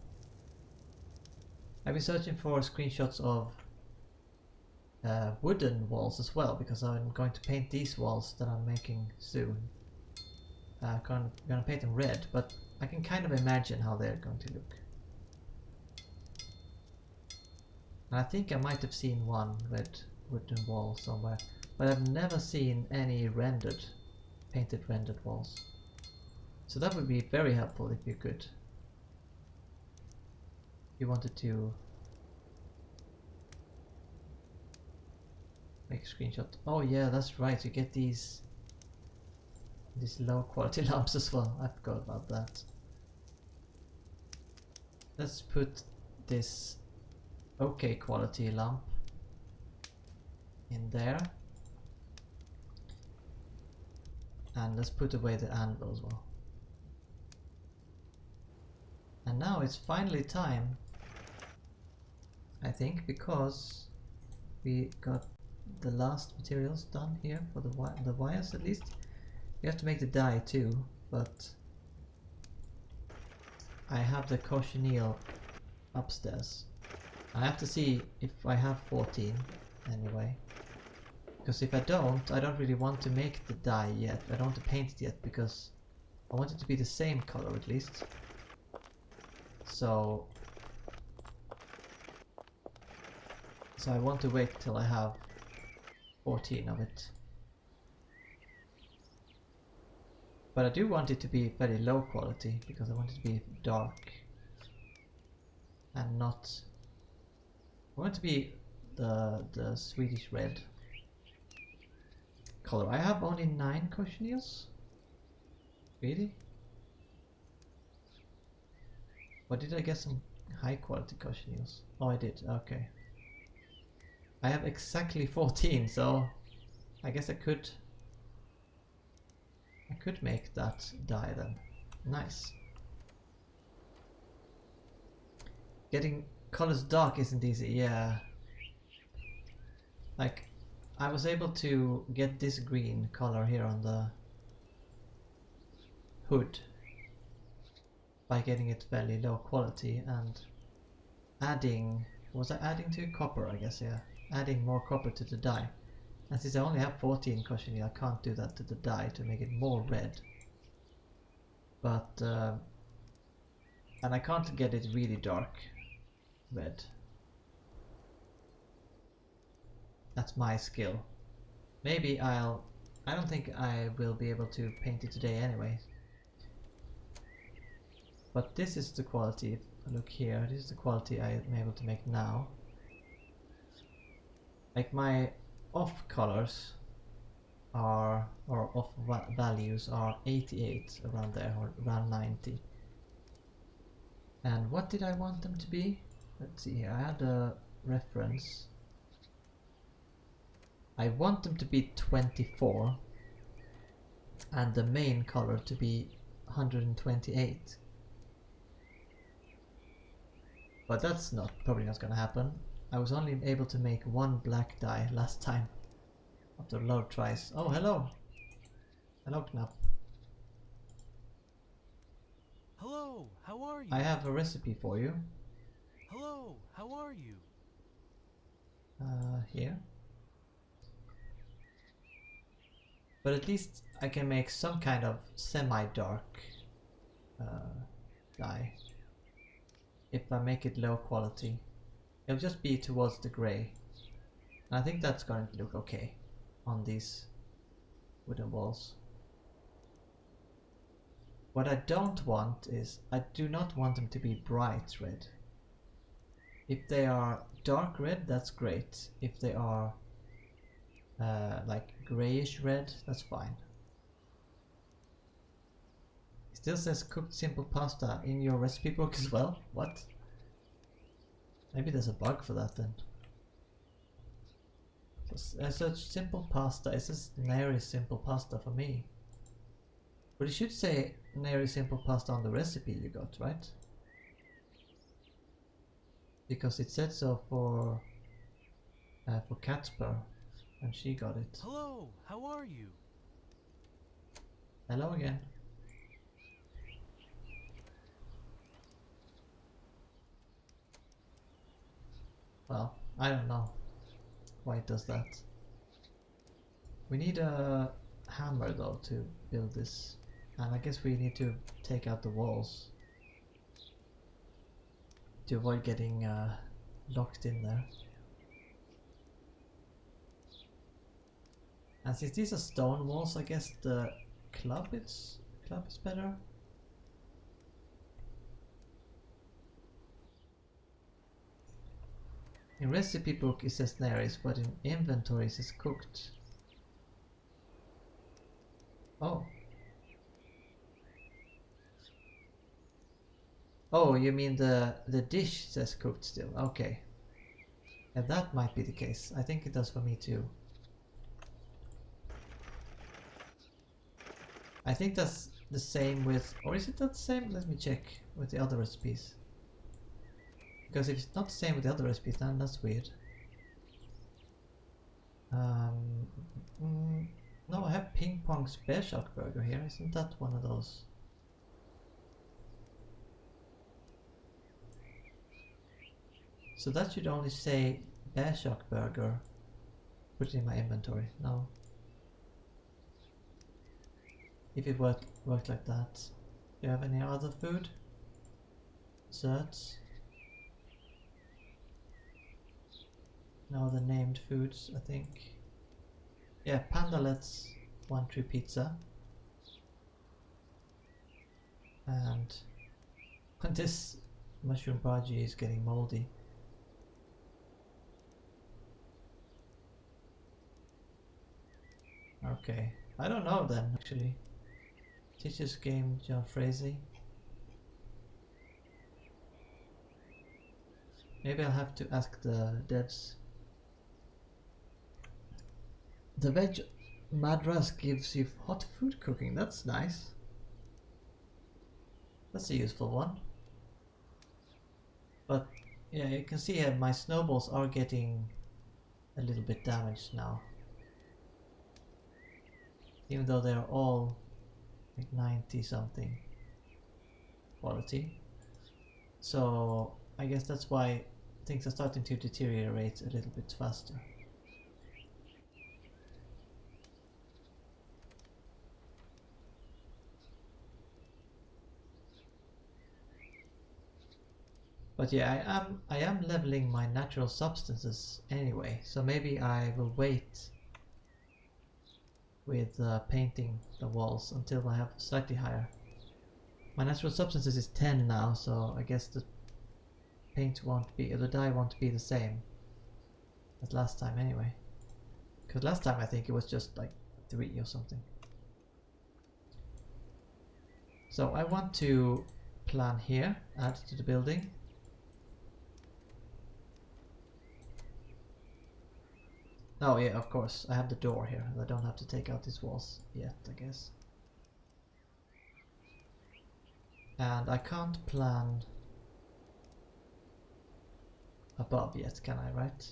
I've been searching for screenshots of wooden walls as well, because I'm going to paint these walls that I'm making soon. I'm gonna paint them red, but I can kind of imagine how they're going to look. And I think I might have seen one red wooden wall somewhere, but I've never seen any painted rendered walls. So that would be very helpful if you could. If you wanted to make a screenshot. Oh yeah, that's right, you get these low quality lamps as well. I forgot about that. Let's put this okay quality lamp in there. And let's put away the anvil as well. And now it's finally time, I think, because we got the last materials done here for the wires at least. We have to make the dye too, but I have the cochineal upstairs. I have to see if I have 14 anyway. Because if I don't really want to make the dye yet. I don't want to paint it yet because I want it to be the same color at least. So I want to wait till I have 14 of it. But I do want it to be very low quality because I want it to be dark and not... I want it to be the Swedish red color. I have only 9 cochineals? Really? Or did I get some high quality cochineals? Oh, I did, okay. I have exactly 14, so I guess I could make that dye then. Nice. Getting colors dark isn't easy, yeah. Like, I was able to get this green color here on the hood by getting it fairly low quality and adding... Was I adding to copper, I guess, yeah. Adding more copper to the dye. And since I only have 14 cochineal, I can't do that to the dye to make it more red. But, and I can't get it really dark red. That's my skill. Maybe I'll I don't think I will be able to paint it today anyway. But this is the quality. If I look here, this is the quality I am able to make now. Like my off colors are, or off values are 88, around there, or around 90. And what did I want them to be? Let's see here, I had a reference. I want them to be 24 and the main color to be 128. But that's probably not gonna happen. I was only able to make one black dye last time after a lot of tries. Oh, hello! Hello, Knapp. Hello, how are you? I have a recipe for you. Hello, how are you? Here. But at least I can make some kind of semi-dark dye. If I make it low quality, it'll just be towards the gray. And I think that's going to look okay on these wooden walls. What I don't want is, I do not want them to be bright red. If they are dark red, that's great. If they are like grayish red, that's fine. It still says cooked simple pasta in your recipe book as well? What? Maybe there's a bug for that then. Such simple pasta, it says nearly simple pasta for me. But it should say nearly simple pasta on the recipe you got, right? Because it said so for Catspur, and she got it. Hello, how are you? Hello again. Well, I don't know why it does that. We need a hammer though to build this, and I guess we need to take out the walls to avoid getting locked in there. And since these are stone walls, I guess the club is better. In recipe book it says Neris, but in inventory it says cooked. Oh. Oh, you mean the dish says cooked still? Okay. And that might be the case. I think it does for me too. I think that's the same with, or is it not the same? Let me check with the other recipes. Because if it's not the same with the other recipes, then that's weird. No, I have Ping Pong's Bear Shark Burger here. Isn't that one of those? So that should only say Bear Shark Burger. Put it in my inventory. No. If it worked like that. Do you have any other food? Desserts? No, the named foods, I think. Yeah, Pandalet's 1 true pizza. And this mushroom bhaji is getting moldy. Okay, I don't know then actually. Teacher's game, John Frazee. Maybe I'll have to ask the devs. The veg madras gives you hot food cooking. That's nice. That's a useful one. But yeah, you can see here my snowballs are getting a little bit damaged now. Even though they're all like 90 something quality. So I guess that's why things are starting to deteriorate a little bit faster. But yeah, I am leveling my natural substances anyway, so maybe I will wait with painting the walls until I have slightly higher. My natural substances is 10 now, so I guess the paint won't be, or the dye won't be the same as last time anyway. Because last time I think it was just like 3 or something. So I want to plan here, add to the building. Oh yeah, of course, I have the door here. I don't have to take out these walls yet, I guess. And I can't plan above yet, can I, right?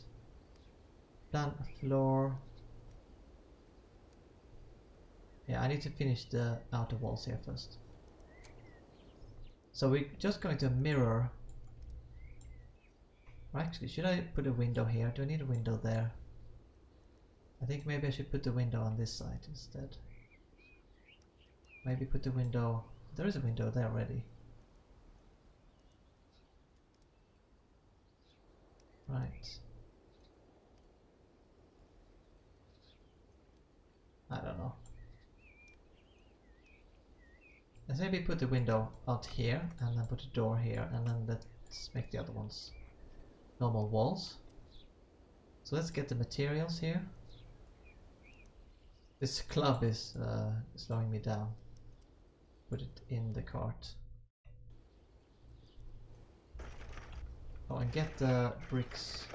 Plan a floor. Yeah, I need to finish the outer walls here first. So we're just going to mirror. Or actually, should I put a window here? Do I need a window there? I think maybe I should put the window on this side instead. Maybe put the window... There is a window there already. Right. I don't know. Let's maybe put the window out here and then put a door here, and then let's make the other ones normal walls. So let's get the materials here. This club is slowing me down. Put it in the cart. Oh, and get the bricks.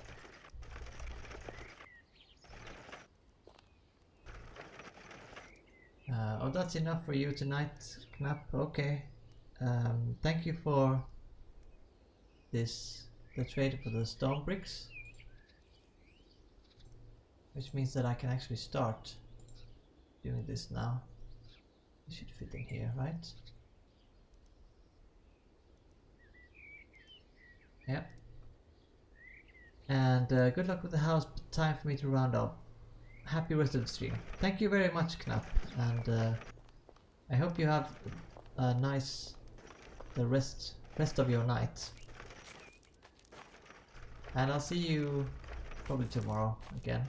Oh, that's enough for you tonight, Knapp. Okay. Thank you for this, the trade for the stone bricks. Which means that I can actually start doing this now. It should fit in here, right? Yeah. And good luck with the house. Time for me to round off. Happy rest of the stream. Thank you very much, Knapp, and I hope you have a nice rest of your night. And I'll see you probably tomorrow again.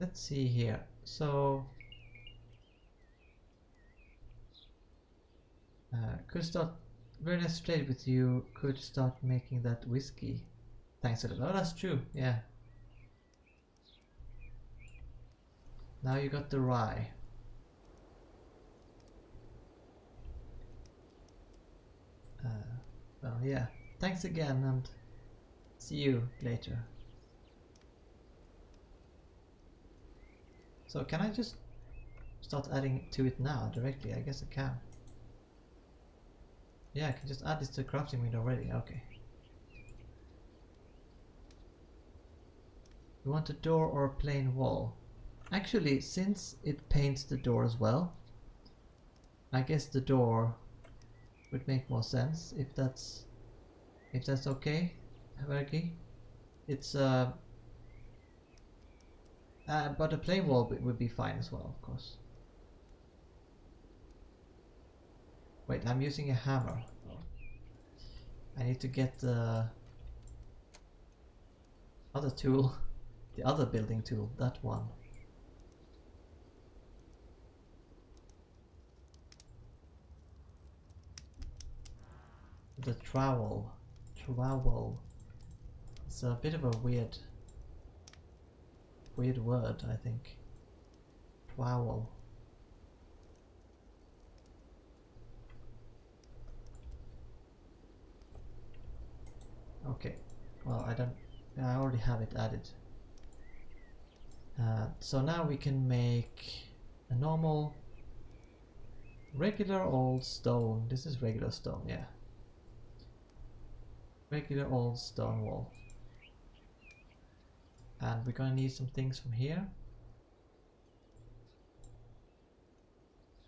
Let's see here. So could start. Very nice to trade with you. Could start making that whiskey. Thanks a lot. Oh, that's true. Yeah. Now you got the rye. Well, yeah. Thanks again, and see you later. So can I just start adding to it now directly? I guess I can. Yeah, I can just add this to the crafting window already. Okay. You want a door or a plain wall? Actually, since it paints the door as well, I guess the door would make more sense if that's okay, Vergi. It's but a plain wall would be fine as well, of course. Wait, I'm using a hammer. Oh. I need to get the other tool, the other building tool, that one. The trowel. Trowel. It's a bit of a weird word, I think. Trowel. Okay. Well, I already have it added. So now we can make a normal, regular old stone. This is regular stone, yeah. Regular old stone wall. And we're gonna need some things from here.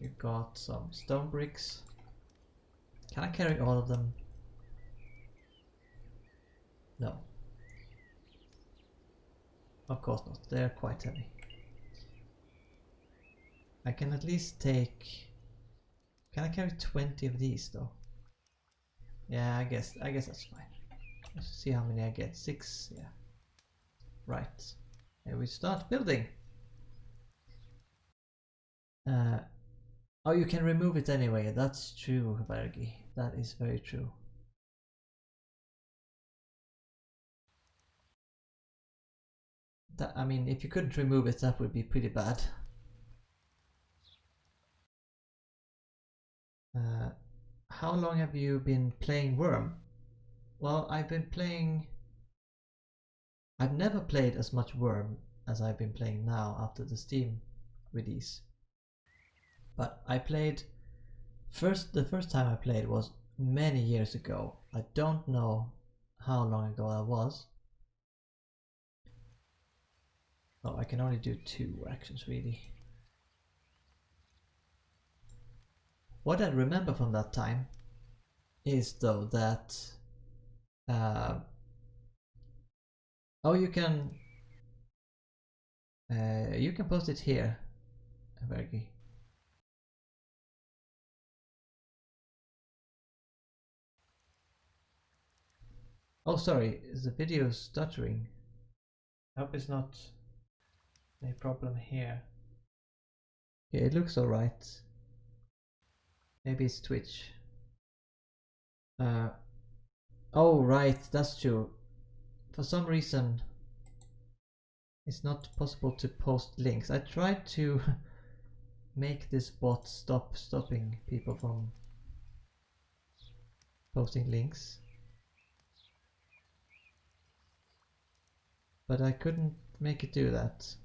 We've got some stone bricks. Can I carry all of them? No. Of course not, they're quite heavy. I can at least take... Can I carry 20 of these though? Yeah, I guess that's fine. Let's see how many I get. 6, yeah. Right. And we start building. Oh, you can remove it anyway. That's true, Bergi. That is very true. I mean, if you couldn't remove it, that would be pretty bad. How long have you been playing Wurm? Well, I've never played as much Wurm as I've been playing now after the Steam release. But I played the first time I played was many years ago. I don't know how long ago that was. Oh, I can only do 2 actions really. What I remember from that time is though that oh, you can post it here, Vergi. Oh, sorry, is the video stuttering? I hope it's not a problem here. Yeah, it looks alright. Maybe it's Twitch. Oh, right, that's true. For some reason, it's not possible to post links. I tried to make this bot stopping people from posting links, but I couldn't make it do that.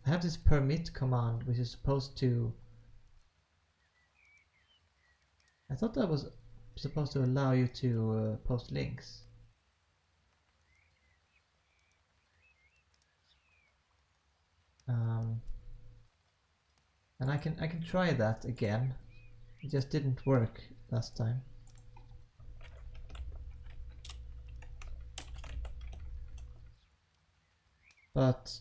I have this permit command which is supposed to... I thought that was supposed to allow you to post links. And I can try that again. It just didn't work last time. But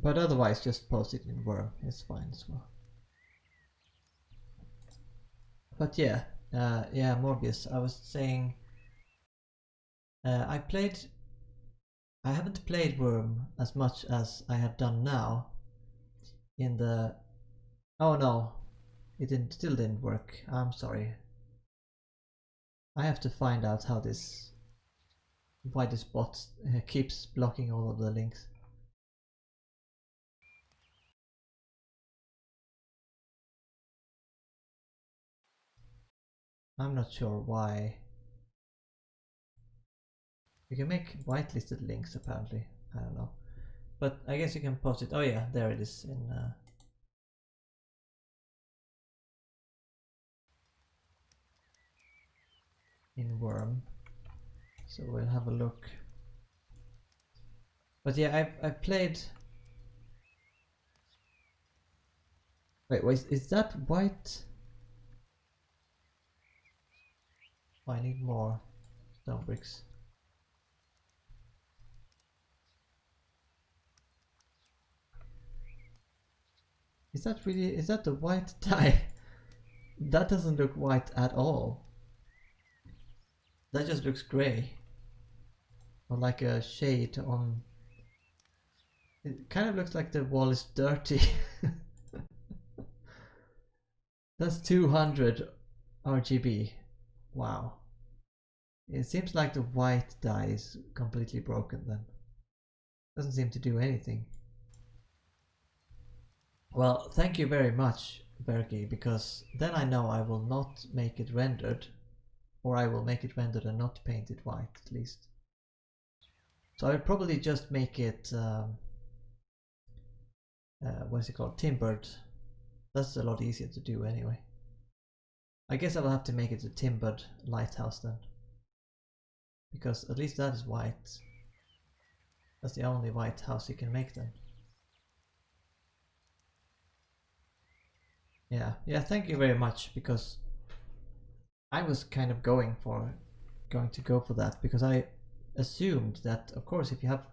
otherwise just post it in Wurm, it's fine as well. But yeah, yeah, Morbius, I was saying I haven't played Wurm as much as I have done now in the... Oh no, it still didn't work. I'm sorry. I have to find out how why this bot keeps blocking all of the links. I'm not sure why. You can make whitelisted links apparently. I don't know. But I guess you can post it. Oh yeah, there it is in Wurm. So we'll have a look. But yeah, I've played... Wait, is that white? Oh, I need more stone bricks. Is that the white dye? That doesn't look white at all. That just looks grey. Or like a shade on... It kind of looks like the wall is dirty. That's 200 RGB. Wow. It seems like the white dye is completely broken then. Doesn't seem to do anything. Well, thank you very much, Vergi, because then I know I will not make it rendered, or I will make it rendered and not paint it white at least. So I will probably just make it, what is it called, timbered. That's a lot easier to do anyway. I guess I will have to make it a timbered lighthouse then, because at least that is white. That's the only white house you can make then. Yeah, thank you very much, because I was kind of going to go for that, because I assumed that, of course, if you have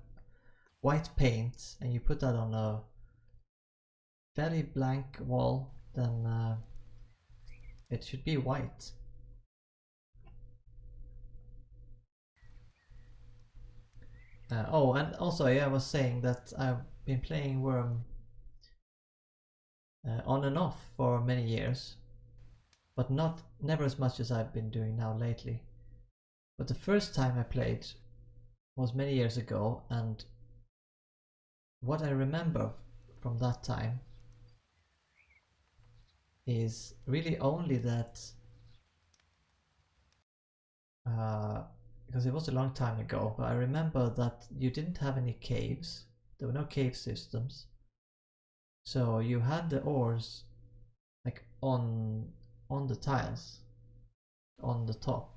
white paint and you put that on a fairly blank wall, then it should be white. Oh, and also, yeah, I was saying that I've been playing Wurm on and off for many years, but never as much as I've been doing now lately. But the first time I played was many years ago, and what I remember from that time is really only that because it was a long time ago, but I remember that you didn't have any caves. There were no cave systems. So you had the ores like on the tiles on the top.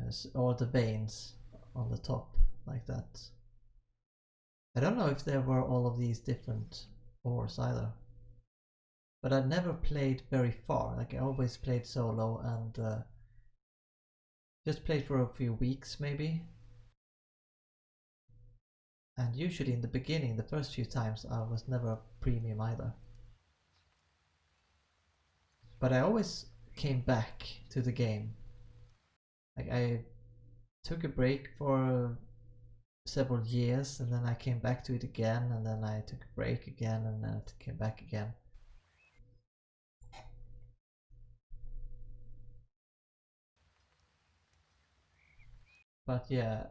Yes, or the veins on the top like that. I don't know if there were all of these different ores either. But I never played very far. Like I always played solo and just played for a few weeks maybe. And usually in the beginning, the first few times, I was never premium either. But I always came back to the game. Like I took a break for several years and then I came back to it again and then I took a break again and then I came back again. But yeah,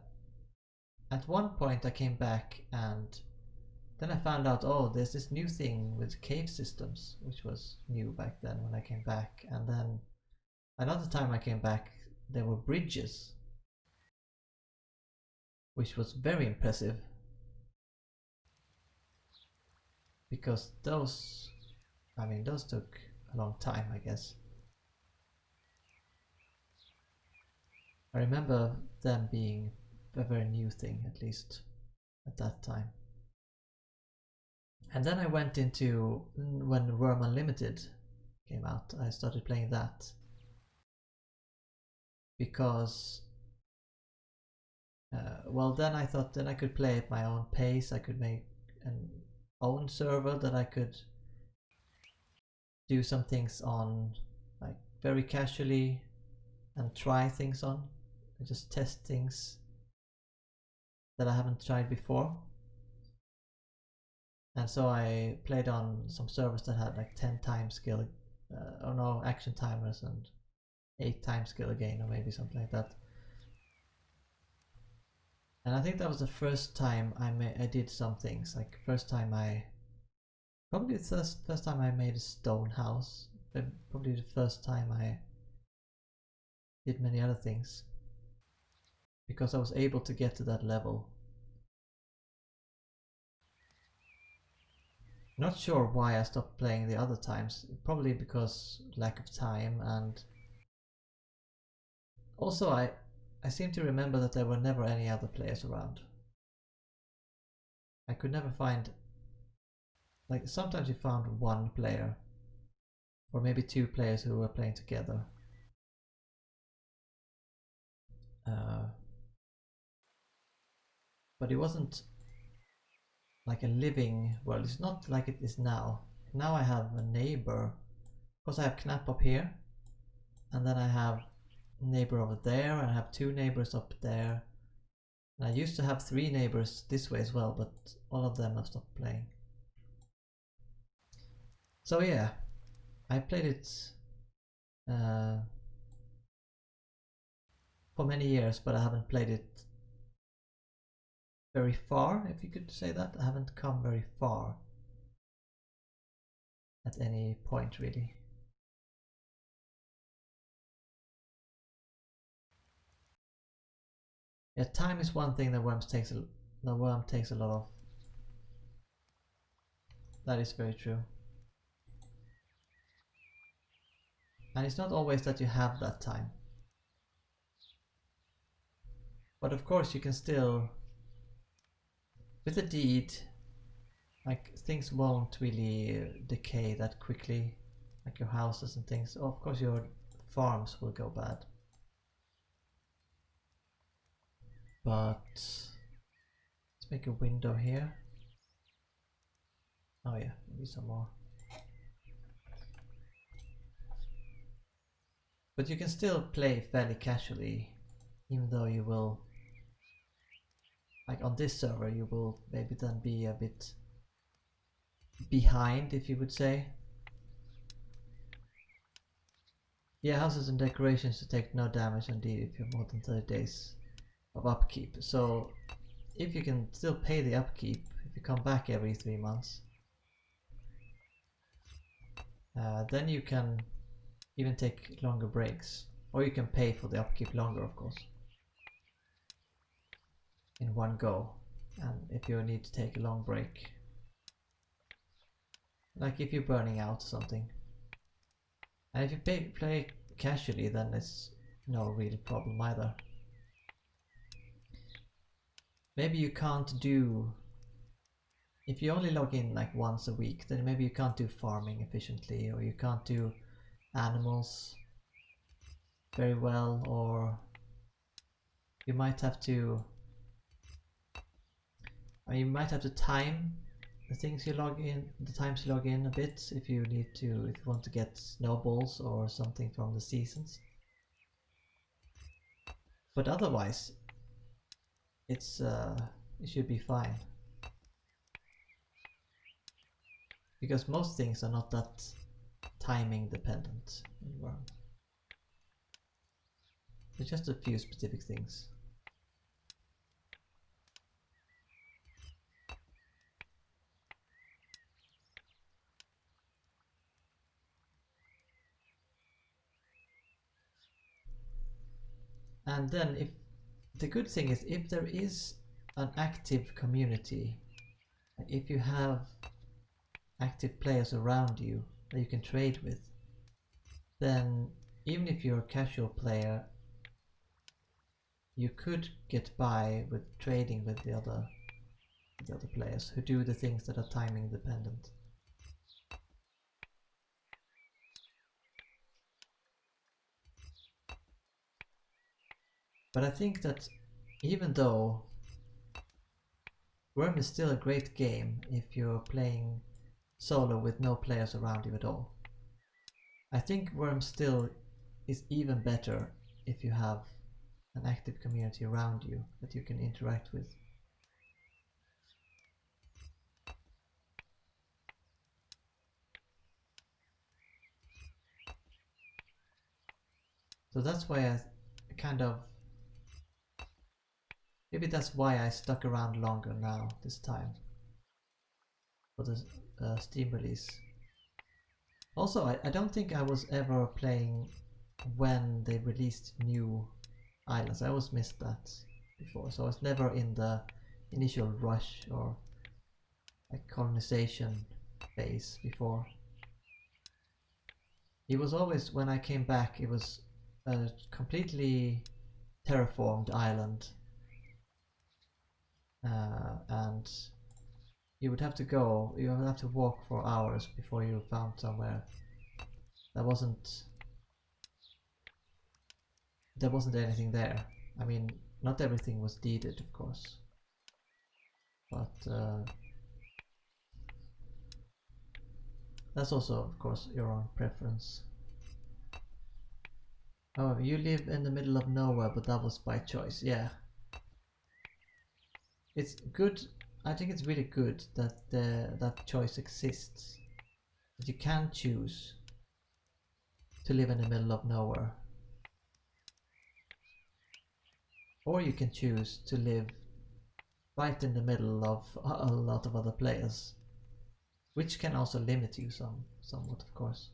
at one point I came back and then I found out, oh, there's this new thing with cave systems, which was new back then when I came back. And then another time I came back, there were bridges, which was very impressive. Because those took a long time, I guess. I remember them being a very new thing, at least at that time. And then I went into, when Wurm Unlimited came out, I started playing that. Because, well, then I thought then I could play at my own pace, I could make an own server that I could do some things on, like very casually, and try things on, and just test things that I haven't tried before. And so I played on some servers that had like 10 times skill, or no, action timers and 8 times skill again, or maybe something like that. And I think that was the first time I did some things. Like first time probably the first time I made a stone house. Probably the first time I did many other things. Because I was able to get to that level. Not sure why I stopped playing the other times. Probably because lack of time, and also I seem to remember that there were never any other players around. I could never find, like sometimes you found one player or maybe 2 players who were playing together. But it wasn't like a living world. It's not like it is now. Now I have a neighbor. Because I have Knapp up here, and then I have a neighbor over there, and I have 2 neighbors up there. And I used to have 3 neighbors this way as well, but all of them have stopped playing. So yeah, I played it for many years, but I haven't played it very far, if you could say that. I haven't come very far at any point really. Yeah, time is one thing that Worm takes a lot of. That is very true. And it's not always that you have that time. But of course you can still, with a deed, like things won't really decay that quickly, like your houses and things. Of course your farms will go bad. But let's make a window here. Oh yeah, maybe some more. But you can still play fairly casually even though you will, like on this server, you will maybe then be a bit behind, if you would say. Yeah, houses and decorations to take no damage indeed if you have more than 30 days of upkeep. So if you can still pay the upkeep, if you come back every 3 months, then you can even take longer breaks. Or you can pay for the upkeep longer, of course, in one go. And if you need to take a long break, like if you're burning out or something. And if you play casually, then it's no real problem either. Maybe you can't do... If you only log in like once a week, then maybe you can't do farming efficiently, or you can't do animals very well, or you might have to... Or you might have to time the things you log in, the times you log in a bit, if you need to, if you want to get snowballs or something from the seasons. But otherwise, it should be fine. Because most things are not that timing dependent in Wurm. There's just a few specific things. And then if the good thing is, if there is an active community, if you have active players around you that you can trade with, then even if you're a casual player, you could get by with trading with the other players who do the things that are timing dependent. But I think that even though Wurm is still a great game if you're playing solo with no players around you at all, I think Wurm still is even better if you have an active community around you that you can interact with. So that's why I kind of... Maybe that's why I stuck around longer now, this time, for the Steam release. Also, I don't think I was ever playing when they released new islands. I always missed that before, so I was never in the initial rush or like colonization phase before. It was always, when I came back, it was a completely terraformed island, and you would have to walk for hours before you found somewhere that there wasn't anything there. I mean, not everything was deeded, of course, but that's also, of course, your own preference. Oh, you live in the middle of nowhere, but that was by choice. Yeah. It's good. I think it's really good that that choice exists. That you can choose to live in the middle of nowhere. Or you can choose to live right in the middle of a lot of other players. Which can also limit you somewhat, of course.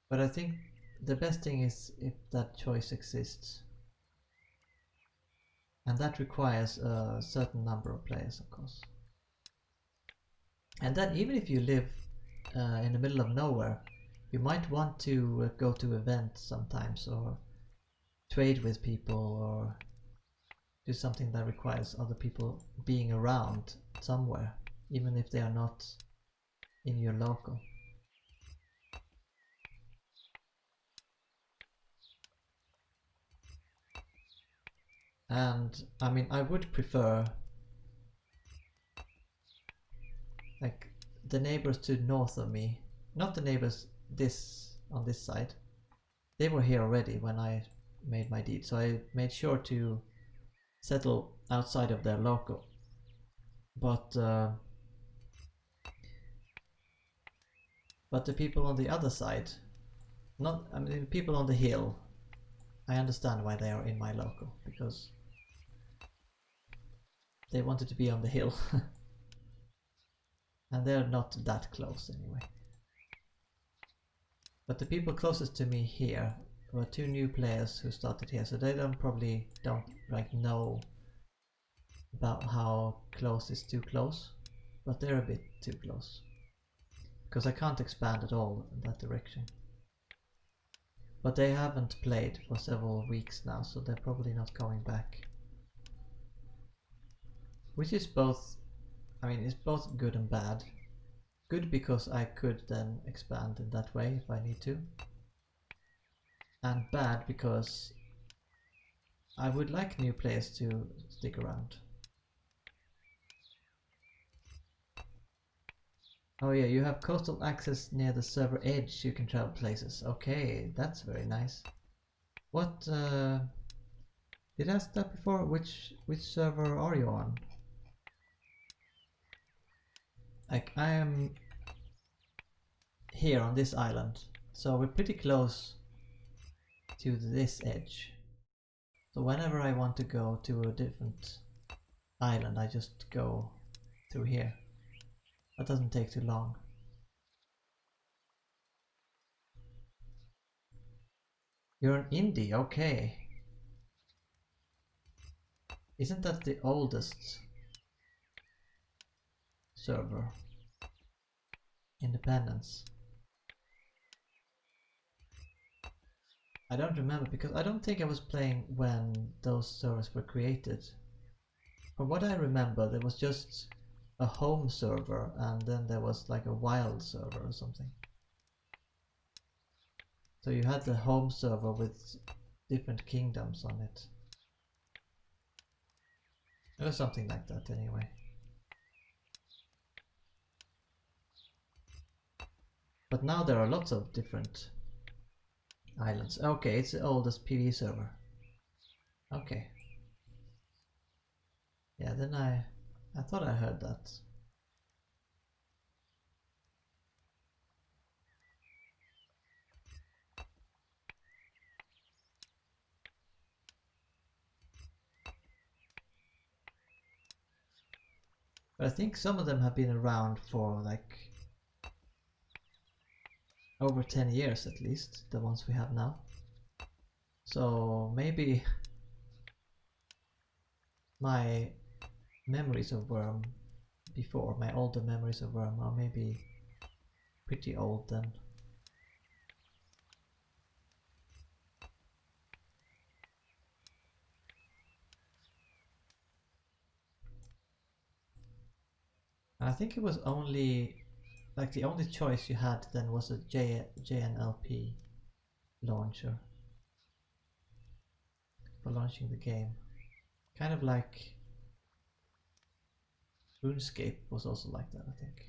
But I think the best thing is if that choice exists. And that requires a certain number of players, of course. And then even if you live in the middle of nowhere, you might want to go to events sometimes, or trade with people, or do something that requires other people being around somewhere, even if they are not in your local. And I mean, I would prefer like the neighbors to the north of me, not the neighbors on this side, they were here already when I made my deed, so I made sure to settle outside of their local. But the people on the other side, I mean the people on the hill, I understand why they are in my local, because they wanted to be on the hill. And they're not that close anyway. But the people closest to me here were 2 new players who started here, so they probably don't like know about how close is too close, but they're a bit too close. Because I can't expand at all in that direction. But they haven't played for several weeks now, so they're probably not going back. Which is both, I mean, it's both good and bad. Good because I could then expand in that way if I need to. And bad because I would like new players to stick around. Oh yeah, you have coastal access near the server edge, you can travel places. Okay, that's very nice. What, did I ask that before? Which server are you on? Like, I am here on this island, so we're pretty close to this edge. So whenever I want to go to a different island, I just go through here. That doesn't take too long. You're an indie, okay. Isn't that the oldest server? Independence. I don't remember because I don't think I was playing when those servers were created. From what I remember, there was just a home server and then there was like a wild server or something. So you had the home server with different kingdoms on it. Or something like that anyway. But now there are lots of different islands. Okay, it's the oldest PvE server. Okay. Yeah, then I thought I heard that. But I think some of them have been around for like over 10 years at least, the ones we have now. So maybe my memories of Wurm before, my older memories of Wurm are maybe pretty old then. And I think it was only, like the only choice you had then was a JNLP launcher for launching the game. Kind of like RuneScape was also like that, I think.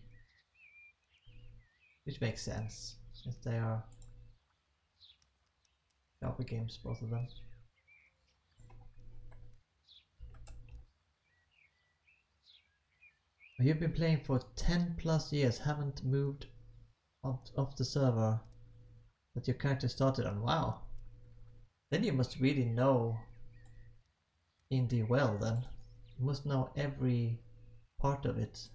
Which makes sense, since they are copy games, both of them. You've been playing for 10 plus years, haven't moved off the server that your character started on. Wow. Then you must really know indie well then. You must know every part of it.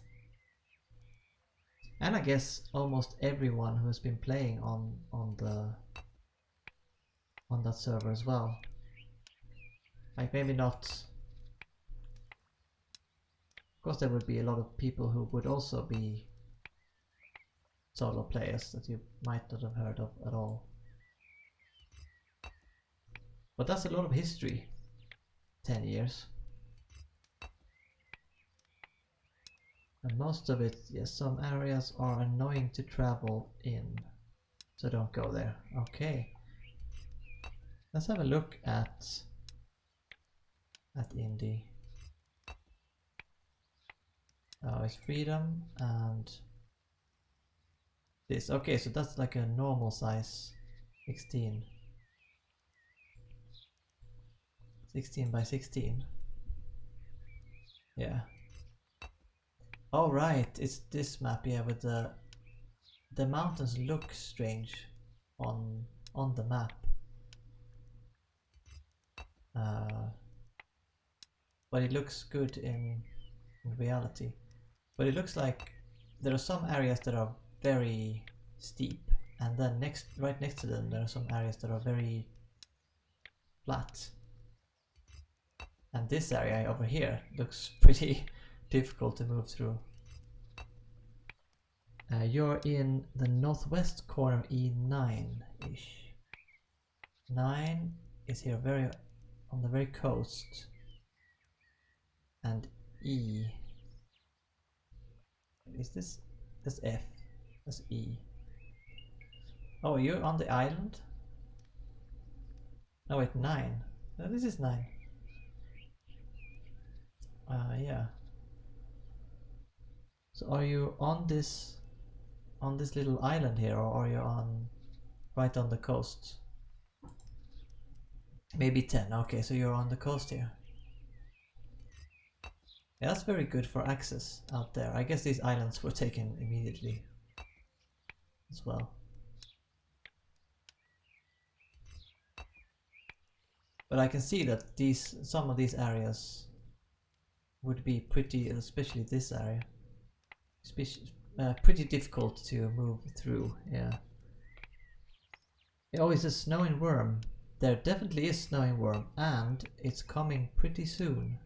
And I guess almost everyone who has been playing on that server as well. Like maybe not. Of course there would be a lot of people who would also be solo players that you might not have heard of at all. But that's a lot of history. 10 years. And most of it, yes, some areas are annoying to travel in. So don't go there. Okay. Let's have a look at indie. Oh, it's freedom and this. Okay, so that's like a normal size 16. 16 by 16. Yeah. Oh right, it's this map, yeah, with the mountains look strange on the map. But it looks good in reality. But it looks like there are some areas that are very steep, and then right next to them there are some areas that are very flat. And this area over here looks pretty difficult to move through. You're in the northwest corner, E9-ish. 9 is here on the very coast. And E, is this? That's F. That's E. Oh, you're on the island? No, wait, 9. No, this is 9. Yeah. So are you on this little island here, or are you right on the coast? Maybe 10. Okay, so you're on the coast here. Yeah, that's very good for access out there. I guess these islands were taken immediately as well. But I can see that some of these areas would be pretty, especially this area, pretty difficult to move through. Yeah. Oh, it's a snow in Wurm. There definitely is snow in Wurm, and it's coming pretty soon.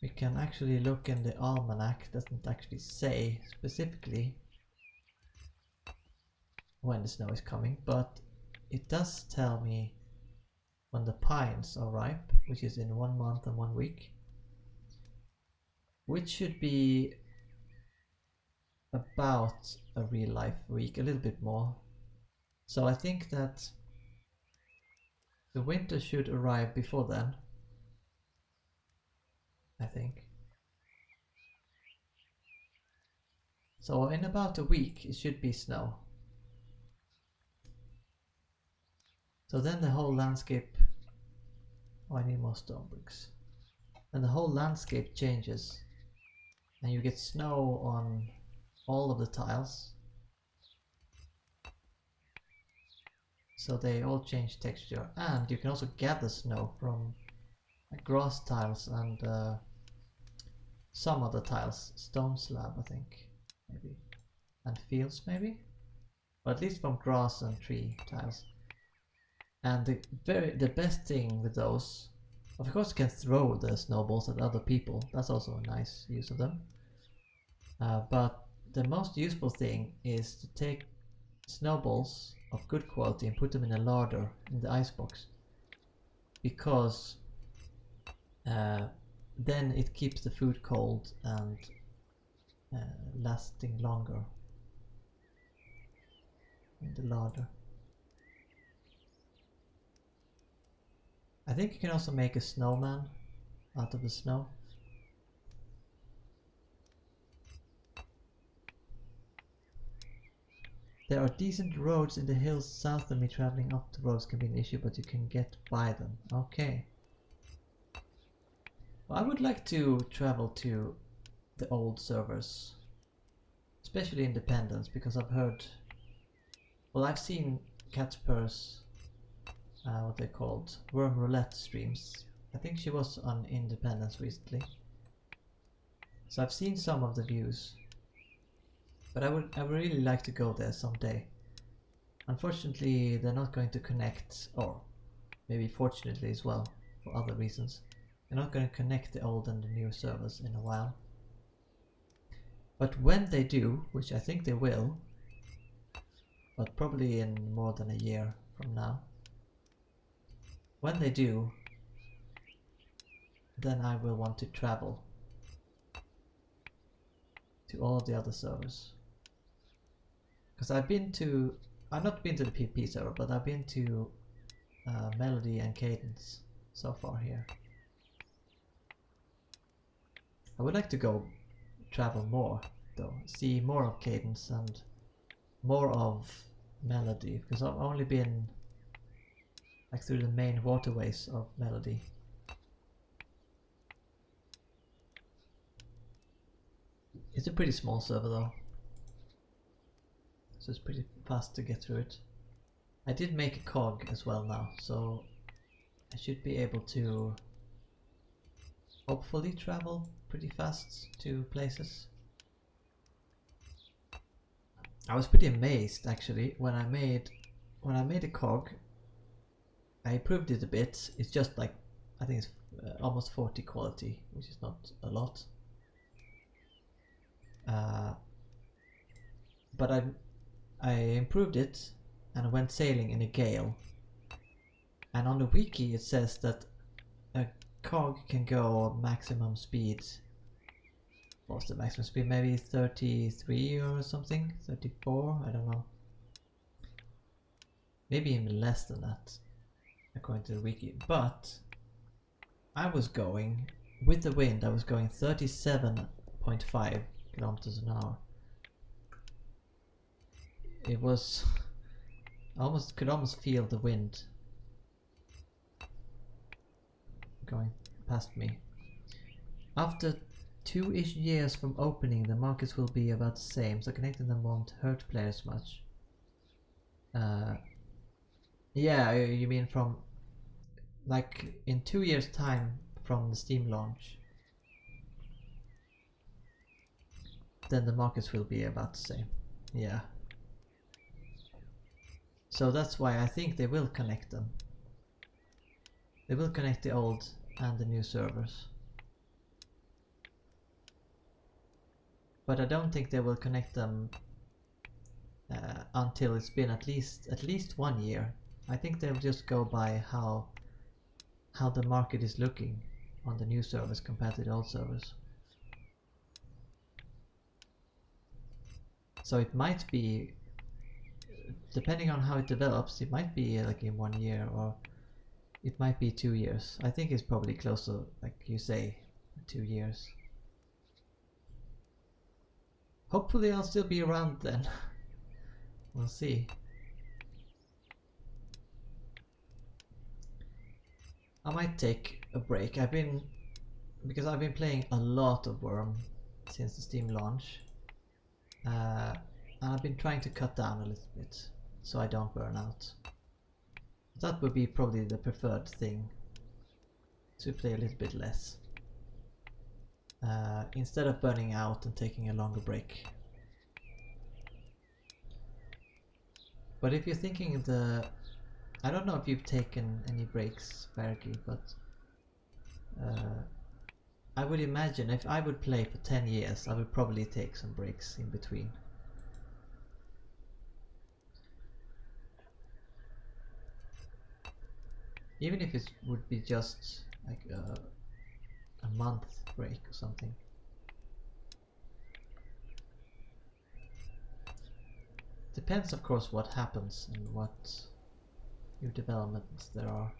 We can actually look in the almanac. Doesn't actually say specifically when the snow is coming, but it does tell me when the pines are ripe, which is in 1 month and 1 week, which should be about a real life week, a little bit more. So I think that the winter should arrive before then, I think. So in about a week it should be snow. So then the whole landscape, oh, I need more stone bricks. And the whole landscape changes, and you get snow on all of the tiles. So they all change texture, and you can also gather snow from grass tiles and some other tiles, stone slab I think, maybe, and fields maybe, or at least from grass and tree tiles. And the best thing with those, of course you can throw the snowballs at other people, that's also a nice use of them, but the most useful thing is to take snowballs of good quality and put them in a larder in the icebox, because then it keeps the food cold and lasting longer in the larder. I think you can also make a snowman out of the snow. There are decent roads in the hills south of me. Traveling up the roads can be an issue, but you can get by them. Okay. Well, I would like to travel to the old servers, especially Independence, because I've heard, well, I've seen Catspur's, what they called, Wurm Roulette streams. I think she was on Independence recently, so I've seen some of the views. But I would really like to go there someday. Unfortunately, they're not going to connect, or maybe fortunately as well, for other reasons. They're not going to connect the old and the new servers in a while. But when they do, which I think they will, but probably in more than a year from now, when they do, then I will want to travel to all of the other servers. Because I've not been to the PP server, but I've been to Melody and Cadence so far here. I would like to go travel more though, see more of Cadence and more of Melody, because I've only been like through the main waterways of Melody. It's a pretty small server though, so it's pretty fast to get through it. I did make a cog as well now, so I should be able to hopefully travel pretty fast to places. I was pretty amazed actually when I made a cog. I improved it a bit. It's just like, I think it's almost 40 quality, which is not a lot. But I improved it and went sailing in a gale. And on the wiki it says that a cog can go maximum speed. What's the maximum speed? Maybe 33 or something? 34? I don't know. Maybe even less than that, according to the wiki. But I was going, with the wind, I was going 37.5 kilometers an hour. It was, could almost feel the wind going past me. After 2-ish years from opening, the markets will be about the same, so connecting them won't hurt players much. Yeah, you mean from, like, in 2 years time from the Steam launch, then the markets will be about the same. Yeah. So that's why I think they will connect them. They will connect the old and the new servers. But I don't think they will connect them until it's been at least 1 year. I think they'll just go by how the market is looking on the new servers compared to the old servers. So it might be, depending on how it develops, it might be like in 1 year, or it might be 2 years. I think it's probably closer, like you say, 2 years. Hopefully I'll still be around then. We'll see. I might take a break. Because I've been playing a lot of Wurm since the Steam launch. And I've been trying to cut down a little bit so I don't burn out. That would be probably the preferred thing, to play a little bit less. Instead of burning out and taking a longer break. But if you're thinking I don't know if you've taken any breaks, Bergi, but I would imagine if I would play for 10 years, I would probably take some breaks in between. Even if it would be just like a month break or something. Depends, of course, what happens and what new developments there are.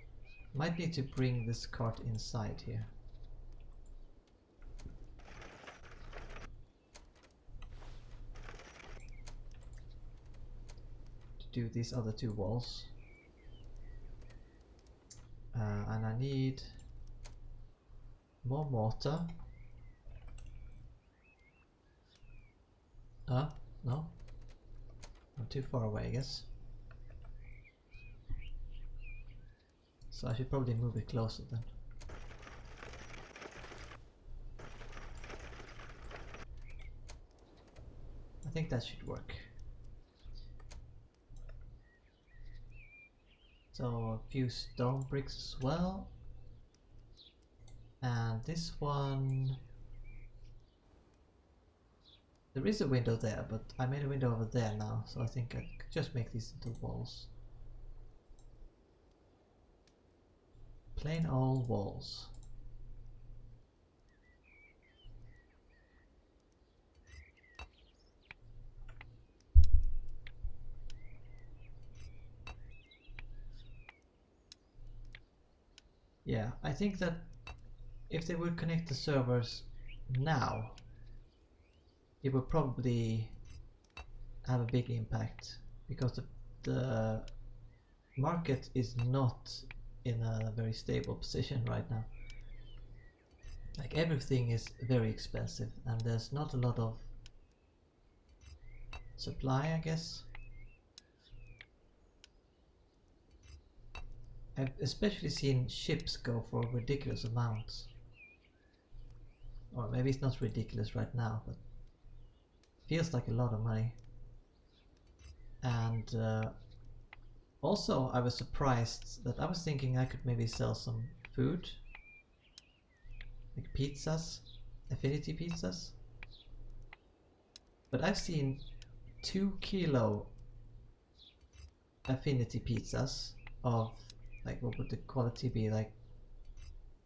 Might need to bring this cart inside here. To do these other 2 walls. And I need more mortar. No. I'm too far away, I guess. So I should probably move it closer then. I think that should work. So a few stone bricks as well. And this one, there is a window there, but I made a window over there now, so I think I could just make these into walls. Plain old walls. Yeah, I think that if they would connect the servers now, it would probably have a big impact, because the market is not in a very stable position right now. Like everything is very expensive and there's not a lot of supply, I guess. I've especially seen ships go for ridiculous amounts. Or maybe it's not ridiculous right now, but feels like a lot of money. And also I was surprised that I was thinking I could maybe sell some food, like pizzas, affinity pizzas. But I've seen 2 kilo affinity pizzas of, like, what would the quality be, like,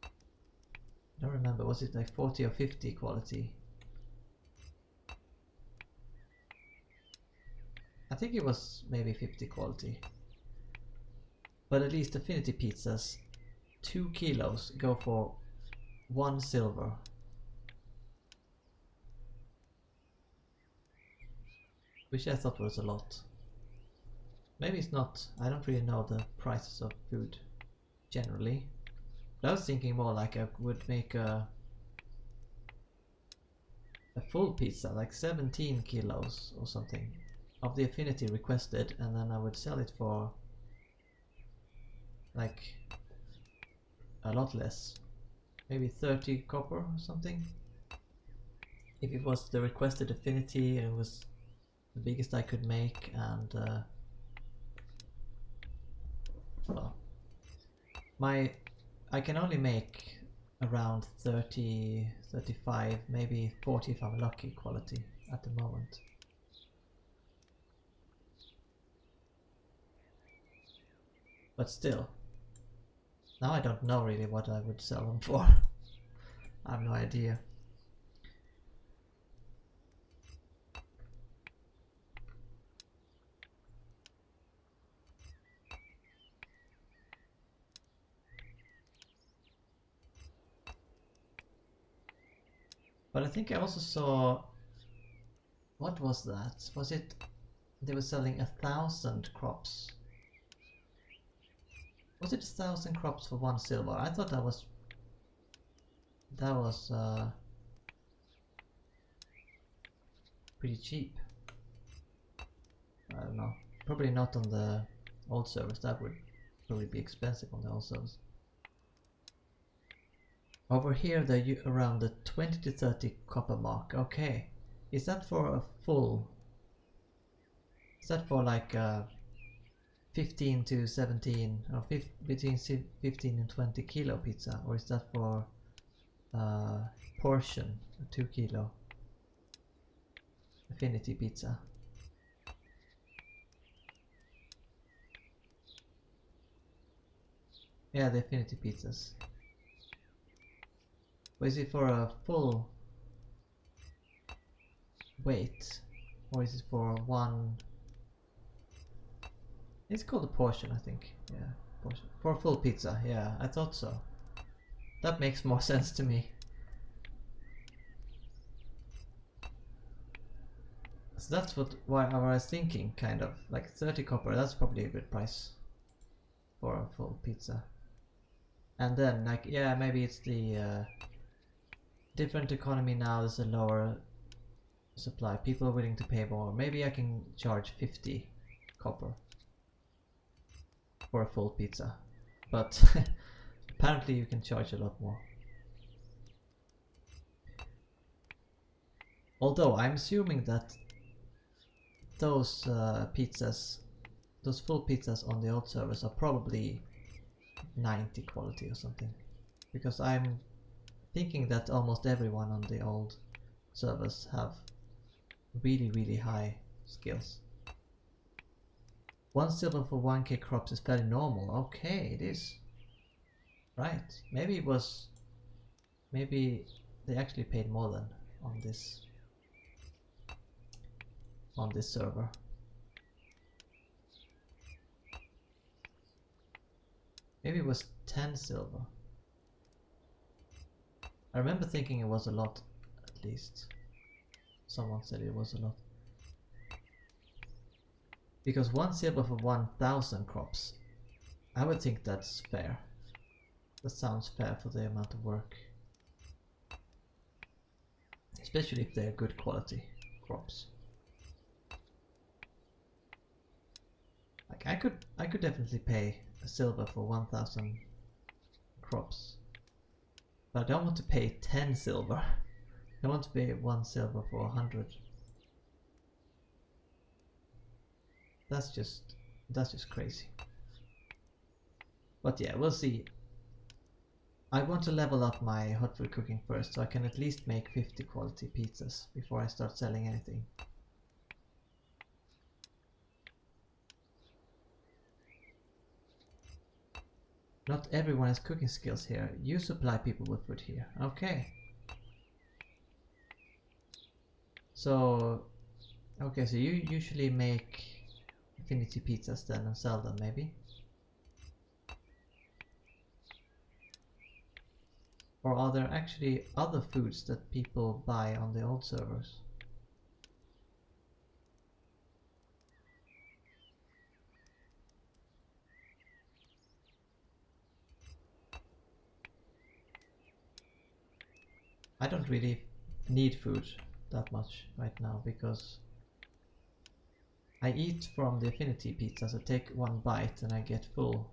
I don't remember, was it like 40 or 50 quality? I think it was maybe 50 quality. But at least affinity pizzas, 2 kilos go for 1 silver. Which I thought was a lot. Maybe it's not, I don't really know the prices of food generally. But I was thinking more like I would make a full pizza, like 17 kilos or something, of the affinity requested, and then I would sell it for like a lot less, maybe 30 copper or something. If it was the requested affinity and it was the biggest I could make, and well, I can only make around 30, 35, maybe 40 if I'm lucky quality at the moment. But still, now I don't know really what I would sell them for. I have no idea. But I think I also saw, what was that? Was it, they were selling 1,000 crops? Was it 1,000 crops for 1 silver? I thought that was pretty cheap. I don't know. Probably not on the old servers. That would probably be expensive on the old servers. Over here they're around the 20 to 30 copper mark. Okay. Is that for a full? Is that for like 15 to 17 or between 15 and 20 kilo pizza, or is that for portion, a 2 kilo affinity pizza? Yeah, the affinity pizzas. Or is it for a full weight, or is it for one? It's called a portion, I think. Yeah, portion. For a full pizza. Yeah, I thought so. That makes more sense to me. So that's why I was thinking, kind of like 30 copper. That's probably a good price for a full pizza. And then, like, yeah, maybe it's the different economy now. There's a lower supply. People are willing to pay more. Maybe I can charge 50 copper for a full pizza, but apparently you can charge a lot more. Although I'm assuming that those pizzas, those full pizzas on the old servers are probably 90 quality or something, because I'm thinking that almost everyone on the old servers have really high skills. 1 silver for 1k crops is fairly normal. Okay, it is. Right. Maybe they actually paid more than on this server. Maybe it was 10 silver. I remember thinking it was a lot, at least. Someone said it was a lot. Because 1 silver for 1,000 crops I would think that's fair. That sounds fair for the amount of work. Especially if they're good quality crops. Like I could definitely pay a silver for 1,000 crops. But I don't want to pay 10 silver. I want to pay 1 silver for 100. That's just crazy. But yeah, we'll see. I want to level up my hot food cooking first, so I can at least make 50 quality pizzas before I start selling anything. Not everyone has cooking skills here. You supply people with food here. Okay. So, okay, so you usually make affinity pizzas then and sell them, maybe? Or are there actually other foods that people buy on the old servers? I don't really need food that much right now because I eat from the affinity pizzas. I take one bite and I get full,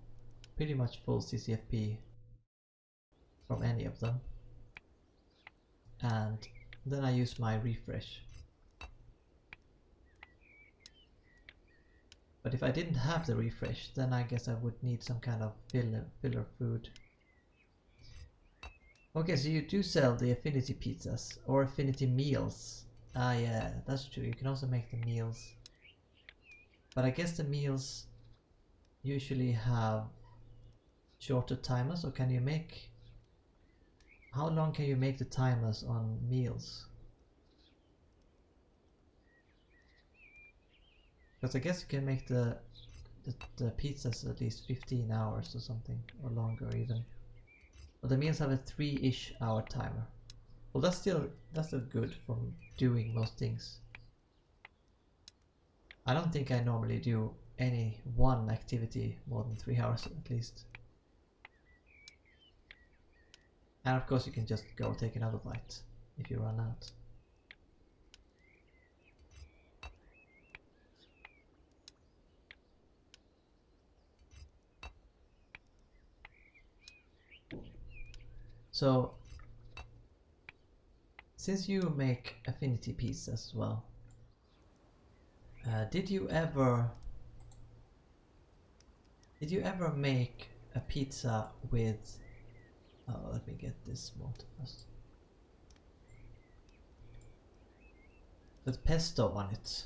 pretty much full CCFP from any of them. And then I use my refresh. But if I didn't have the refresh, then I guess I would need some kind of filler food. Okay, so you do sell the affinity pizzas or affinity meals. Ah yeah, that's true. You can also make the meals. But I guess the meals usually have shorter timers, or can you make... How long can you make the timers on meals? Because I guess you can make the pizzas at least 15 hours or something, or longer even. But the meals have a 3-ish hour timer. Well, that's still good for doing most things. I don't think I normally do any one activity more than 3 hours at least. And of course you can just go take another bite if you run out. So, since you make affinity pizzas as well, did you ever make a pizza with... Oh, let me get this malt first. With pesto on it.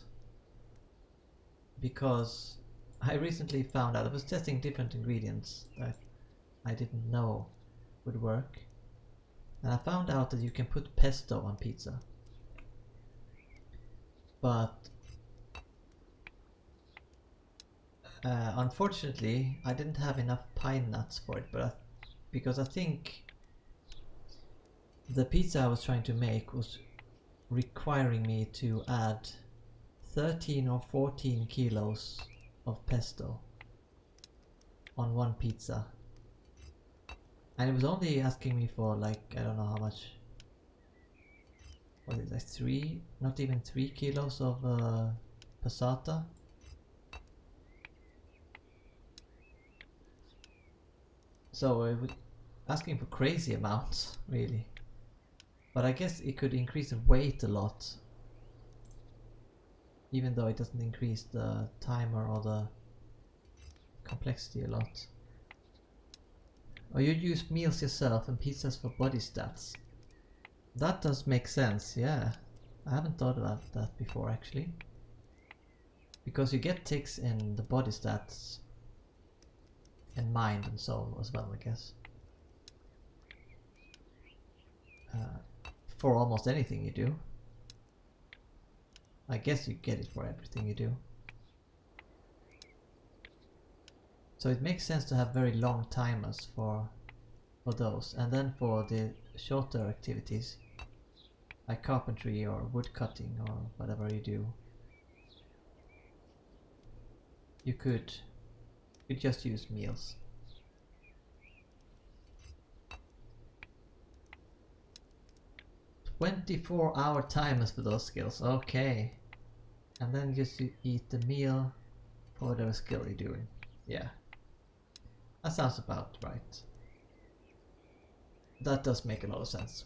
Because I recently found out, I was testing different ingredients that I didn't know would work. And I found out that you can put pesto on pizza. But unfortunately I didn't have enough pine nuts for it, but because I think the pizza I was trying to make was requiring me to add 13 or 14 kilos of pesto on one pizza. And it was only asking me for like, I don't know how much. What is it, like not even 3 kilos of passata? So it was asking for crazy amounts, really. But I guess it could increase the weight a lot. Even though it doesn't increase the timer or the complexity a lot. Or you use meals yourself and pizzas for body stats. That does make sense, yeah. I haven't thought about that before actually. Because you get ticks in the body stats and mind and soul as well, I guess. For almost anything you do. I guess you get it for everything you do. So it makes sense to have very long timers for those, and then for the shorter activities like carpentry or wood cutting or whatever you do, you could just use meals. 24-hour timers for those skills. Okay. And then just you eat the meal for whatever skill you're doing. Yeah. That sounds about right. That does make a lot of sense.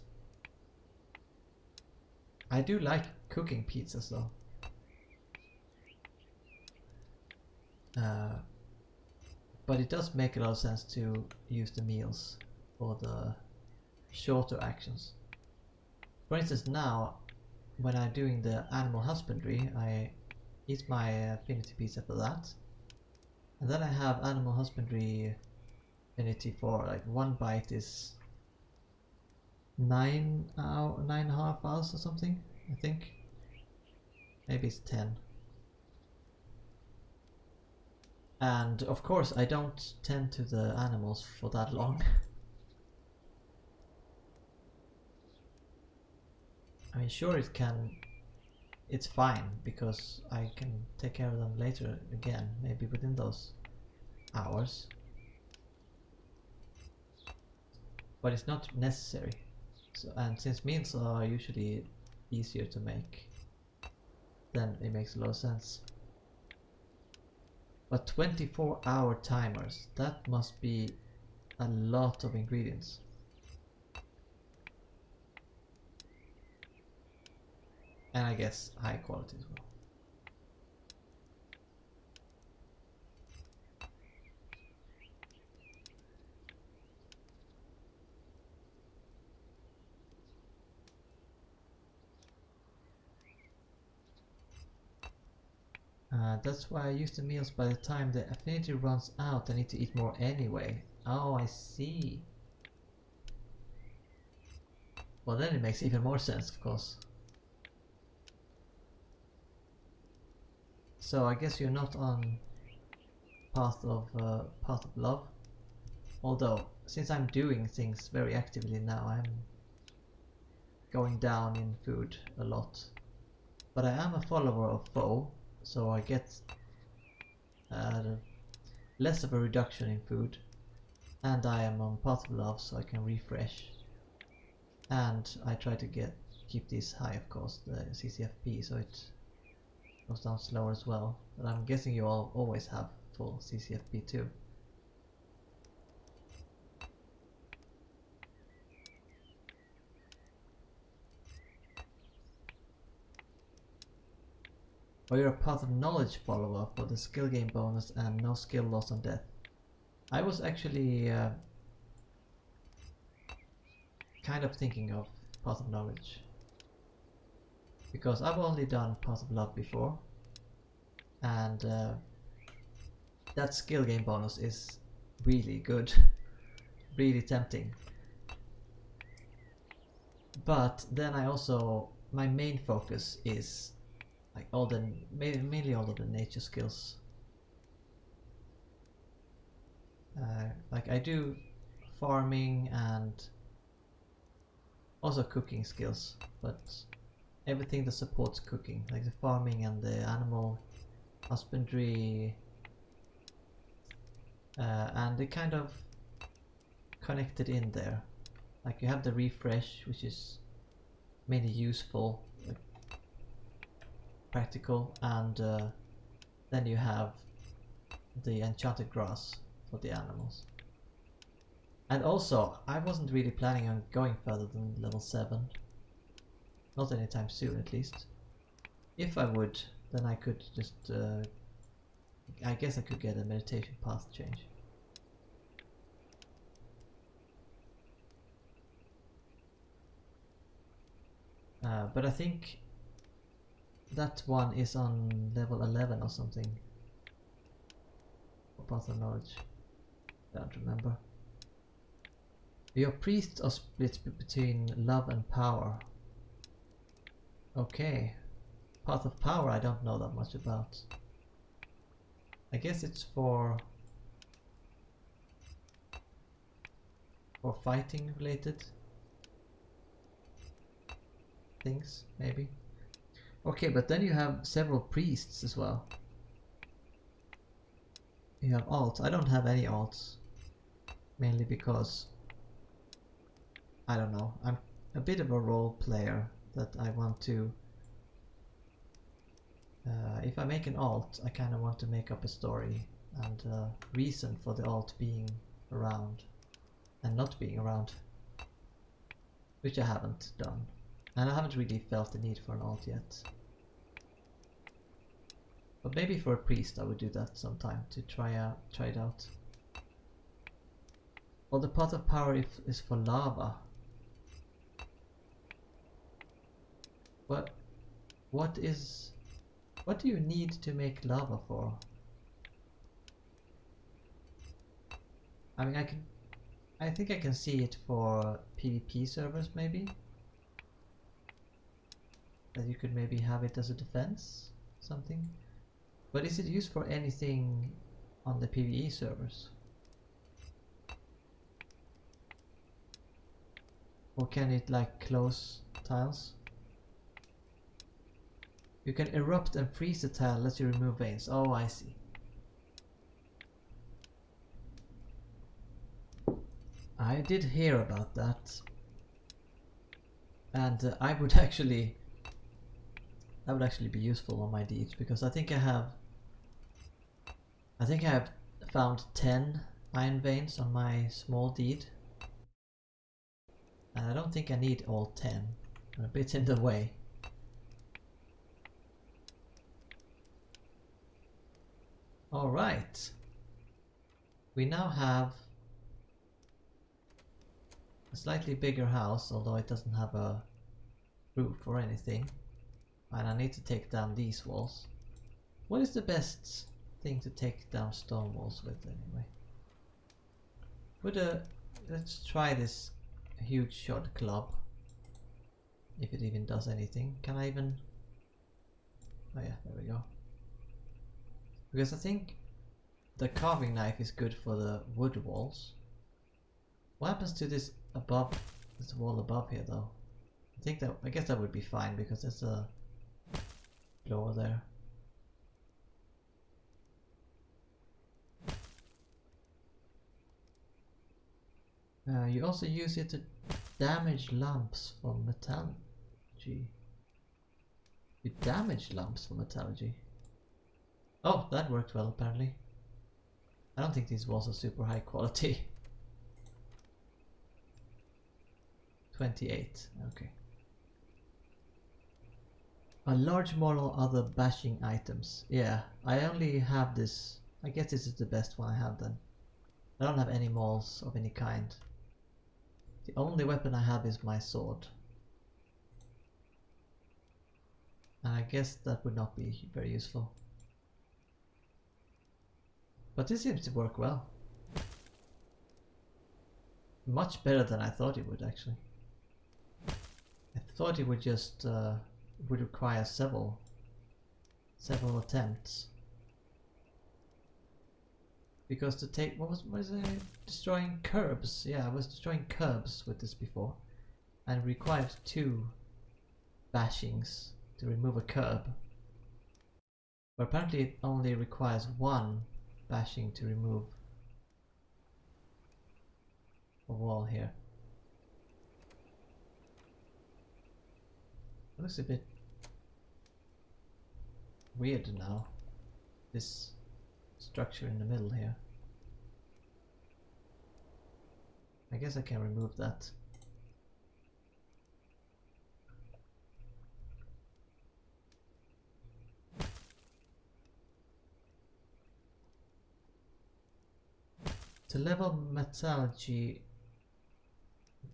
I do like cooking pizzas though. But it does make a lot of sense to use the meals for the shorter actions. For instance, now when I'm doing the animal husbandry, I eat my affinity pizza for that. And then I have animal husbandry affinity for like one bite is 9.5 hours or something, I think. Maybe it's 10. And of course I don't tend to the animals for that long. I mean, sure, it's fine because I can take care of them later again, maybe within those hours. But it's not necessary. So, and since meals are usually easier to make, then it makes a lot of sense. But 24-hour timers, that must be a lot of ingredients. And I guess high quality as well. That's why I use the meals. By the time the affinity runs out, I need to eat more anyway. Oh, I see. Well, then it makes even more sense, of course. So I guess you're not on path of love. Although, since I'm doing things very actively now, I'm going down in food a lot. But I am a follower of foe, so I get less of a reduction in food. And I am on path of love, so I can refresh. And I try to keep this high, of course, the CCFP, so it goes down slower as well. But I'm guessing you all always have full CCFP too. Or you're a path of knowledge follower for the skill gain bonus and no skill loss on death. I was actually kind of thinking of path of knowledge, because I've only done path of love before, and that skill gain bonus is really good, really tempting. But then I also, my main focus is like mainly all of the nature skills. Like I do farming and also cooking skills, but everything that supports cooking, like the farming and the animal husbandry, and they kind of connected in there. Like you have the refresh, which is mainly useful, like practical, and then you have the enchanted grass for the animals. And also, I wasn't really planning on going further than level 7. Not anytime soon, at least. If I would, then I could just I guess I could get a meditation path change. But I think that one is on level 11 or something. Or path of knowledge. I don't remember. Your priests are split between love and power. Okay. Path of power I don't know that much about. I guess it's for fighting related things, maybe. Okay, but then you have several priests as well. You have alts. I don't have any alts. Mainly because I don't know. I'm a bit of a role player that I want to. If I make an alt, I kind of want to make up a story and a reason for the alt being around and not being around, which I haven't done, and I haven't really felt the need for an alt yet. But maybe for a priest I would do that sometime to try it out. Well, the pot of power is for lava. What do you need to make lava for? I mean, I think I can see it for PvP servers maybe. That you could maybe have it as a defense, something. But is it used for anything on the PvE servers? Or can it like close tiles? You can erupt and freeze the tile, let you remove veins. Oh, I see. I did hear about that. And that would actually be useful on my deeds, because I think I have found 10 iron veins on my small deed. And I don't think I need all 10. I'm a bit in the way. Alright. We now have a slightly bigger house, although it doesn't have a roof or anything. And I need to take down these walls. What is the best thing to take down stone walls with anyway? Let's try this huge shot club. If it even does anything. Can I even... Oh yeah, there we go. Because I think the carving knife is good for the wood walls. What happens to this above, this wall above here though? I guess that would be fine because there's a floor there. You also use it to damage lumps for metallurgy. You damage lumps for metallurgy. Oh, that worked well apparently. I don't think these walls are super high quality. 28, okay. A large model other bashing items. Yeah, I only have this. I guess this is the best one I have then. I don't have any mauls of any kind. The only weapon I have is my sword. And I guess that would not be very useful. But this seems to work well. Much better than I thought it would actually. I thought it would just would require several attempts. Because to take what is it? Destroying curbs. Yeah, I was destroying curbs with this before, and it required 2 bashings to remove a curb. But apparently it only requires 1 bashing to remove a wall here. It looks a bit weird now, this structure in the middle here. I guess I can remove that. To level metallurgy,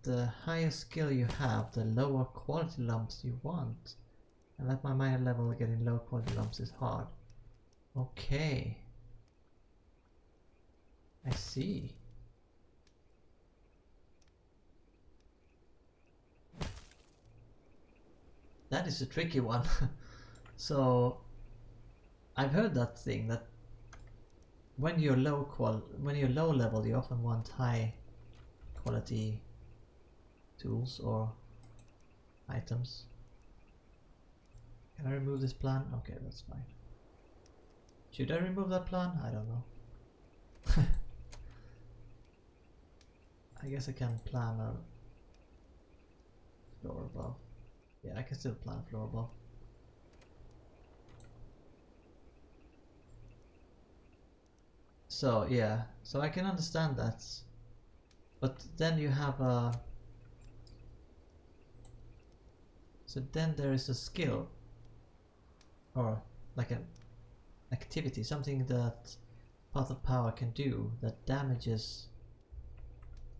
the higher skill you have, the lower quality lumps you want. And at my minor level, getting low quality lumps is hard. Okay. I see. That is a tricky one. So I've heard that thing that when you're low level, you often want high quality tools or items. Can I remove this plan? Okay, that's fine. Should I remove that plan? I don't know. I guess I can plan a floor above. Yeah, I can still plant floor above. So yeah, so I can understand that. But then you have a... So then there is a skill, or like an activity, something that Path of Power can do that damages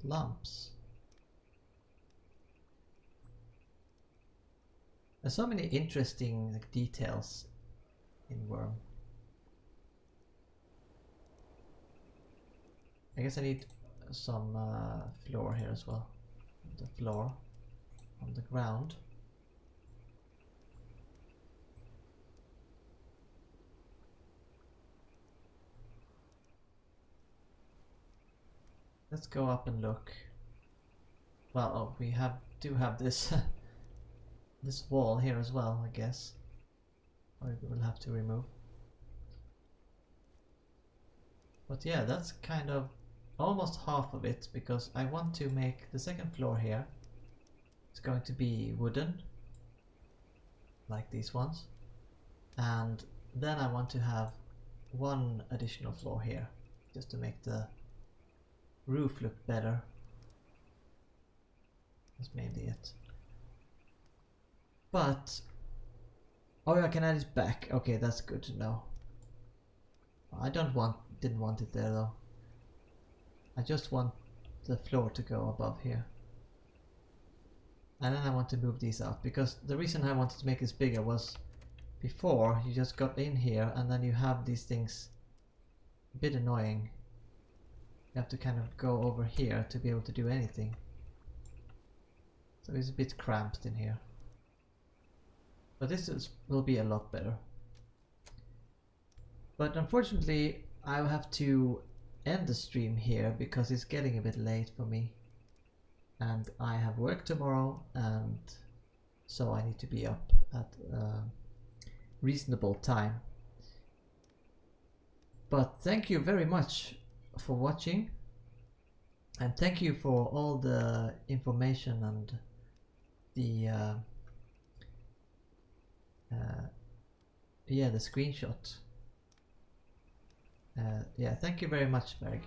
lumps. There's so many interesting like, details in Wurm. I guess I need some floor here as well. The floor on the ground. Let's go up and look. Well, oh, we do have this this wall here as well, I guess. Or we will have to remove. But yeah, that's kind of almost half of it, because I want to make the second floor here. It's going to be wooden, like these ones. And then I want to have one additional floor here, just to make the roof look better. That's mainly it. But oh yeah, I can add it back. Okay, that's good to know. I didn't want it there though. I just want the floor to go above here. And then I want to move these out, because the reason I wanted to make this bigger was before you just got in here and then you have these things a bit annoying. You have to kind of go over here to be able to do anything. So it's a bit cramped in here. But will be a lot better. But unfortunately I'll have to end the stream here because it's getting a bit late for me. And I have work tomorrow, and so I need to be up at a reasonable time. But thank you very much for watching, and thank you for all the information and the yeah, the screenshot. Yeah, thank you very much, Bergie.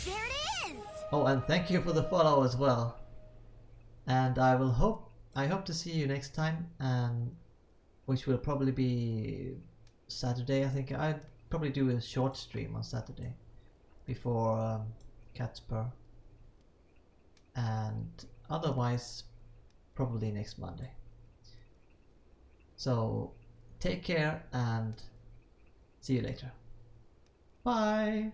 There it is! Oh, and thank you for the follow as well. And I hope to see you next time, which will probably be Saturday. I think I'd probably do a short stream on Saturday before Cat's Purr, and otherwise probably next Monday. So take care and see you later. Bye!